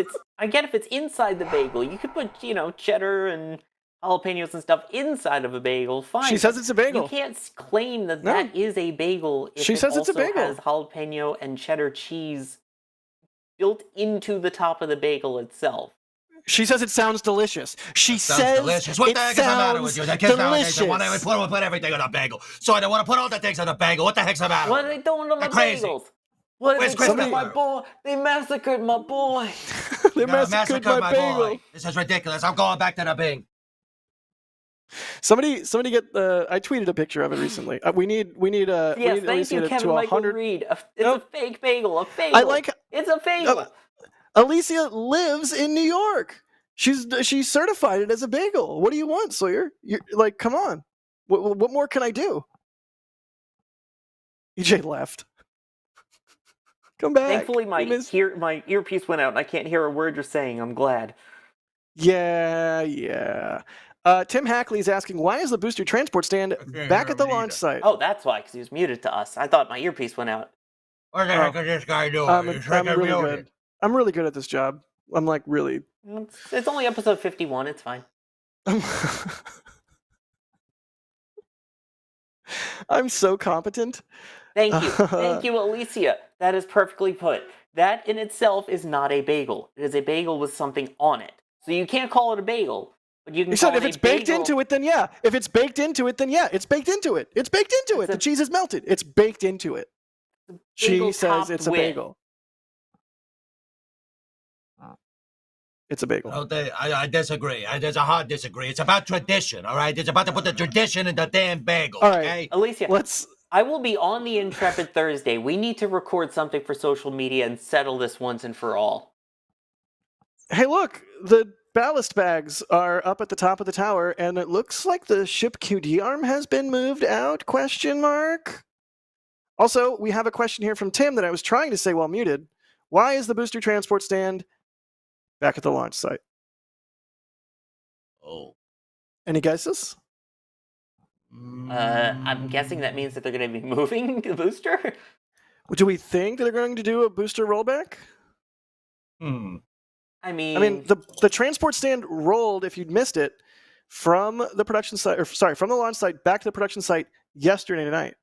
it's inside the bagel, you could put, cheddar and jalapenos and stuff inside of a bagel. Fine. She says it's a bagel. You can't claim that No. that is a bagel if She it says it's a also bagel. has jalapeno and cheddar cheese built into the top of the bagel itself. She says it sounds delicious. She Sounds says delicious. What it the heck is the matter with sounds you? The kids nowadays, they delicious. want to put everything on a bagel. So I don't want to put all the things on a bagel. What the heck's the matter? What are they doing on my They're crazy. bagels? What are Where's they doing to Christopher? my boy? They massacred my boy. They You're gonna massacred massacre my my bagel. boy. This is ridiculous. I'm going back to the Bing. Somebody get the. I tweeted a picture of it recently. We need Yes, we need thank Alicia you, to Kevin Michael 100. Reed. It's Nope. a fake bagel. A bagel. I like. It's a bagel. Alicia lives in New She's certified it as a bagel. What do you want, Sawyer? You're like, come on. What more can I do? EJ left. Come back. Thankfully, my We missed- my earpiece went out, and I can't hear a word you're saying. I'm glad. Yeah. Tim Hackley's asking, why is the booster transport stand can't back hear at the him launch either. site? Oh, that's why, because he was muted to us. I thought my earpiece went out. What the heck is this guy doing? I'm He's freaking really muted. good. I'm really good at this job. I'm like really. It's only episode 51. It's fine. I'm so competent. Thank you. Thank you, Alicia. That is perfectly put. That in itself is not a bagel. It is a bagel with something on it. So you can't call it a bagel, but you can You call said if it it's a baked bagel. into it, then yeah. If it's baked into it, then yeah. It's baked into it. It's baked into it. It's The a- cheese is melted. It's baked into it. She bagel says topped it's a with. bagel. It's a bagel. I disagree. There's a hard disagree. It's about tradition, all right? It's about to put the tradition in the damn bagel, All right. okay? Alicia, Let's. I will be on the Intrepid Thursday. We need to record something for social media and settle this once and for all. Hey, look. The ballast bags are up at the top of the tower, and it looks like the ship QD arm has been moved out? Question mark. Also, we have a question here from Tim that I was trying to say while muted. Why is the booster transport stand back at the launch site? Oh. Any guesses? I'm guessing that means that they're going to be moving the booster. Do we think that they're going to do a booster rollback? I mean, I mean, the transport stand rolled, if you'd missed it, from the production site, from the launch site back to the production site yesterday night.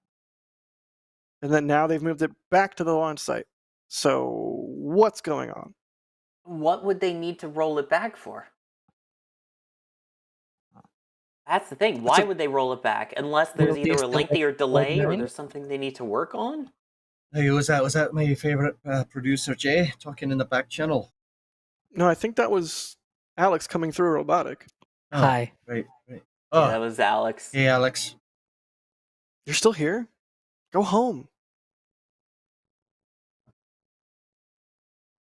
and then now they've moved it back to the launch site. So what's going on? What would they need to roll it back for? That's the thing. Why would they roll it back? Unless there's either a lengthier delay or there's something they need to work on? Hey, was that my favorite producer, Jay, talking in the back channel? No, I think that was Alex coming through a robotic. Oh, Hi. Right. Yeah, Oh, that was Alex. hey, Alex. You're still here? Go home.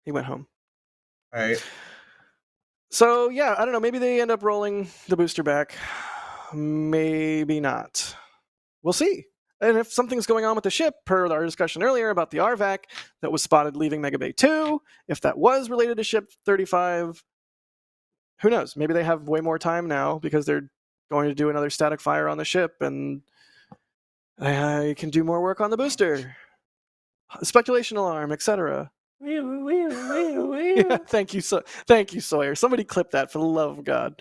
He went home. All right. So yeah, I don't know. Maybe they end up rolling the booster back. Maybe not. We'll see. And if something's going on with the ship, per our discussion earlier about the RVAC that was spotted leaving Mega Bay 2, if that was related to Ship 35, who knows? Maybe they have way more time now because they're going to do another static fire on the ship, and I can do more work on the booster. Speculation alarm, etc. Yeah, thank you, Sawyer. Somebody clip that for the love of God.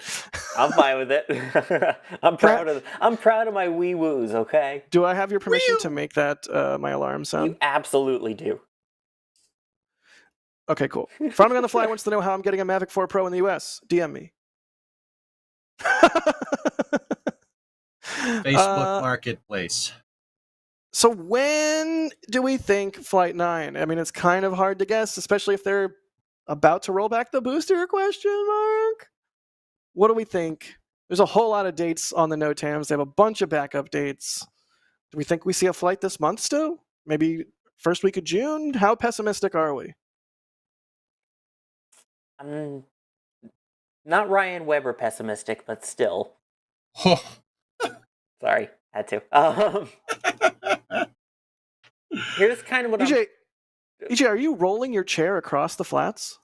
I'm fine with it. I'm proud of my wee woos, okay? Do I have your permission to make that my alarm sound? You absolutely do. Okay, cool. Farming on the Fly wants to know how I'm getting a Mavic 4 Pro in the US. DM me. Facebook Marketplace. So when do we think Flight 9? I mean, it's kind of hard to guess, especially if they're about to roll back the booster, question mark? What do we think? There's a whole lot of dates on the NOTAMs. They have a bunch of backup dates. Do we think we see a flight this month still? Maybe first week of June? How pessimistic are we? I'm not Ryan Weber pessimistic, but still. Sorry, had to. Here's kind of what EJ, are you rolling your chair across the flats?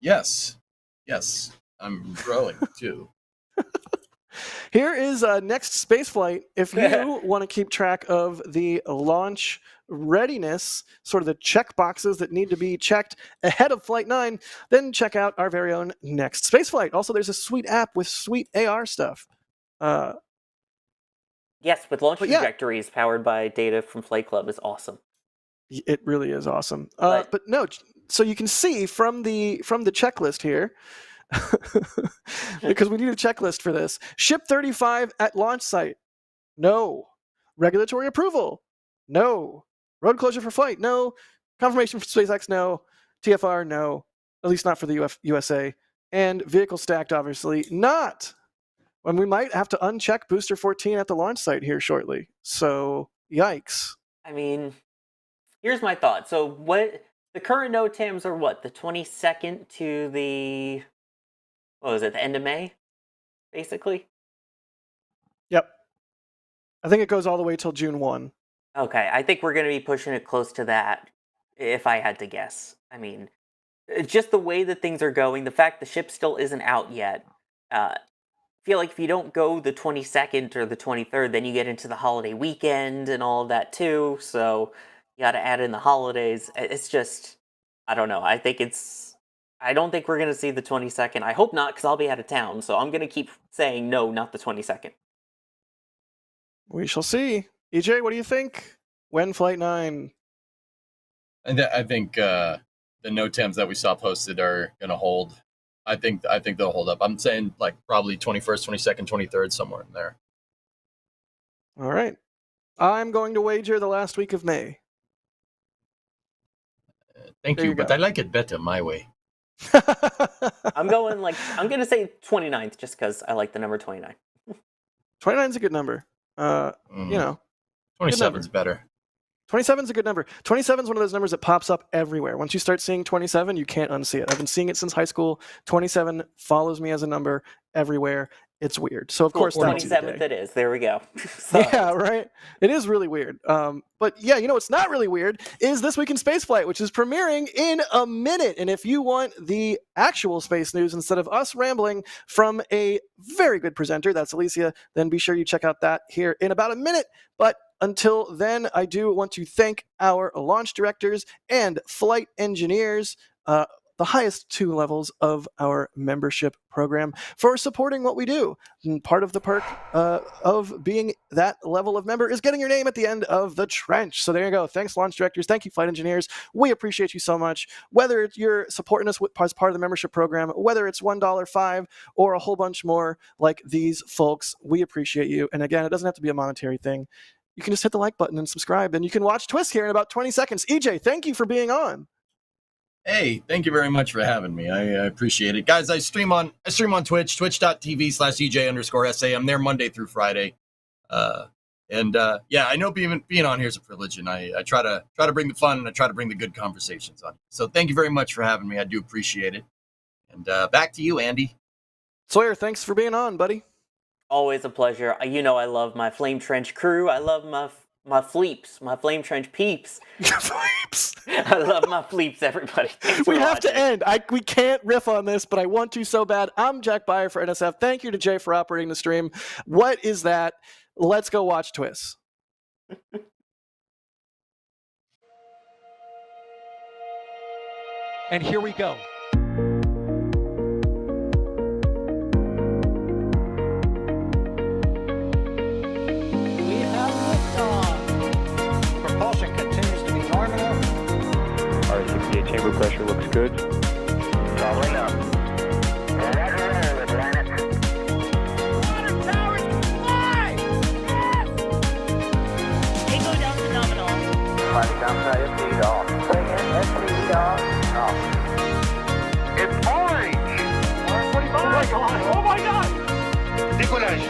Yes. I'm growing too. Here is next spaceflight. If you want to keep track of the launch readiness, sort of the check boxes that need to be checked ahead of Flight 9, then check out our very own next spaceflight. Also, there's a sweet app with sweet AR stuff. Yes, with launch trajectories powered by data from Flight Club is awesome. It really is awesome. But no, so you can see from the checklist here, because we need a checklist for this. Ship 35 at launch site. No. Regulatory approval. No. Road closure for flight. No. Confirmation for SpaceX. No. TFR. No. At least not for the USA. And vehicle stacked, obviously not. And we might have to uncheck Booster 14 at the launch site here shortly. So, yikes. I mean, here's my thought. So what the current NOTAMs are what? The 22nd to the the end of May, basically? Yep. I think it goes all the way till June 1. Okay, I think we're going to be pushing it close to that, if I had to guess. I mean, just the way that things are going, the fact the ship still isn't out yet, feel like if you don't go the 22nd or the 23rd, then you get into the holiday weekend and all of that too, so you got to add in the holidays. It's just, I don't know. I don't think we're going to see the 22nd. I hope not, because I'll be out of town, so I'm going to keep saying no, not the 22nd. We shall see. EJ, what do you think? When Flight 9? I think the NOTAMs that we saw posted are going to hold. I think they'll hold up. I'm saying like probably 21st, 22nd, 23rd, somewhere in there. All right. I'm going to wager the last week of May. Thank you, but I like it better my way. I'm going to say 29th just because I like the number 29. 29 is a good number. 27's better. 27 is a good number. 27 is one of those numbers that pops up everywhere. Once you start seeing 27, you can't unsee it. I've been seeing it since high school. 27 follows me as a number everywhere. It's weird. So, of course, 27th it is. There we go. Yeah, right? It is really weird. But, yeah, you know what's not really weird is This Week in Spaceflight, which is premiering in a minute. And if you want the actual space news instead of us rambling from a very good presenter, that's Alicia, then be sure you check out that here in about a minute. But until then, I do want to thank our launch directors and flight engineers. the highest 2 levels of our membership program for supporting what we do. And part of the perk of being that level of member is getting your name at the end of the trench. So there you go. Thanks, launch directors. Thank you, flight engineers. We appreciate you so much. Whether you're supporting us as part of the membership program, whether it's $1, $5, or a whole bunch more like these folks, we appreciate you. And again, it doesn't have to be a monetary thing. You can just hit the like button and subscribe, and you can watch Twist here in about 20 seconds. EJ, thank you for being on. Hey, thank you very much for having me. I appreciate it. Guys, I stream on Twitch, twitch.tv/EJ_SA. I'm there Monday through Friday. Yeah, I know being on here is a privilege, and I try to bring the fun, and I try to bring the good conversations on. So thank you very much for having me. I do appreciate it. And back to you, Andy. Sawyer, thanks for being on, buddy. Always a pleasure. You know I love my Flame Trench crew. I love my fleeps, my Flame Trench peeps. Fleeps. I love my fleeps, everybody. We have to end. We can't riff on this, but I want to so bad. I'm Jack Byer for NSF. Thank you to Jay for operating the stream. What is that? Let's go watch Twist. And here we go. Propulsion continues to be nominal. R68 chamber pressure looks good. Following up. Roger, Atlantic. Water towers fly! Yes! Echo down to nominal. Flighting downside FD off. Say again, FD off. Off. It's orange! 145! Oh my god! Oh my god! Decollage.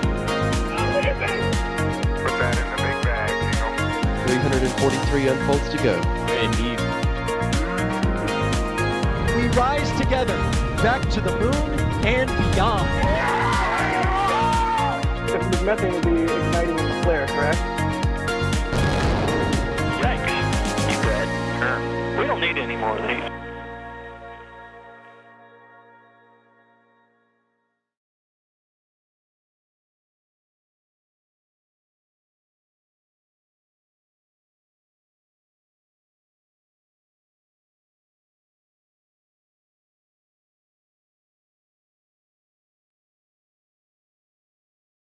Put that in the big bag, you know. 343 unfolds to go. Indeed. We rise together back to the moon and beyond. If the methane would be igniting the flare, correct? Yikes. You good? Sure. We don't need any more of these.